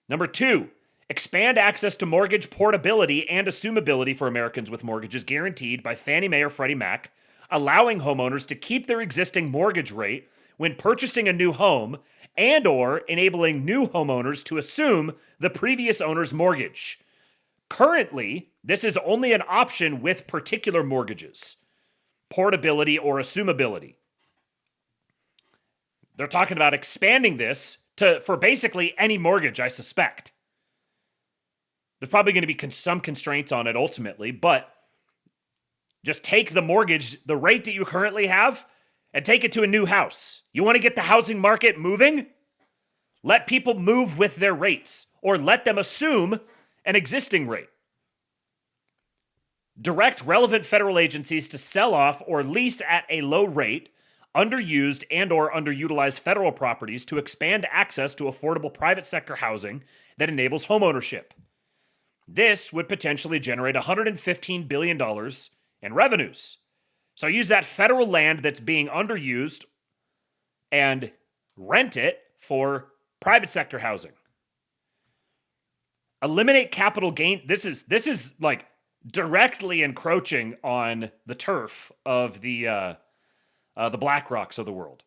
Number 2, expand access to mortgage portability and assumability for Americans with mortgages guaranteed by Fannie Mae or Freddie Mac, allowing homeowners to keep their existing mortgage rate when purchasing a new home and or enabling new homeowners to assume the previous owner's mortgage. Currently, this is only an option with particular mortgages, portability or assumability. They're talking about expanding this for basically any mortgage, I suspect. There's probably going to be some constraints on it ultimately, but just take the mortgage, the rate that you currently have, and take it to a new house. You want to get the housing market moving? Let people move with their rates, or let them assume an existing rate. Direct relevant federal agencies to sell off or lease at a low rate underused and or underutilized federal properties to expand access to affordable private sector housing that enables homeownership. This would potentially generate $115 billion in revenues. So use that federal land that's being underused and rent it for private sector housing. Eliminate capital gain. This is like directly encroaching on the turf of the BlackRocks of the world.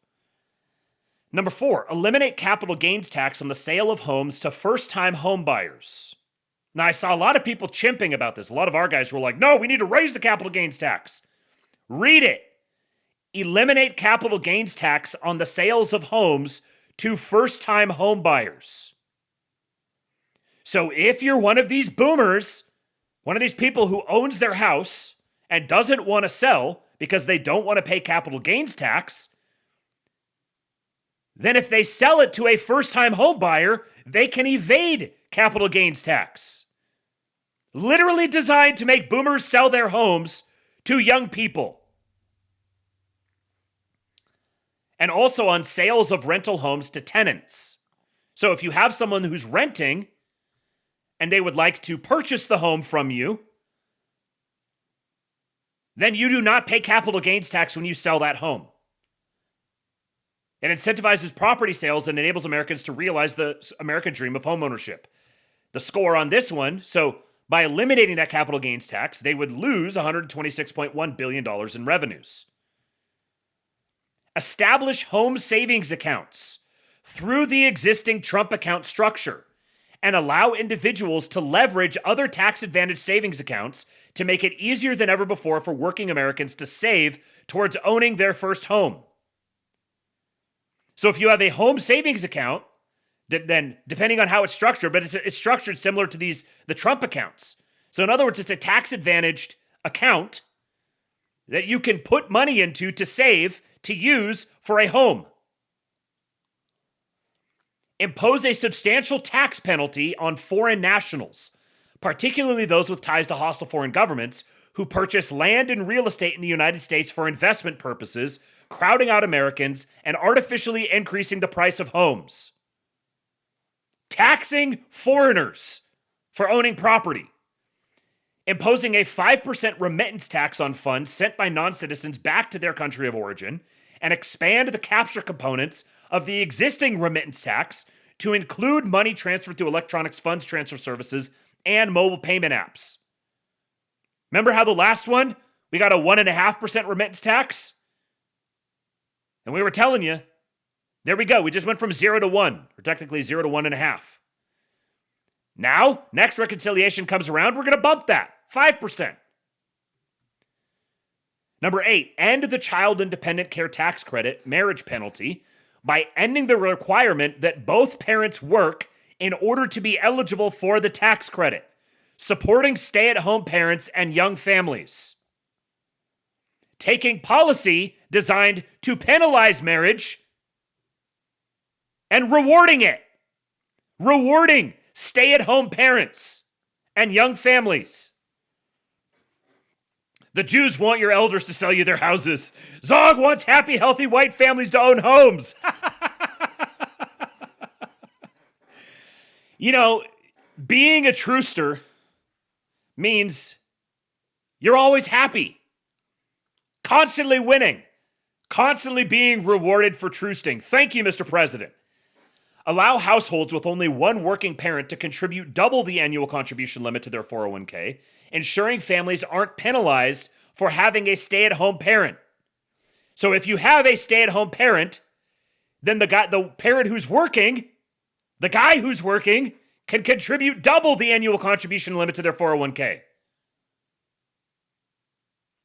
Number 4, eliminate capital gains tax on the sale of homes to first-time home buyers. Now, I saw a lot of people chimping about this. A lot of our guys were like, no, we need to raise the capital gains tax. Read it. Eliminate capital gains tax on the sales of homes to first-time home buyers. So if you're one of these boomers, one of these people who owns their house and doesn't want to sell because they don't want to pay capital gains tax, then if they sell it to a first-time home buyer, they can evade capital gains tax. Literally designed to make boomers sell their homes to young people. And also on sales of rental homes to tenants. So if you have someone who's renting and they would like to purchase the home from you, then you do not pay capital gains tax when you sell that home. It incentivizes property sales and enables Americans to realize the American dream of homeownership. The score on this one, so by eliminating that capital gains tax, they would lose $126.1 billion in revenues. Establish home savings accounts through the existing Trump account structure and allow individuals to leverage other tax-advantaged savings accounts to make it easier than ever before for working Americans to save towards owning their first home. So if you have a home savings account, then depending on how it's structured, but it's structured similar to the Trump accounts. So in other words, it's a tax-advantaged account that you can put money into to save, to use for a home. Impose a substantial tax penalty on foreign nationals, particularly those with ties to hostile foreign governments who purchase land and real estate in the United States for investment purposes, crowding out Americans and artificially increasing the price of homes. Taxing foreigners for owning property. Imposing a 5% remittance tax on funds sent by non-citizens back to their country of origin, and expand the capture components of the existing remittance tax to include money transferred through electronic funds transfer services and mobile payment apps. Remember how the last one, we got a 1.5% remittance tax? And we were telling you, there we go. We just went from 0 to 1, or technically 0 to 1.5. Now, next reconciliation comes around, we're going to bump that, 5%. Number 8, end the child independent care tax credit marriage penalty by ending the requirement that both parents work in order to be eligible for the tax credit, supporting stay-at-home parents and young families. Taking policy designed to penalize marriage and rewarding it. Rewarding stay-at-home parents and young families. The Jews want your elders to sell you their houses. Zog wants happy, healthy white families to own homes. You know, being a truster means you're always happy, constantly winning, constantly being rewarded for trusting. Thank you, Mr. President. Allow households with only one working parent to contribute double the annual contribution limit to their 401k, ensuring families aren't penalized for having a stay-at-home parent. So if you have a stay-at-home parent, then the parent who's working, the guy who's working, can contribute double the annual contribution limit to their 401k.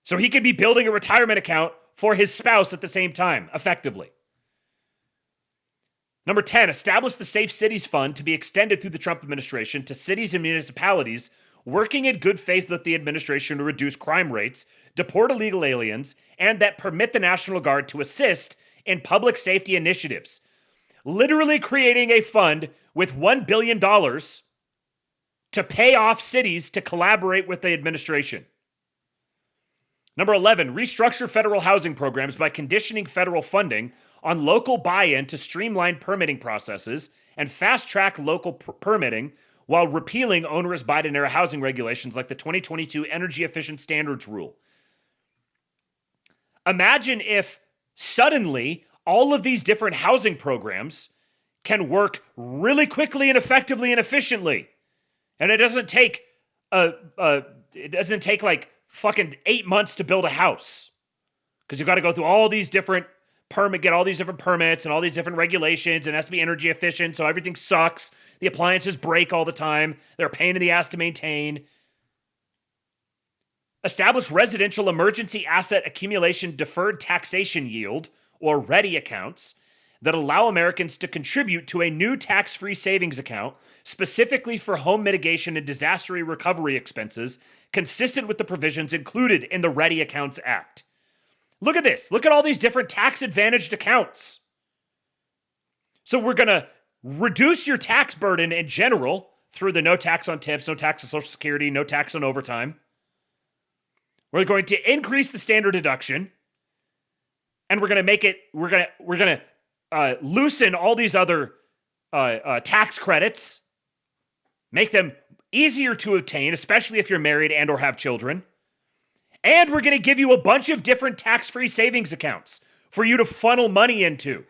So he could be building a retirement account for his spouse at the same time, effectively. Number 10, establish the Safe Cities Fund to be extended through the Trump administration to cities and municipalities working in good faith with the administration to reduce crime rates, deport illegal aliens, and that permit the National Guard to assist in public safety initiatives. Literally creating a fund with $1 billion to pay off cities to collaborate with the administration. Number 11, restructure federal housing programs by conditioning federal funding on local buy-in to streamline permitting processes and fast-track local permitting while repealing onerous Biden-era housing regulations like the 2022 Energy Efficient Standards Rule. Imagine if suddenly all of these different housing programs can work really quickly and effectively and efficiently. And it doesn't take like fucking 8 months to build a house. Because you've got to go through all these different get all these different permits and all these different regulations, and it has to be energy efficient, so everything sucks. The appliances break all the time. They're a pain in the ass to maintain. Establish residential emergency asset accumulation deferred taxation yield, or READY accounts, that allow Americans to contribute to a new tax-free savings account specifically for home mitigation and disaster recovery expenses, consistent with the provisions included in the READY Accounts Act. Look at this. Look at all these different tax-advantaged accounts. So we're going to reduce your tax burden in general through the no tax on tips, no tax on Social Security, no tax on overtime. We're going to increase the standard deduction, and we're going to loosen all these other tax credits, make them easier to obtain, especially if you're married and or have children. And we're going to give you a bunch of different tax-free savings accounts for you to funnel money into.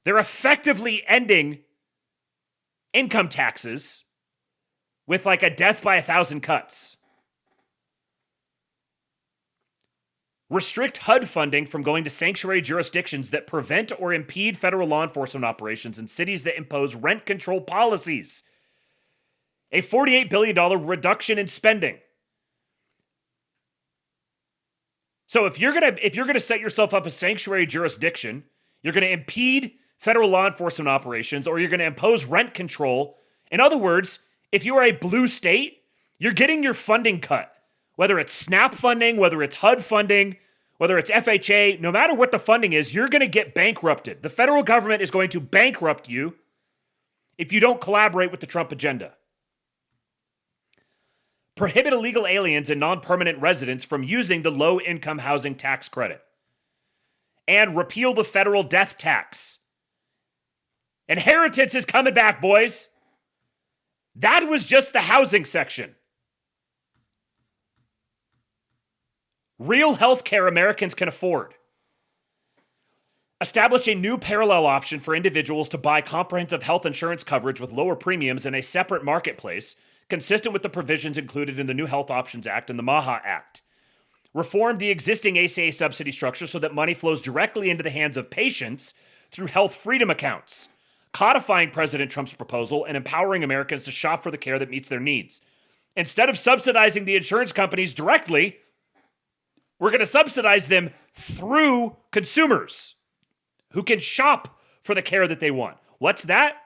They're effectively ending income taxes with like a death by 1,000 cuts. Restrict HUD funding from going to sanctuary jurisdictions that prevent or impede federal law enforcement operations in cities that impose rent control policies. A $48 billion reduction in spending. So if you're gonna set yourself up a sanctuary jurisdiction, you're gonna impede federal law enforcement operations, or you're gonna impose rent control. In other words, if you are a blue state, you're getting your funding cut. Whether it's SNAP funding, whether it's HUD funding, whether it's FHA, no matter what the funding is, you're gonna get bankrupted. The federal government is going to bankrupt you if you don't collaborate with the Trump agenda. Prohibit illegal aliens and non-permanent residents from using the low-income housing tax credit. And repeal the federal death tax. Inheritance is coming back, boys. That was just the housing section. Real health care Americans can afford. Establish a new parallel option for individuals to buy comprehensive health insurance coverage with lower premiums in a separate marketplace, consistent with the provisions included in the New Health Options Act and the MAHA Act. Reform the existing ACA subsidy structure so that money flows directly into the hands of patients through health freedom accounts, codifying President Trump's proposal and empowering Americans to shop for the care that meets their needs. Instead of subsidizing the insurance companies directly, we're going to subsidize them through consumers who can shop for the care that they want. What's that?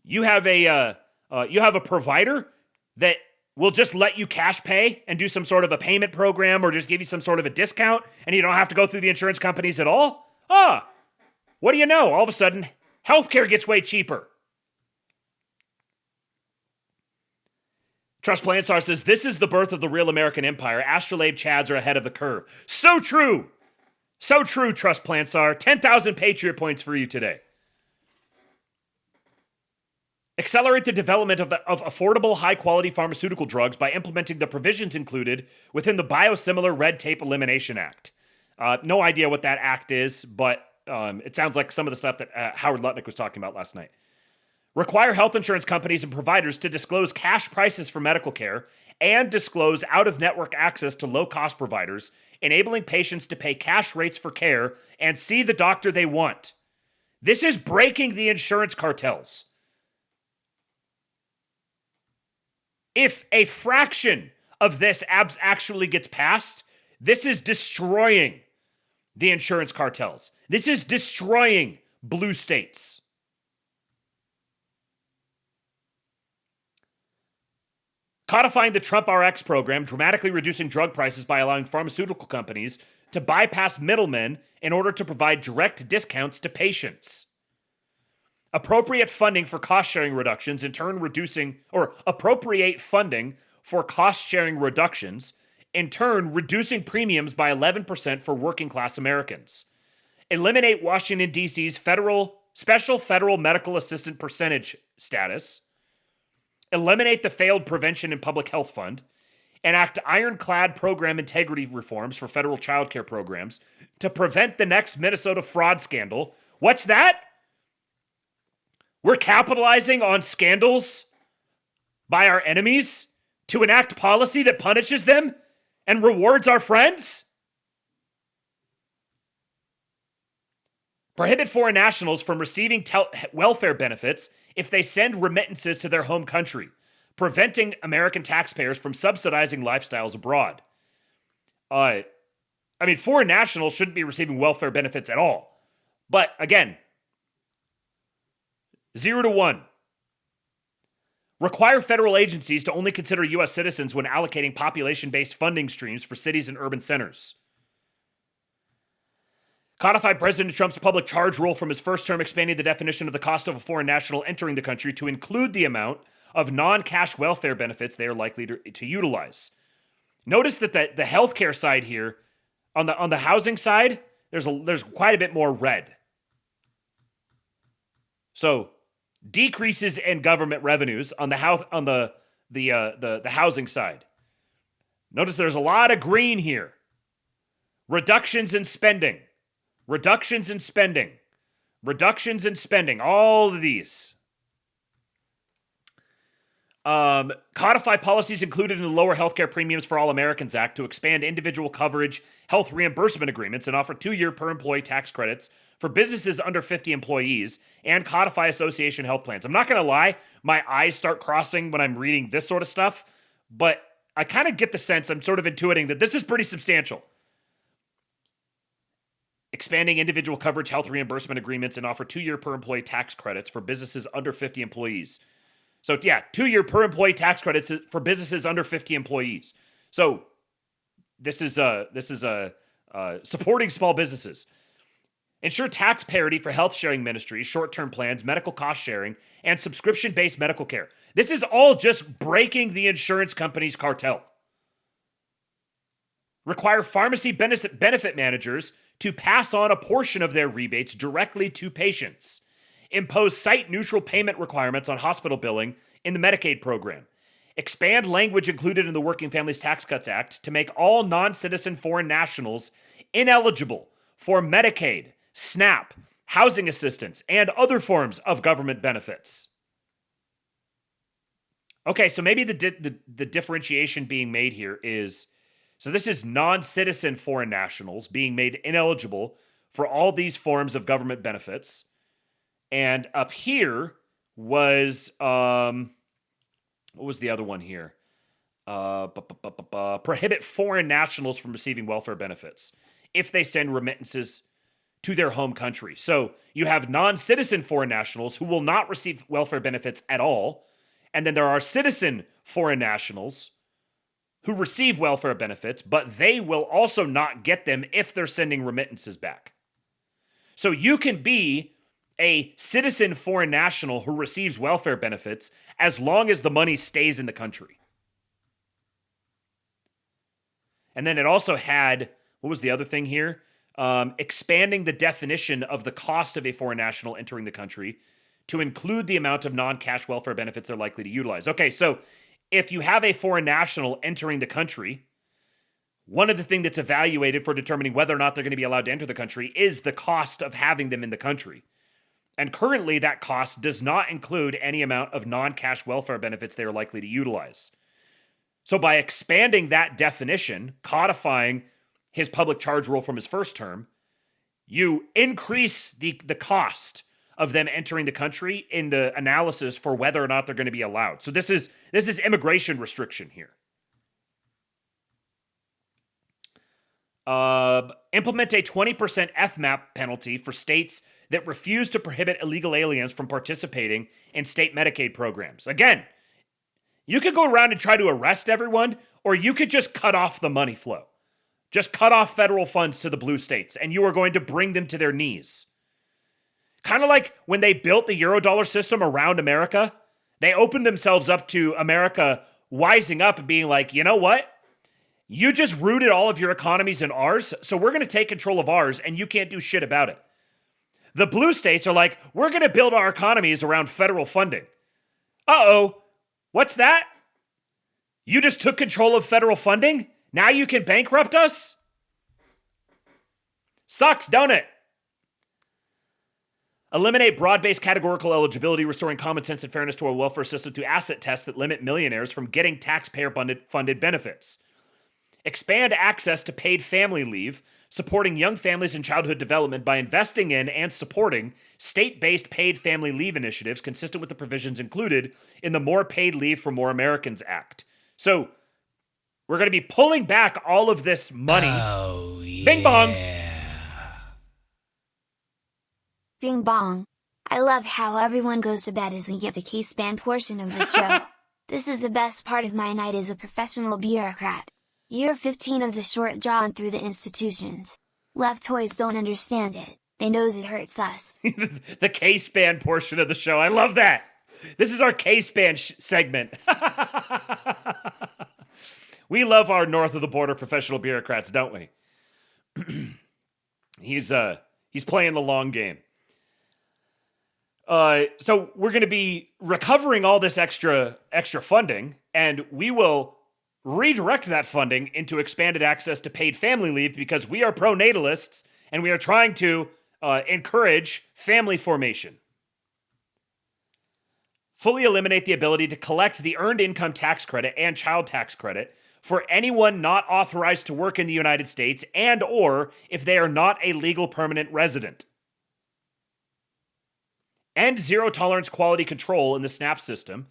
You have a provider that will just let you cash pay and do some sort of a payment program or just give you some sort of a discount, and you don't have to go through the insurance companies at all? What do you know? All of a sudden, healthcare gets way cheaper. Trust Plan Star says, this is the birth of the real American empire. Astrolabe Chads are ahead of the curve. So true. So true, Trust Plan Star. 10,000 Patriot points for you today. Accelerate the development of affordable, high-quality pharmaceutical drugs by implementing the provisions included within the Biosimilar Red Tape Elimination Act. No idea what that act is, but it sounds like some of the stuff that Howard Lutnick was talking about last night. Require health insurance companies and providers to disclose cash prices for medical care and disclose out-of-network access to low-cost providers, enabling patients to pay cash rates for care and see the doctor they want. This is breaking the insurance cartels. If a fraction of this actually gets passed, this is destroying the insurance cartels. This is destroying blue states. Codifying the Trump RX program, dramatically reducing drug prices by allowing pharmaceutical companies to bypass middlemen in order to provide direct discounts to patients. Appropriate funding for cost-sharing reductions, in turn reducing, or appropriate funding for cost-sharing reductions, in turn reducing premiums by 11% for working-class Americans. Eliminate Washington, D.C.'s special federal medical assistant percentage status. eliminate the failed Prevention and Public Health Fund, enact ironclad program integrity reforms for federal child care programs to prevent the next Minnesota fraud scandal. What's that? We're capitalizing on scandals by our enemies to enact policy that punishes them and rewards our friends? Prohibit foreign nationals from receiving welfare benefits if they send remittances to their home country, preventing American taxpayers from subsidizing lifestyles abroad. Foreign nationals shouldn't be receiving welfare benefits at all. But again, 0 to 1. Require federal agencies to only consider U.S. citizens when allocating population-based funding streams for cities and urban centers. Codify President Trump's public charge rule from his first term, expanding the definition of the cost of a foreign national entering the country to include the amount of non-cash welfare benefits they are likely to utilize. Notice that the healthcare side here, on the housing side, there's quite a bit more red. So decreases in government revenues on the housing side. Notice there's a lot of green here. Reductions in spending. Reductions in spending. Reductions in spending. All of these. Codify policies included in the Lower Healthcare Premiums for All Americans Act to expand individual coverage health reimbursement agreements and offer 2-year per employee tax credits for businesses under 50 employees, and codify association health plans. I'm not going to lie, my eyes start crossing when I'm reading this sort of stuff, but I kind of get the sense, I'm sort of intuiting that this is pretty substantial. Expanding individual coverage health reimbursement agreements and offer 2-year per employee tax credits for businesses under 50 employees. So yeah, 2-year per employee tax credits for businesses under 50 employees. So this is supporting small businesses. Ensure tax parity for health sharing ministries, short-term plans, medical cost sharing, and subscription-based medical care. This is all just breaking the insurance company's cartel. Require pharmacy benefit managers to pass on a portion of their rebates directly to patients. Impose site-neutral payment requirements on hospital billing in the Medicaid program. Expand language included in the Working Families Tax Cuts Act to make all non-citizen foreign nationals ineligible for Medicaid, SNAP, housing assistance, and other forms of government benefits. Okay, so maybe the differentiation being made here is, so this is non-citizen foreign nationals being made ineligible for all these forms of government benefits. And up here was, what was the other one here? Prohibit foreign nationals from receiving welfare benefits if they send remittances to their home country. So you have non-citizen foreign nationals who will not receive welfare benefits at all. And then there are citizen foreign nationals who receive welfare benefits, but they will also not get them if they're sending remittances back. So you can be a citizen foreign national who receives welfare benefits as long as the money stays in the country. And then it also had, what was the other thing here? Expanding the definition of the cost of a foreign national entering the country to include the amount of non-cash welfare benefits they're likely to utilize. Okay, so if you have a foreign national entering the country, one of the things that's evaluated for determining whether or not they're going to be allowed to enter the country is the cost of having them in the country. And currently, that cost does not include any amount of non-cash welfare benefits they are likely to utilize. So by expanding that definition, codifying his public charge rule from his first term, you increase the cost of them entering the country in the analysis for whether or not they're going to be allowed. So this is immigration restriction here. Implement a 20% FMAP penalty for states that refuse to prohibit illegal aliens from participating in state Medicaid programs. Again, you could go around and try to arrest everyone, or you could just cut off the money flow. Just cut off federal funds to the blue states, and you are going to bring them to their knees. Kind of like when they built the Eurodollar system around America, they opened themselves up to America wising up and being like, you know what? You just rooted all of your economies in ours, so we're going to take control of ours, and you can't do shit about it. The blue states are like, we're going to build our economies around federal funding. Uh-oh, What's that? You just took control of federal funding? Now you can bankrupt us? Sucks, don't it? Eliminate broad-based categorical eligibility, restoring common sense and fairness to our welfare system through asset tests that limit millionaires from getting taxpayer-funded benefits. Expand access to paid family leave, supporting young families and childhood development by investing in and supporting state-based paid family leave initiatives consistent with the provisions included in the More Paid Leave for More Americans Act. So, we're going to be pulling back all of this money. Oh, yeah. Bing bong. Bing bong. I love how everyone goes to bed as we get the K-SPAN portion of the show. This is the best part of my night as a professional bureaucrat. Year 15 of the short jaw and through the institutions. Leftoids don't understand it. They knows it hurts us. The K-SPAN portion of the show. I love that. This is our K-SPAN segment. We love our north of the border professional bureaucrats, don't we? He's playing the long game. So we're going to be recovering all this extra funding, and we will redirect that funding into expanded access to paid family leave because we are pronatalists and we are trying to encourage family formation. Fully eliminate the ability to collect the earned income tax credit and child tax credit for anyone not authorized to work in the United States and or if they are not a legal permanent resident. End zero tolerance quality control in the SNAP system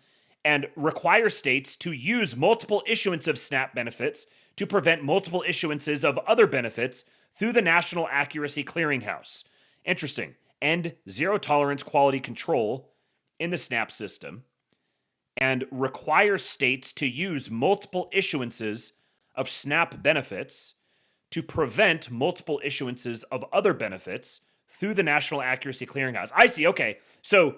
and require states to use multiple issuance of SNAP benefits to prevent multiple issuances of other benefits through the National Accuracy Clearinghouse. Interesting. End zero tolerance quality control in the SNAP system and require states to use multiple issuances of SNAP benefits to prevent multiple issuances of other benefits through the National Accuracy Clearinghouse. I see. Okay. So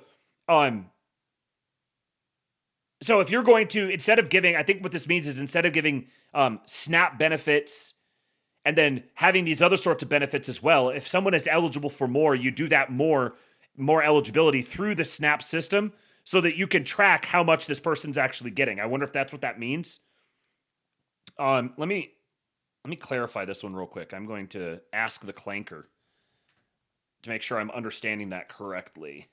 if you're going to, instead of giving, I think what this means is instead of giving SNAP benefits and then having these other sorts of benefits as well, if someone is eligible for more, you do that more eligibility through the SNAP system so that you can track how much this person's actually getting. I wonder if that's what that means. Let me clarify this one real quick. I'm going to ask the clanker to make sure I'm understanding that correctly.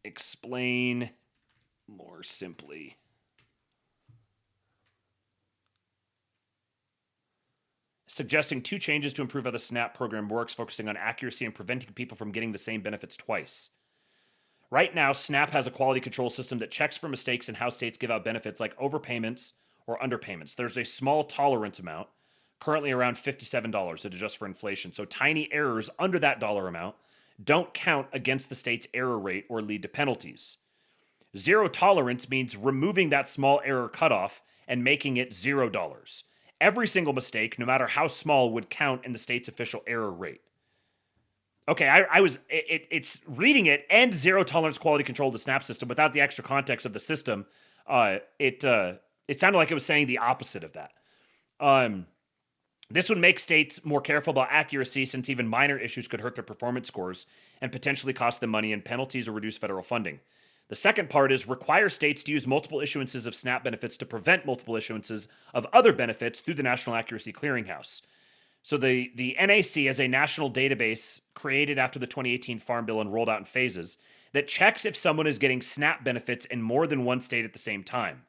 Explain more simply. Suggesting 2 changes to improve how the SNAP program works, focusing on accuracy and preventing people from getting the same benefits twice. Right now, SNAP has a quality control system that checks for mistakes in how states give out benefits like overpayments or underpayments. There's a small tolerance amount, currently around $57 to adjust for inflation. So tiny errors under that dollar amount don't count against the state's error rate or lead to penalties. Zero tolerance means removing that small error cutoff and making it $0. Every single mistake, no matter how small, would count in the state's official error rate. Okay, it's reading it and zero tolerance quality control of the SNAP system without the extra context of the system. It sounded like it was saying the opposite of that. This would make states more careful about accuracy since even minor issues could hurt their performance scores and potentially cost them money in penalties or reduce federal funding. The second part is require states to use multiple issuances of SNAP benefits to prevent multiple issuances of other benefits through the National Accuracy Clearinghouse. So the NAC is a national database created after the 2018 Farm Bill and rolled out in phases that checks if someone is getting SNAP benefits in more than one state at the same time,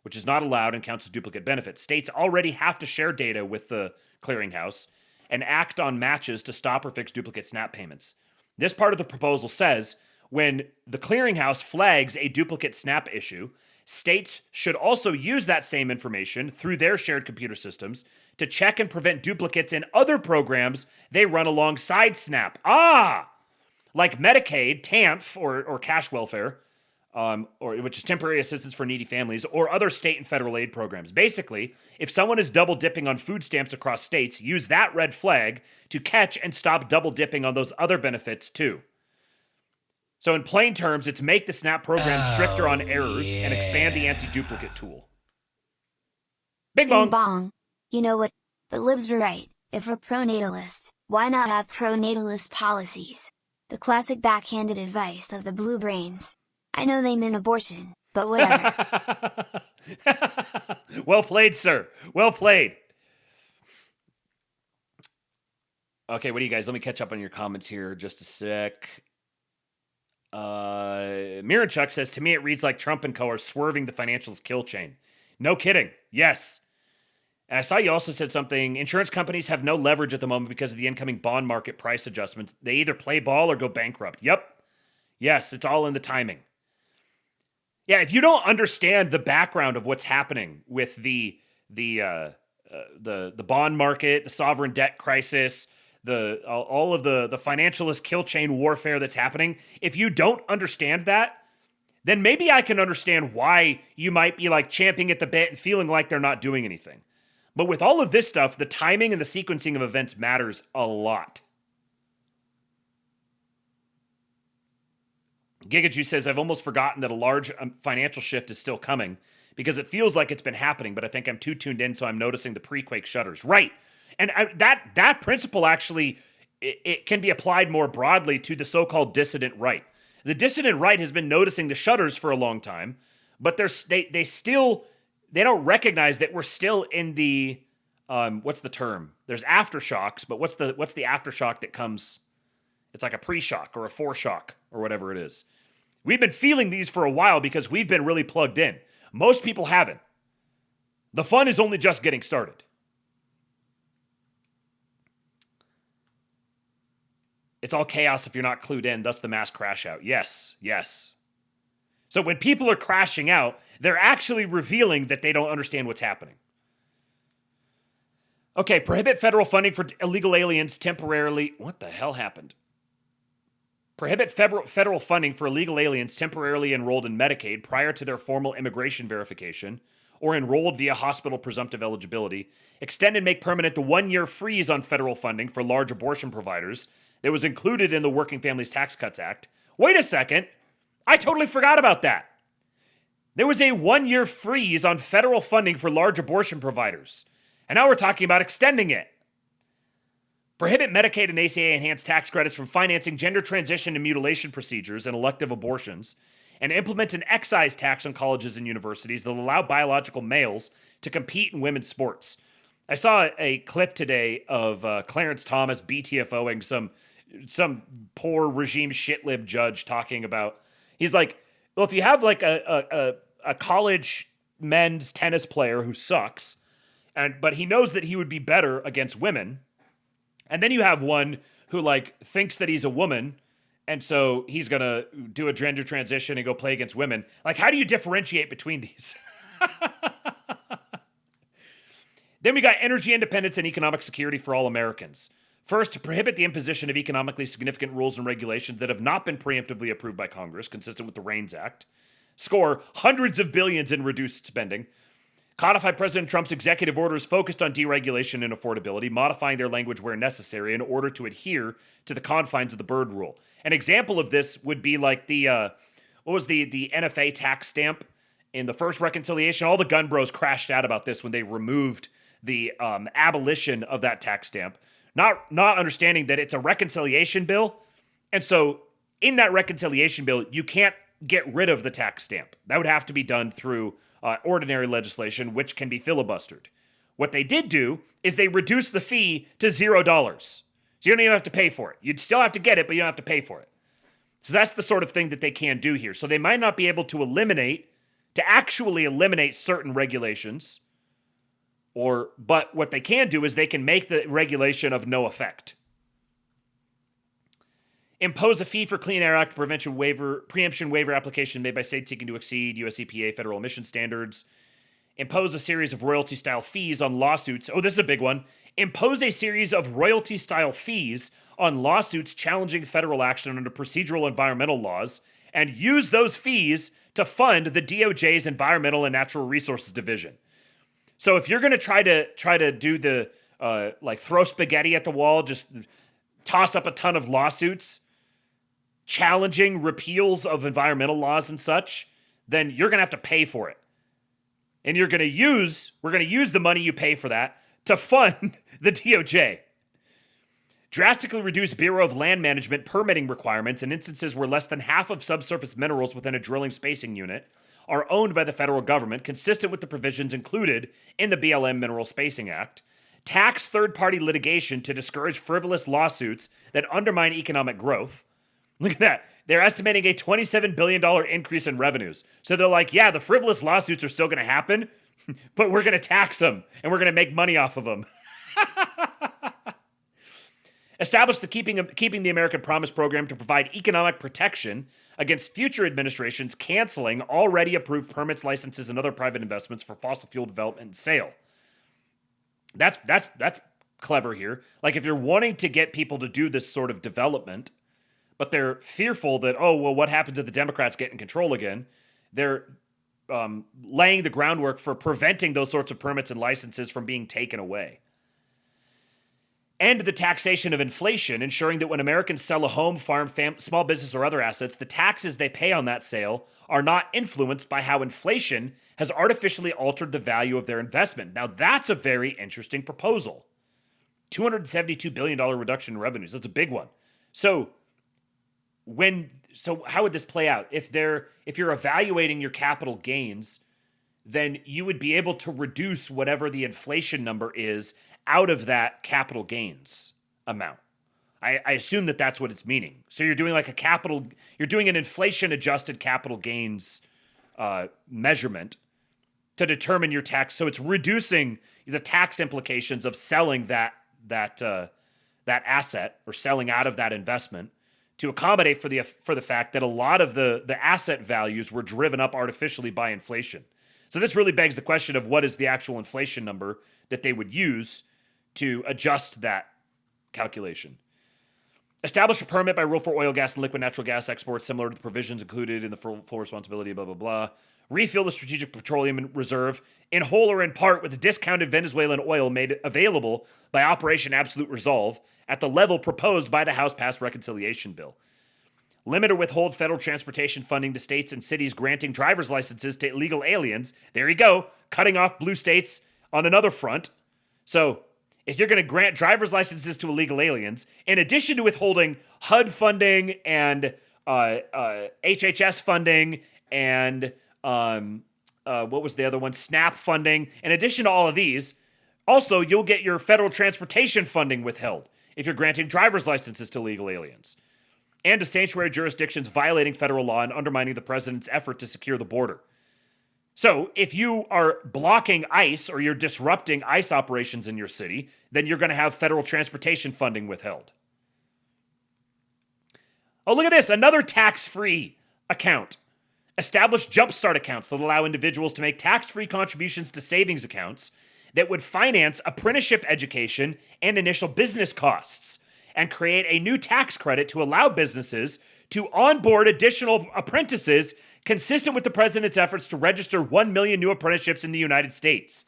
which is not allowed and counts as duplicate benefits. States already have to share data with the clearinghouse and act on matches to stop or fix duplicate SNAP payments. This part of the proposal says when the clearinghouse flags a duplicate SNAP issue, states should also use that same information through their shared computer systems to check and prevent duplicates in other programs they run alongside SNAP. Like Medicaid, TANF, or cash welfare, which is temporary assistance for needy families, or other state and federal aid programs. Basically, if someone is double dipping on food stamps across states, use that red flag to catch and stop double dipping on those other benefits too. So in plain terms, it's make the SNAP program stricter on errors and expand the anti-duplicate tool. Bing bong. Bing bong. You know what? The libs were right. If we're pronatalist, why not have pronatalist policies? The classic backhanded advice of the blue brains. I know they meant abortion, but whatever. Well played, sir. Well played. Okay, what do you guys? Let me catch up on your comments here just a sec. Miranchuk says, to me, it reads like Trump and co are swerving the financials kill chain. No kidding. Yes. And I saw you also said something. Insurance companies have no leverage at the moment because of the incoming bond market price adjustments. They either play ball or go bankrupt. Yep. Yes, it's all in the timing. Yeah, if you don't understand the background of what's happening with the bond market, the sovereign debt crisis, all of the financialist kill chain warfare that's happening, if you don't understand that, then maybe I can understand why you might be like champing at the bit and feeling like they're not doing anything. But with all of this stuff, the timing and the sequencing of events matters a lot. Gigaju says, I've almost forgotten that a large financial shift is still coming because it feels like it's been happening, but I think I'm too tuned in, so I'm noticing the pre-quake shudders. Right. And that principle actually, it can be applied more broadly to the so-called dissident right. The dissident right has been noticing the shudders for a long time, but they don't recognize that we're still in the, what's the term? There's aftershocks, but what's the aftershock that comes? It's like a pre-shock or a foreshock or whatever it is. We've been feeling these for a while because we've been really plugged in. Most people haven't. The fun is only just getting started. It's all chaos if you're not clued in, thus the mass crash out. Yes, yes. So when people are crashing out, they're actually revealing that they don't understand what's happening. Okay, prohibit federal funding for illegal aliens temporarily. What the hell happened? Prohibit federal funding for illegal aliens temporarily enrolled in Medicaid prior to their formal immigration verification or enrolled via hospital presumptive eligibility. Extend and make permanent the 1-year freeze on federal funding for large abortion providers that was included in the Working Families Tax Cuts Act. Wait a second. I totally forgot about that. There was a 1-year freeze on federal funding for large abortion providers. And now we're talking about extending it. Prohibit Medicaid and ACA enhanced tax credits from financing gender transition and mutilation procedures and elective abortions, and implement an excise tax on colleges and universities that will allow biological males to compete in women's sports. I saw a clip today of Clarence Thomas BTFOing some poor regime shitlib judge talking about, he's like, well, if you have like a college men's tennis player who sucks, but he knows that he would be better against women, and then you have one who like thinks that he's a woman, and so he's gonna do a gender transition and go play against women. Like, how do you differentiate between these? Then we got energy independence and economic security for all Americans. First, to prohibit the imposition of economically significant rules and regulations that have not been preemptively approved by Congress, consistent with the REINS Act. Score hundreds of billions in reduced spending. Codify President Trump's executive orders focused on deregulation and affordability, modifying their language where necessary in order to adhere to the confines of the Byrd Rule. An example of this would be like the NFA tax stamp in the first reconciliation. All the gun bros crashed out about this when they removed the abolition of that tax stamp, not understanding that it's a reconciliation bill. And so in that reconciliation bill, you can't get rid of the tax stamp. That would have to be done through ordinary legislation, which can be filibustered. What they did do is they reduced the fee to $0. So you don't even have to pay for it. You'd still have to get it, but you don't have to pay for it. So that's the sort of thing that they can do here. So they might not be able to actually eliminate certain regulations, but what they can do is they can make the regulation of no effect. Impose a fee for Clean Air Act preemption waiver application made by states seeking to exceed US EPA federal emission standards. Impose a series of royalty-style fees on lawsuits. Oh, this is a big one. Impose a series of royalty-style fees on lawsuits challenging federal action under procedural environmental laws, and use those fees to fund the DOJ's Environmental and Natural Resources Division. So if you're going to try to do the throw spaghetti at the wall, just toss up a ton of lawsuits challenging repeals of environmental laws and such, then you're going to have to pay for it. And we're going to use the money you pay for that to fund the DOJ. Drastically reduce Bureau of Land Management permitting requirements in instances where less than half of subsurface minerals within a drilling spacing unit are owned by the federal government, consistent with the provisions included in the BLM Mineral Spacing Act. Tax third-party litigation to discourage frivolous lawsuits that undermine economic growth. Look at that. They're estimating a $27 billion increase in revenues. So they're like, yeah, the frivolous lawsuits are still going to happen, but we're going to tax them, and we're going to make money off of them. Establish the Keeping the American Promise program to provide economic protection against future administrations canceling already approved permits, licenses, and other private investments for fossil fuel development and sale. That's clever here. Like, if you're wanting to get people to do this sort of development, but they're fearful that, oh, well, what happens if the Democrats get in control again? They're laying the groundwork for preventing those sorts of permits and licenses from being taken away. And the taxation of inflation, ensuring that when Americans sell a home, farm, small business, or other assets, the taxes they pay on that sale are not influenced by how inflation has artificially altered the value of their investment. Now, that's a very interesting proposal. $272 billion reduction in revenues. That's a big one. So how would this play out? If you're evaluating your capital gains, then you would be able to reduce whatever the inflation number is out of that capital gains amount. I assume that that's what it's meaning. So you're doing like you're doing an inflation adjusted capital gains measurement to determine your tax. So it's reducing the tax implications of selling that asset or selling out of that investment to accommodate for the fact that a lot of the asset values were driven up artificially by inflation. So this really begs the question of what is the actual inflation number that they would use to adjust that calculation. Establish a permit by rule for oil, gas, and liquid natural gas exports similar to the provisions included in the full responsibility, blah, blah, blah. Refill the Strategic Petroleum Reserve in whole or in part with the discounted Venezuelan oil made available by Operation Absolute Resolve at the level proposed by the House-passed reconciliation bill. Limit or withhold federal transportation funding to states and cities granting driver's licenses to illegal aliens. There you go, cutting off blue states on another front. So if you're going to grant driver's licenses to illegal aliens, in addition to withholding HUD funding and HHS funding and what was the other one? SNAP funding. In addition to all of these, also you'll get your federal transportation funding withheld if you're granting driver's licenses to illegal aliens, and to sanctuary jurisdictions violating federal law and undermining the president's effort to secure the border. So if you are blocking ICE or you're disrupting ICE operations in your city, then you're going to have federal transportation funding withheld. Oh, look at this. Another tax-free account. Establish jumpstart accounts that allow individuals to make tax-free contributions to savings accounts that would finance apprenticeship education and initial business costs, and create a new tax credit to allow businesses to onboard additional apprentices consistent with the president's efforts to register 1 million new apprenticeships in the United States.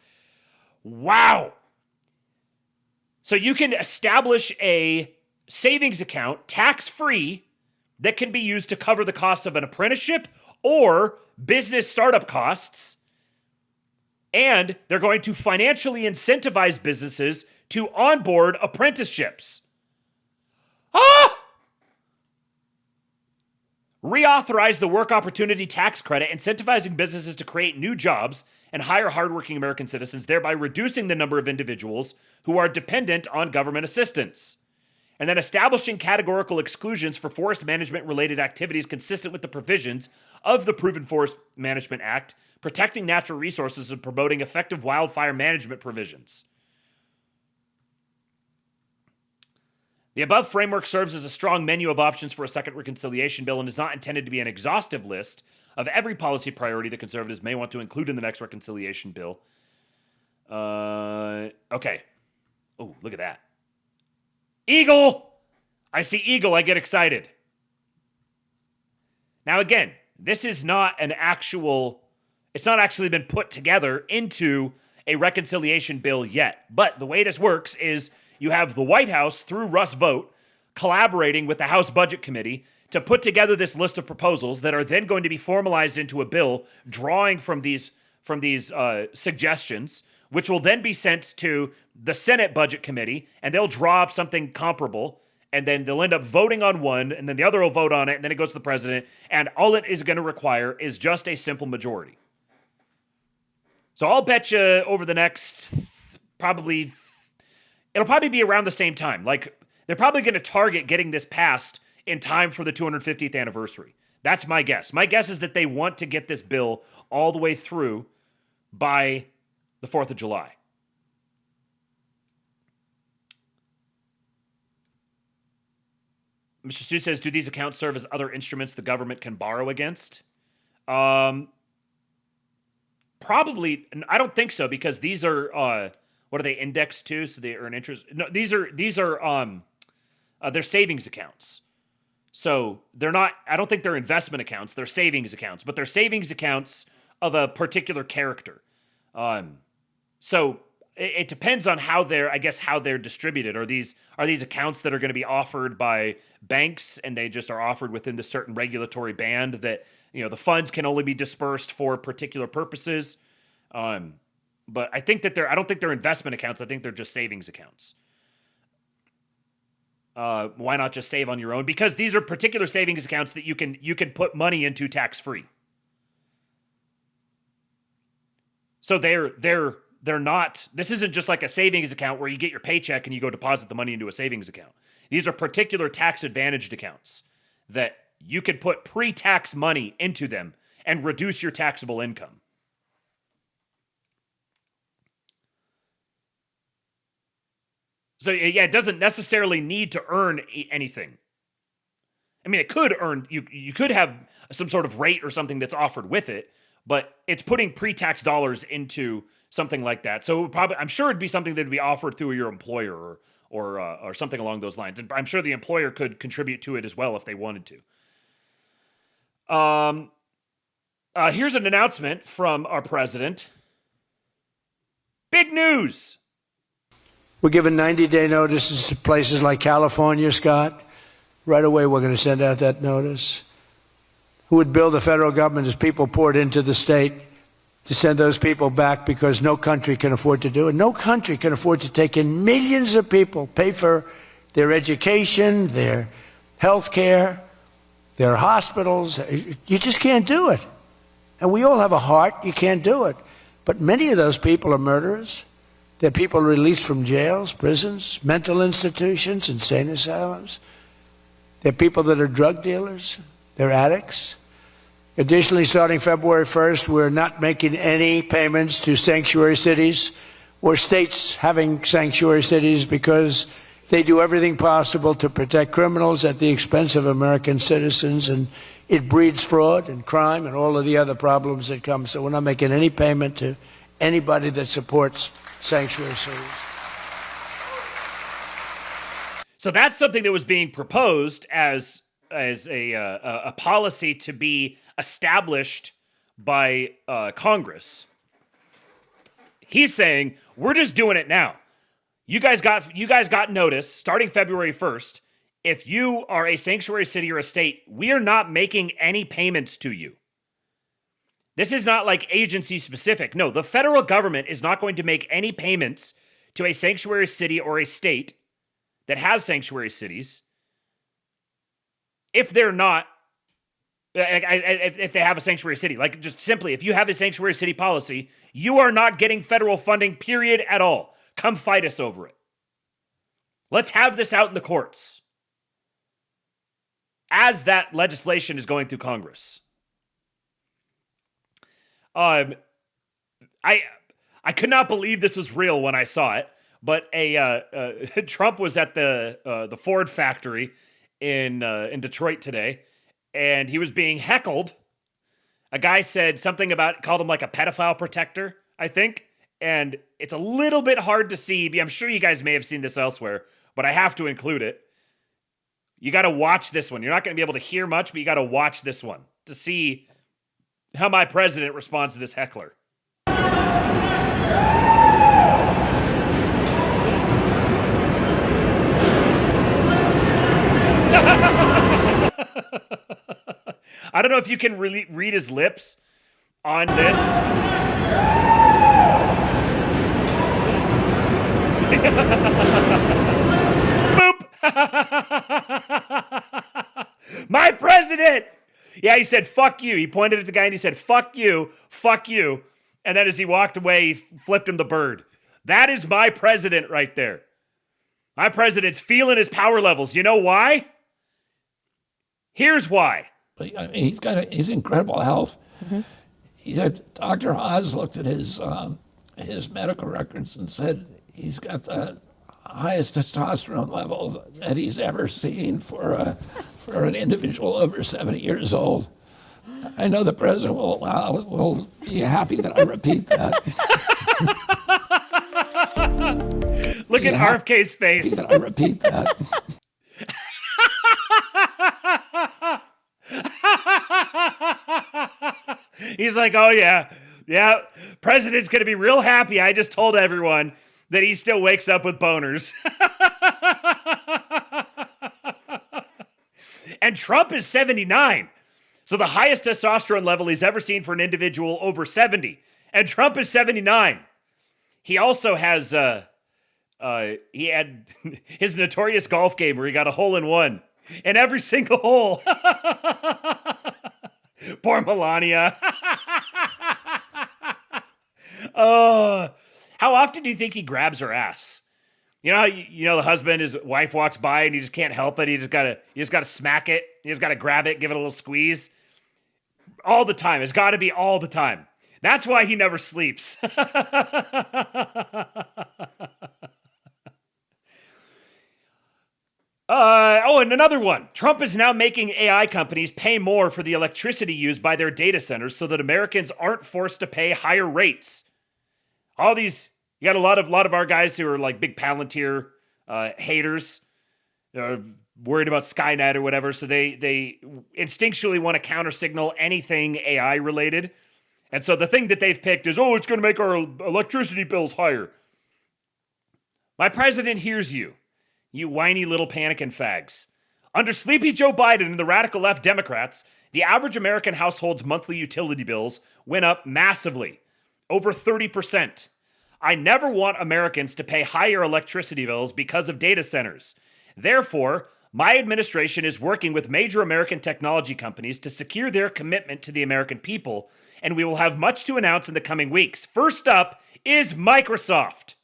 Wow. So you can establish a savings account, tax-free, that can be used to cover the costs of an apprenticeship or business startup costs. And they're going to financially incentivize businesses to onboard apprenticeships. Reauthorize the Work Opportunity Tax Credit, incentivizing businesses to create new jobs and hire hardworking American citizens, thereby reducing the number of individuals who are dependent on government assistance. And then establishing categorical exclusions for forest management-related activities consistent with the provisions of the Proven Forest Management Act, protecting natural resources and promoting effective wildfire management provisions. The above framework serves as a strong menu of options for a second reconciliation bill and is not intended to be an exhaustive list of every policy priority that conservatives may want to include in the next reconciliation bill. Okay. Oh, look at that. Eagle! I see eagle, I get excited. Now again, this is not an actual, it's not actually been put together into a reconciliation bill yet. But the way this works is you have the White House, through Russ Vogt, collaborating with the House Budget Committee to put together this list of proposals that are then going to be formalized into a bill, drawing from these suggestions, which will then be sent to the Senate Budget Committee, and they'll draw up something comparable, and then they'll end up voting on one, and then the other will vote on it, and then it goes to the president, and all it is going to require is just a simple majority. So I'll bet you over the next it'll probably be around the same time. Like, they're probably going to target getting this passed in time for the 250th anniversary. That's my guess. My guess is that they want to get this bill all the way through by the 4th of July. Mr. Sue says, do these accounts serve as other instruments the government can borrow against? Probably. I don't think so, because these are, what are they indexed to? So they earn interest. No, these are they're savings accounts. So they're not, I don't think they're investment accounts. They're savings accounts, but they're savings accounts of a particular character. So it depends on how they're distributed. Are these accounts that are going to be offered by banks, and they just are offered within the certain regulatory band that, the funds can only be dispersed for particular purposes. But I think that I don't think they're investment accounts. I think they're just savings accounts. Why not just save on your own? Because these are particular savings accounts that you can put money into tax-free. So they're not, this isn't just like a savings account where you get your paycheck and you go deposit the money into a savings account. These are particular tax-advantaged accounts that you could put pre-tax money into them and reduce your taxable income. So yeah, it doesn't necessarily need to earn anything. I mean, it could earn, you could have some sort of rate or something that's offered with it, but it's putting pre-tax dollars into something like that. So I'm sure it'd be something that'd be offered through your employer or something along those lines. And I'm sure the employer could contribute to it as well if they wanted to. Here's an announcement from our president. Big news. We're giving 90-day notices to places like California, Scott. Right away, we're going to send out that notice. Who would bill the federal government as people poured into the state to send those people back, because no country can afford to do it. No country can afford to take in millions of people, pay for their education, their health care, their hospitals. You just can't do it. And we all have a heart. You can't do it. But many of those people are murderers. They're people released from jails, prisons, mental institutions, insane asylums. They're people that are drug dealers. They're addicts. Additionally, starting February 1st, we're not making any payments to sanctuary cities or states having sanctuary cities, because they do everything possible to protect criminals at the expense of American citizens, and it breeds fraud and crime and all of the other problems that come. So we're not making any payment to anybody that supports sanctuary cities. So that's something that was being proposed as a policy to be established by Congress. He's saying, we're just doing it now. You guys got notice starting February 1st. If you are a sanctuary city or a state, we are not making any payments to you. This is not like agency specific. No, the federal government is not going to make any payments to a sanctuary city or a state that has sanctuary cities if they're not, if they have a sanctuary city. Like, just simply, if you have a sanctuary city policy, you are not getting federal funding, period, at all. Come fight us over it. Let's have this out in the courts as that legislation is going through Congress. I could not believe this was real when I saw it, but Trump was at the Ford factory in Detroit today, and he was being heckled. A guy said something called him like a pedophile protector, I think, and it's a little bit hard to see. I'm sure you guys may have seen this elsewhere, but I have to include it. You got to watch this one. You're not going to be able to hear much, but you got to watch this one to see how my president responds to this heckler. I don't know if you can really read his lips on this. My president! Yeah, he said, fuck you. He pointed at the guy and he said, fuck you, fuck you. And then as he walked away, he flipped him the bird. That is my president right there. My president's feeling his power levels. You know why? Here's why. He's got his incredible health. Dr. Oz looked at his medical records and said he's got the highest testosterone level that he's ever seen for an individual over 70 years old. I know the president will be happy that I repeat that. Look at RFK's face. That I repeat that. He's like, oh yeah, president's gonna be real happy. I just told everyone that he still wakes up with boners. And Trump is 79. So the highest testosterone level he's ever seen for an individual over 70. And Trump is 79. He also has, he had his notorious golf game where he got a hole-in-one in every single hole. Poor Melania. Oh, how often do you think he grabs her ass? You know the husband, his wife walks by and he just can't help it. You just gotta smack it. You just gotta grab it, give it a little squeeze. All the time. It's got to be all the time. That's why he never sleeps. And another one. Trump is now making AI companies pay more for the electricity used by their data centers so that Americans aren't forced to pay higher rates. All these, you got a lot of our guys who are like big Palantir haters, worried about Skynet or whatever, so they instinctually want to counter signal anything AI related. And so the thing that they've picked is, it's going to make our electricity bills higher. My president hears you, you whiny little panicking fags. Under sleepy Joe Biden and the radical left Democrats, the average American household's monthly utility bills went up massively, over 30%. I never want Americans to pay higher electricity bills because of data centers. Therefore, my administration is working with major American technology companies to secure their commitment to the American people, and we will have much to announce in the coming weeks. First up is Microsoft.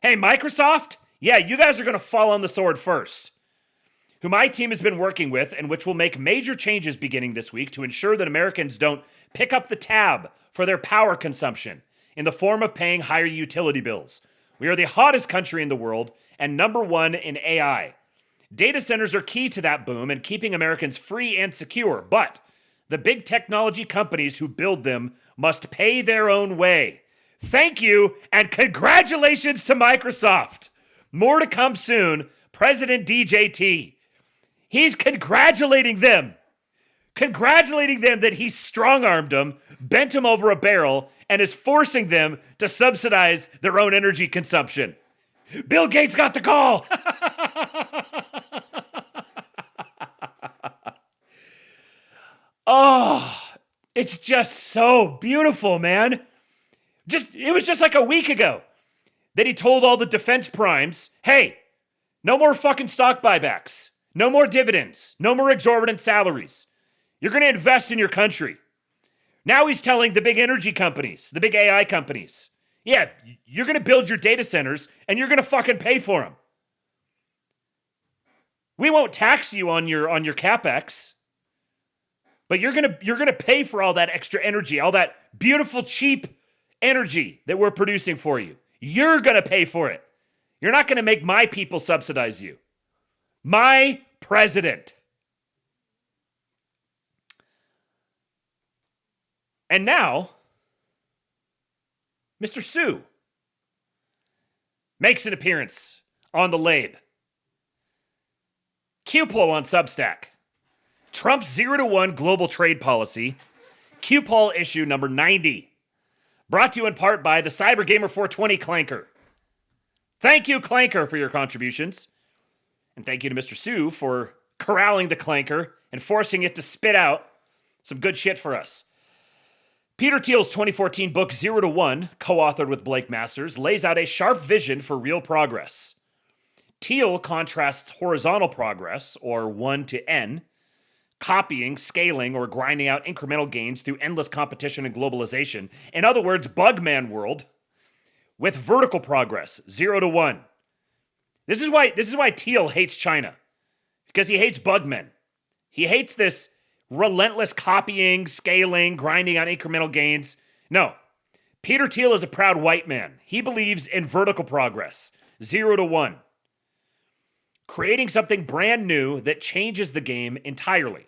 Hey, Microsoft? Yeah, you guys are going to fall on the sword first. Who my team has been working with and which will make major changes beginning this week to ensure that Americans don't pick up the tab for their power consumption in the form of paying higher utility bills. We are the hottest country in the world and number one in AI. Data centers are key to that boom and keeping Americans free and secure, but the big technology companies who build them must pay their own way. Thank you and congratulations to Microsoft. More to come soon. President DJT. He's congratulating them that he strong-armed them, bent them over a barrel, and is forcing them to subsidize their own energy consumption. Bill Gates got the call. Oh, it's just so beautiful, man. It was just like a week ago that he told all the defense primes, hey, no more fucking stock buybacks. No more dividends. No more exorbitant salaries. You're going to invest in your country. Now he's telling the big energy companies, the big AI companies, yeah, you're going to build your data centers and you're going to fucking pay for them. We won't tax you on your capex, but you're going to pay for all that extra energy, all that beautiful cheap energy that we're producing for you. You're going to pay for it. You're not going to make my people subsidize you. My president. And now, Mr. Sue makes an appearance on the Labe. Q-poll on Substack. Trump's 0-1 global trade policy. Q-poll issue number 90. Brought to you in part by the CyberGamer420 Clanker. Thank you, Clanker, for your contributions. And thank you to Mr. Sue for corralling the Clanker and forcing it to spit out some good shit for us. Peter Thiel's 2014 book 0 to 1, co-authored with Blake Masters, lays out a sharp vision for real progress. Thiel contrasts horizontal progress, or 1 to N, copying, scaling, or grinding out incremental gains through endless competition and globalization. In other words, Bugman world, with vertical progress, 0 to 1. This is why Thiel hates China, because he hates Bugmen. He hates this relentless copying, scaling, grinding out incremental gains. No, Peter Thiel is a proud white man. He believes in vertical progress, 0 to 1. Creating something brand new that changes the game entirely.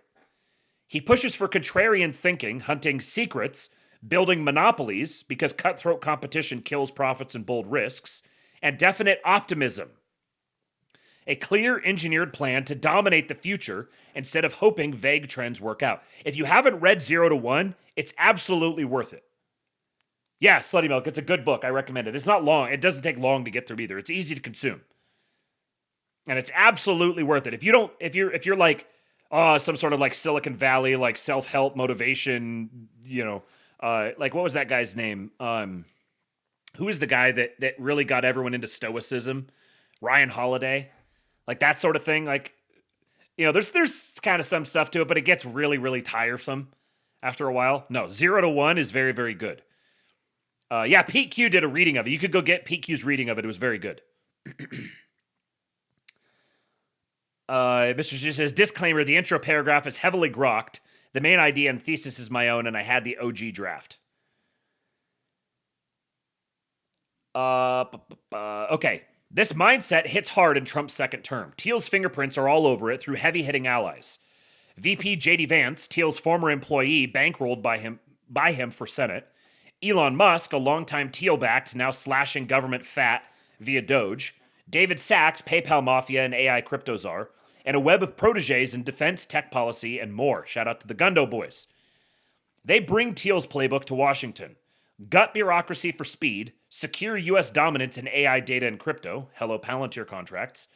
He pushes for contrarian thinking, hunting secrets, building monopolies because cutthroat competition kills profits and bold risks, and definite optimism. A clear engineered plan to dominate the future instead of hoping vague trends work out. If you haven't read 0 to 1, it's absolutely worth it. Yeah, Slutty Milk, it's a good book. I recommend it. It's not long. It doesn't take long to get through either. It's easy to consume. And it's absolutely worth it. If you're like some sort of like Silicon Valley, like self-help motivation, like what was that guy's name? Who is the guy that really got everyone into stoicism? Ryan Holiday. Like that sort of thing. Like, there's kind of some stuff to it, but it gets really, really tiresome after a while. No, 0 to 1 is very, very good. Yeah, Pete Q did a reading of it. You could go get Pete Q's reading of it. It was very good. Mr. G says, disclaimer, the intro paragraph is heavily grokked. The main idea and thesis is my own, and I had the OG draft. Okay. This mindset hits hard in Trump's second term. Thiel's fingerprints are all over it through heavy-hitting allies. VP J.D. Vance, Thiel's former employee, bankrolled by him for Senate. Elon Musk, a longtime Thiel-backed, now slashing government fat via Doge. David Sachs, PayPal mafia and AI crypto czar. And a web of proteges in defense, tech policy, and more. Shout out to the Gundo boys. They bring Thiel's playbook to Washington. Gut bureaucracy for speed, secure U.S. dominance in AI data and crypto, hello Palantir contracts,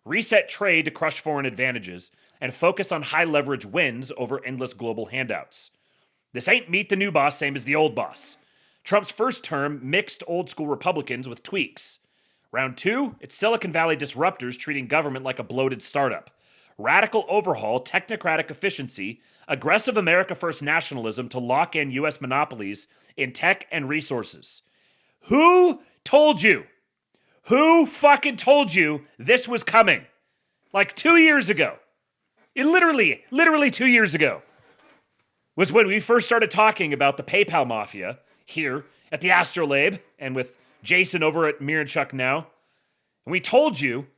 reset trade to crush foreign advantages, and focus on high leverage wins over endless global handouts. This ain't meet the new boss, same as the old boss. Trump's first term mixed old school Republicans with tweaks. Round 2, it's Silicon Valley disruptors treating government like a bloated startup. Radical overhaul, technocratic efficiency, aggressive America First nationalism to lock in U.S. monopolies in tech and resources. Who told you? Who fucking told you this was coming? Like 2 years ago. It literally 2 years ago was when we first started talking about the PayPal mafia here at the Astrolabe and with Jason over at Mir and Chuck Now. And we told you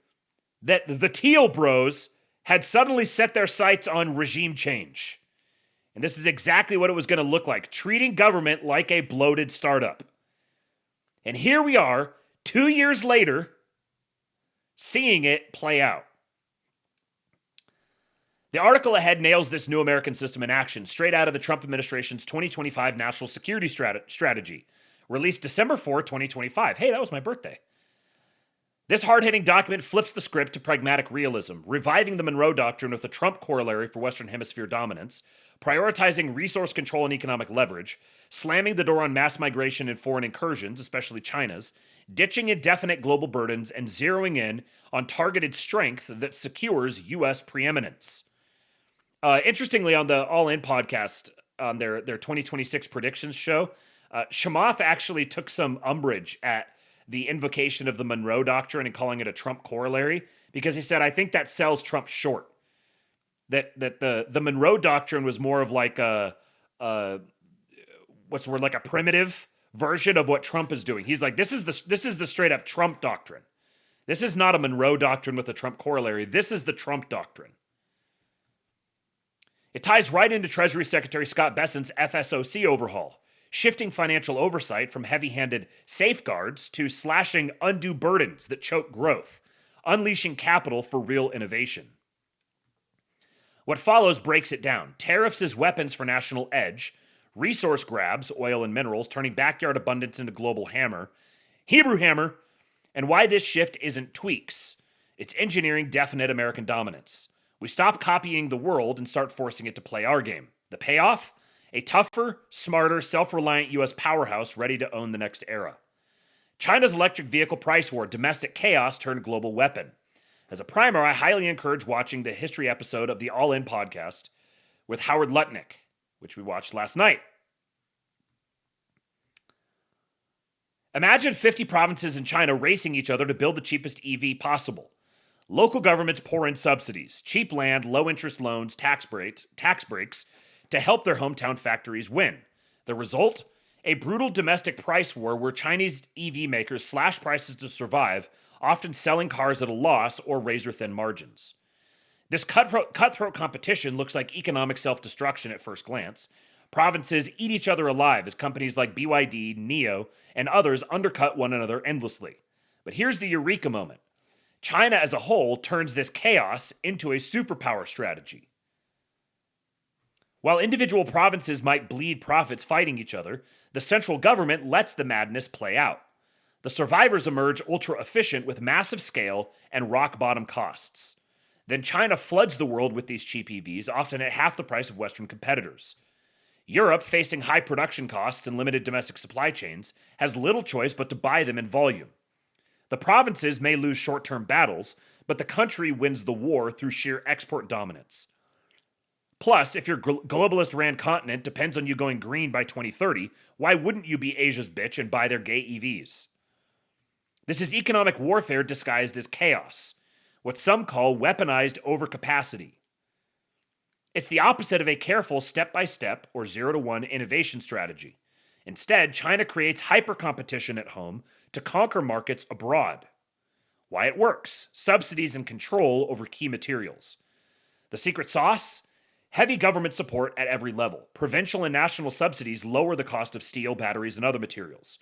that the Thiel bros had suddenly set their sights on regime change. And this is exactly what it was going to look like, treating government like a bloated startup. And here we are, 2 years later, seeing it play out. The article ahead nails this new American system in action, straight out of the Trump administration's 2025 National Security Strategy, released December 4, 2025. Hey, that was my birthday. This hard-hitting document flips the script to pragmatic realism, reviving the Monroe Doctrine with a Trump corollary for Western Hemisphere dominance, prioritizing resource control and economic leverage, slamming the door on mass migration and foreign incursions, especially China's, ditching indefinite global burdens, and zeroing in on targeted strength that secures U.S. preeminence. Interestingly, on the All In podcast, on their 2026 predictions show, Chamath actually took some umbrage at the invocation of the Monroe Doctrine and calling it a Trump corollary, because he said, I think that sells Trump short. That the Monroe Doctrine was more of like like a primitive version of what Trump is doing. He's like, this is the straight up Trump doctrine. This is not a Monroe Doctrine with a Trump corollary. This is the Trump doctrine. It ties right into Treasury Secretary Scott Bessent's FSOC overhaul, shifting financial oversight from heavy-handed safeguards to slashing undue burdens that choke growth, unleashing capital for real innovation. What follows breaks it down. Tariffs as weapons for national edge, resource grabs, oil and minerals, turning backyard abundance into global hammer, Hebrew hammer, and why this shift isn't tweaks. It's engineering definite American dominance. We stop copying the world and start forcing it to play our game. The payoff? A tougher, smarter, self-reliant U.S. powerhouse ready to own the next era. China's electric vehicle price war, domestic chaos turned global weapon. As a primer, I highly encourage watching the history episode of the All In podcast with Howard Lutnick, which we watched last night. Imagine 50 provinces in China racing each other to build the cheapest EV possible. Local governments pour in subsidies, cheap land, low-interest loans, tax breaks to help their hometown factories win. The result? A brutal domestic price war where Chinese EV makers slash prices to survive, often selling cars at a loss or razor-thin margins. This cutthroat competition looks like economic self-destruction at first glance. Provinces eat each other alive as companies like BYD, NIO, and others undercut one another endlessly. But here's the eureka moment. China as a whole turns this chaos into a superpower strategy. While individual provinces might bleed profits fighting each other, the central government lets the madness play out. The survivors emerge ultra-efficient with massive scale and rock-bottom costs. Then China floods the world with these cheap EVs, often at half the price of Western competitors. Europe, facing high production costs and limited domestic supply chains, has little choice but to buy them in volume. The provinces may lose short-term battles, but the country wins the war through sheer export dominance. Plus, if your globalist-ran continent depends on you going green by 2030, why wouldn't you be Asia's bitch and buy their gay EVs? This is economic warfare disguised as chaos, what some call weaponized overcapacity. It's the opposite of a careful step-by-step or 0-to-1 innovation strategy. Instead, China creates hyper-competition at home to conquer markets abroad. Why it works: subsidies and control over key materials. The secret sauce? Heavy government support at every level. Provincial and national subsidies lower the cost of steel, batteries, and other materials.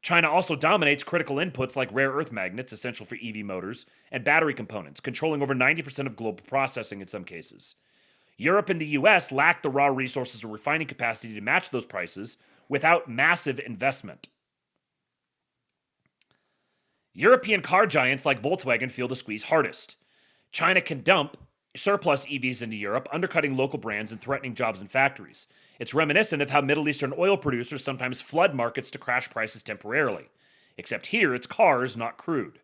China also dominates critical inputs like rare earth magnets, essential for EV motors, and battery components, controlling over 90% of global processing in some cases. Europe and the US lack the raw resources or refining capacity to match those prices without massive investment. European car giants like Volkswagen feel the squeeze hardest. China can dump surplus EVs into Europe, undercutting local brands and threatening jobs and factories. It's reminiscent of how Middle Eastern oil producers sometimes flood markets to crash prices temporarily. Except here, it's cars, not crude.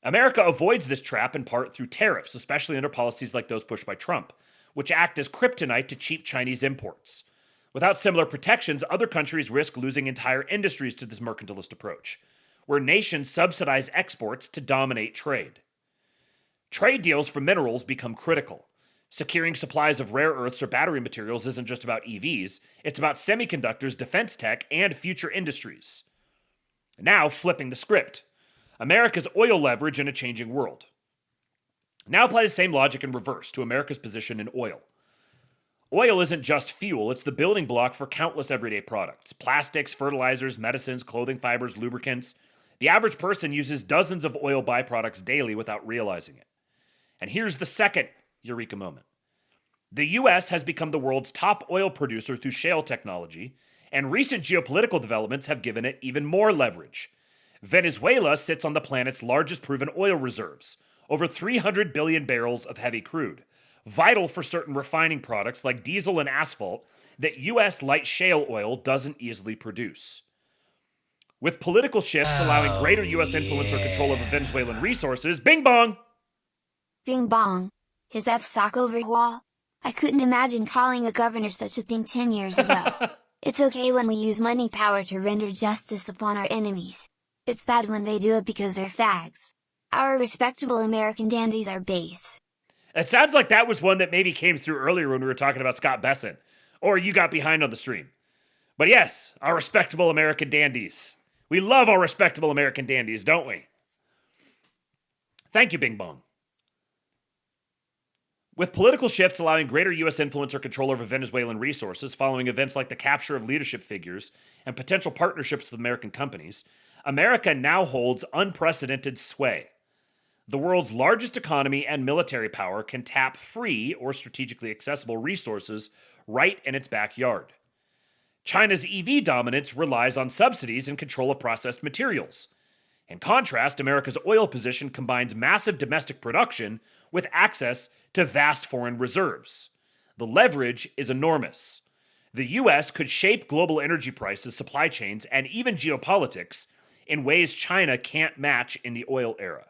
America avoids this trap in part through tariffs, especially under policies like those pushed by Trump, which act as kryptonite to cheap Chinese imports. Without similar protections, other countries risk losing entire industries to this mercantilist approach, where nations subsidize exports to dominate trade. Trade deals for minerals become critical. Securing supplies of rare earths or battery materials isn't just about EVs, it's about semiconductors, defense tech, and future industries. Now, flipping the script. America's oil leverage in a changing world. Now apply the same logic in reverse to America's position in oil. Oil isn't just fuel, it's the building block for countless everyday products. Plastics, fertilizers, medicines, clothing fibers, lubricants. The average person uses dozens of oil byproducts daily without realizing it. And here's the second eureka moment. The US has become the world's top oil producer through shale technology, and recent geopolitical developments have given it even more leverage. Venezuela sits on the planet's largest proven oil reserves, over 300 billion barrels of heavy crude, vital for certain refining products like diesel and asphalt that US light shale oil doesn't easily produce. With political shifts allowing greater US influence or control over Venezuelan resources, bing bong! Bing bong. His F-sock overhaul? I couldn't imagine calling a governor such a thing 10 years ago. It's okay when we use money power to render justice upon our enemies. It's bad when they do it because they're fags. Our respectable American dandies are base. It sounds like that was one that maybe came through earlier when we were talking about Scott Bessent. Or you got behind on the stream. But yes, our respectable American dandies. We love our respectable American dandies, don't we? Thank you, Bing Bong. With political shifts allowing greater U.S. influence or control over Venezuelan resources following events like the capture of leadership figures and potential partnerships with American companies, America now holds unprecedented sway. The world's largest economy and military power can tap free or strategically accessible resources right in its backyard. China's EV dominance relies on subsidies and control of processed materials. In contrast, America's oil position combines massive domestic production with access to vast foreign reserves. The leverage is enormous. the U.S. could shape global energy prices, supply chains, and even geopolitics in ways China can't match in the oil era.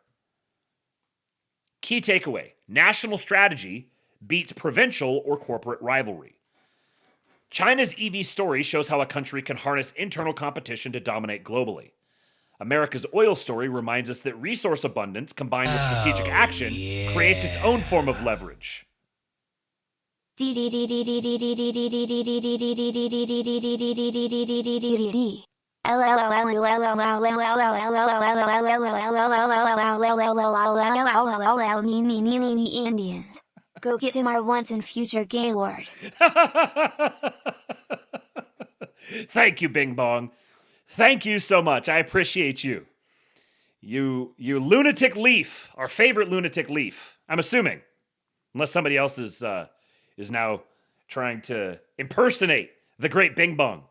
Key takeaway: national strategy beats provincial or corporate rivalry. China's EV story shows how a country can harness internal competition to dominate globally. America's oil story reminds us that resource abundance combined with strategic action creates its own form of leverage. Indians. Go get him our once and future Gaylord. Thank you, Bing Bong. Thank you so much. I appreciate you. You lunatic leaf, our favorite lunatic leaf. I'm assuming, unless somebody else is now trying to impersonate the great Bing Bong.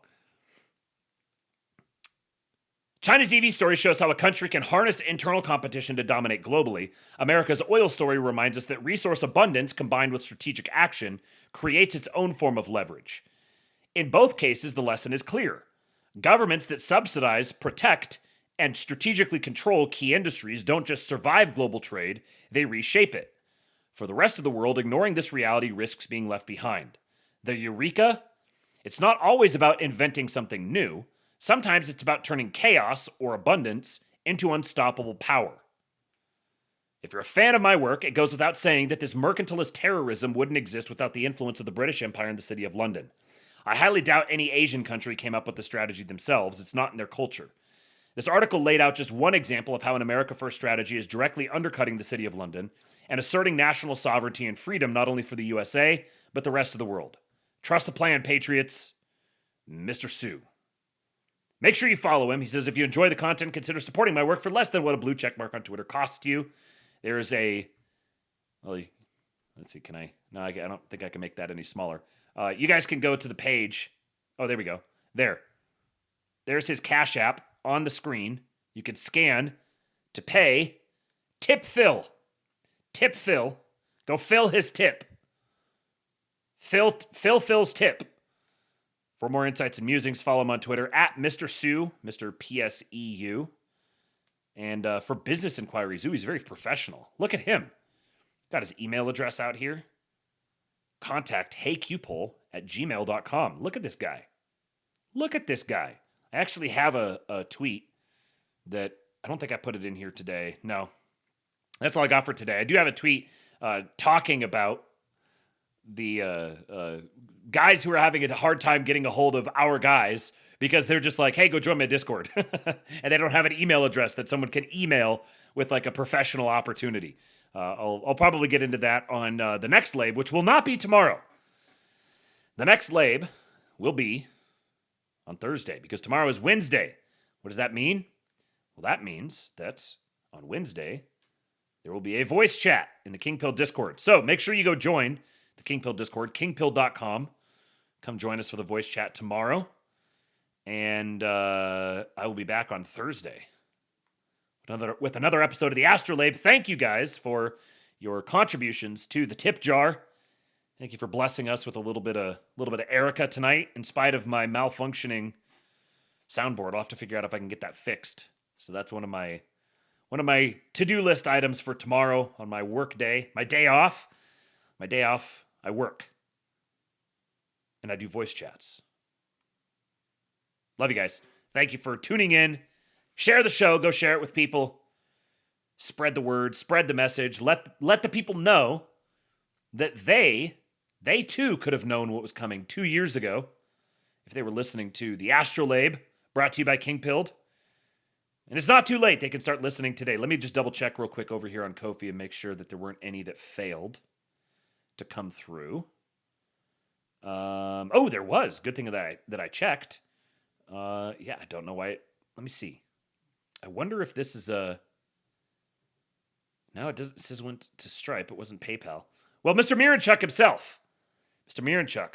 China's EV story shows how a country can harness internal competition to dominate globally. America's oil story reminds us that resource abundance combined with strategic action creates its own form of leverage. In both cases, the lesson is clear. Governments that subsidize, protect, and strategically control key industries don't just survive global trade, they reshape it. For the rest of the world, ignoring this reality risks being left behind. The eureka? It's not always about inventing something new. Sometimes it's about turning chaos or abundance into unstoppable power. If you're a fan of my work, it goes without saying that this mercantilist terrorism wouldn't exist without the influence of the British Empire in the City of London. I highly doubt any Asian country came up with the strategy themselves. It's not in their culture. This article laid out just one example of how an America First strategy is directly undercutting the City of London and asserting national sovereignty and freedom not only for the USA, but the rest of the world. Trust the plan, Patriots. Mr. Sue. Make sure you follow him. He says, if you enjoy the content, consider supporting my work for less than what a blue check mark on Twitter costs you. There is a... Well, let's see, can I... No, I don't think I can make that any smaller. You guys can go to the page. Oh, there we go. There's his Cash App on the screen. You can scan to pay. Tip Phil. Tip Phil. Go fill his tip. Phil's tip. For more insights and musings, follow him on Twitter at Mr. Sue, Mr. PSEU. And for business inquiries, he's very professional. Look at him. Got his email address out here. Contact heyqpol@gmail.com. Look at this guy. Look at this guy. I actually have a tweet that I don't think I put it in here today. No, that's all I got for today. I do have a tweet talking about the guys who are having a hard time getting a hold of our guys because they're just like, hey, go join my Discord. And they don't have an email address that someone can email with like a professional opportunity. I'll probably get into that on the next Labe, which will not be tomorrow. The next Labe will be on Thursday because tomorrow is Wednesday. What does that mean? Well, that means that on Wednesday, there will be a voice chat in the King Pill Discord. So make sure you go join the King Pill Discord, kingpill.com. Come join us for the voice chat tomorrow. And I will be back on Thursday with another episode of the Astrolabe. Thank you guys for your contributions to the tip jar. Thank you for blessing us with a little bit of Erica tonight. In spite of my malfunctioning soundboard, I'll have to figure out if I can get that fixed. So that's one of my to-do list items for tomorrow on my work day, my day off. My day off, I work. And I do voice chats. Love you guys. Thank you for tuning in. Share the show. Go share it with people. Spread the word. Spread the message. Let the people know that they too could have known what was coming 2 years ago if they were listening to the Astrolabe, brought to you by King Pilled. And it's not too late. They can start listening today. Let me just double check real quick over here on Ko-fi and make sure that there weren't any that failed to come through. There was. Good thing that I checked. I don't know why. Let me see. I wonder if this is a... No, it doesn't. It says it went to Stripe. It wasn't PayPal. Well, Mr. Miranchuk himself. Mr. Miranchuk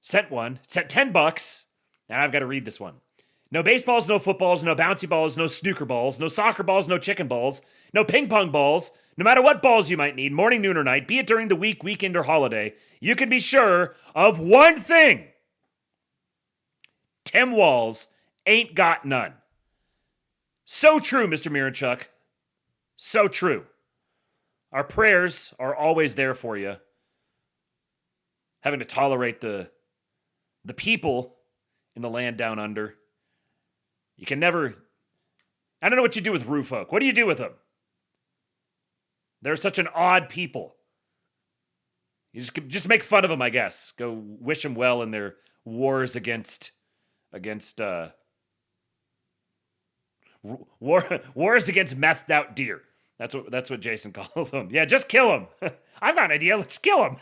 sent $10, and I've got to read this one. No baseballs, no footballs, no bouncy balls, no snooker balls, no soccer balls, no chicken balls, no ping pong balls, No matter what balls you might need, morning, noon, or night, be it during the week, weekend, or holiday, you can be sure of one thing. Tim Walz ain't got none. So true, Mr. Miranchuk. So true. Our prayers are always there for you. Having to tolerate the people in the land down under. You can never... I don't know what you do with Roo folk. What do you do with them? They're such an odd people. You just make fun of them, I guess. Go wish them well in their wars against wars against methed out deer. That's what Jason calls them. Yeah, just kill them. I've got an idea. Let's kill them.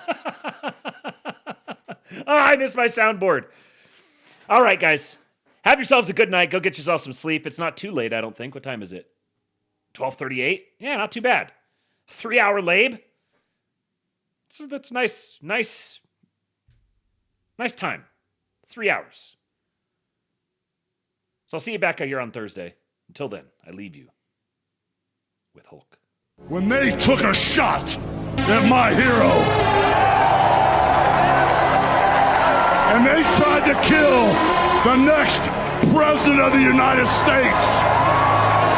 Oh, I missed my soundboard. All right, guys. Have yourselves a good night. Go get yourself some sleep. It's not too late, I don't think. What time is it? 12:38? Yeah, not too bad. 3-hour lab. So that's nice time. 3 hours. So I'll see you back out here on Thursday. Until then, I leave you with Hulk. When they took a shot at my hero, and they tried to kill the next president of the United States,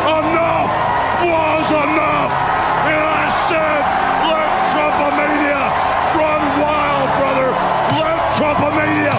enough was enough. And I said, let Trumpomania run wild, brother. Let Trumpomania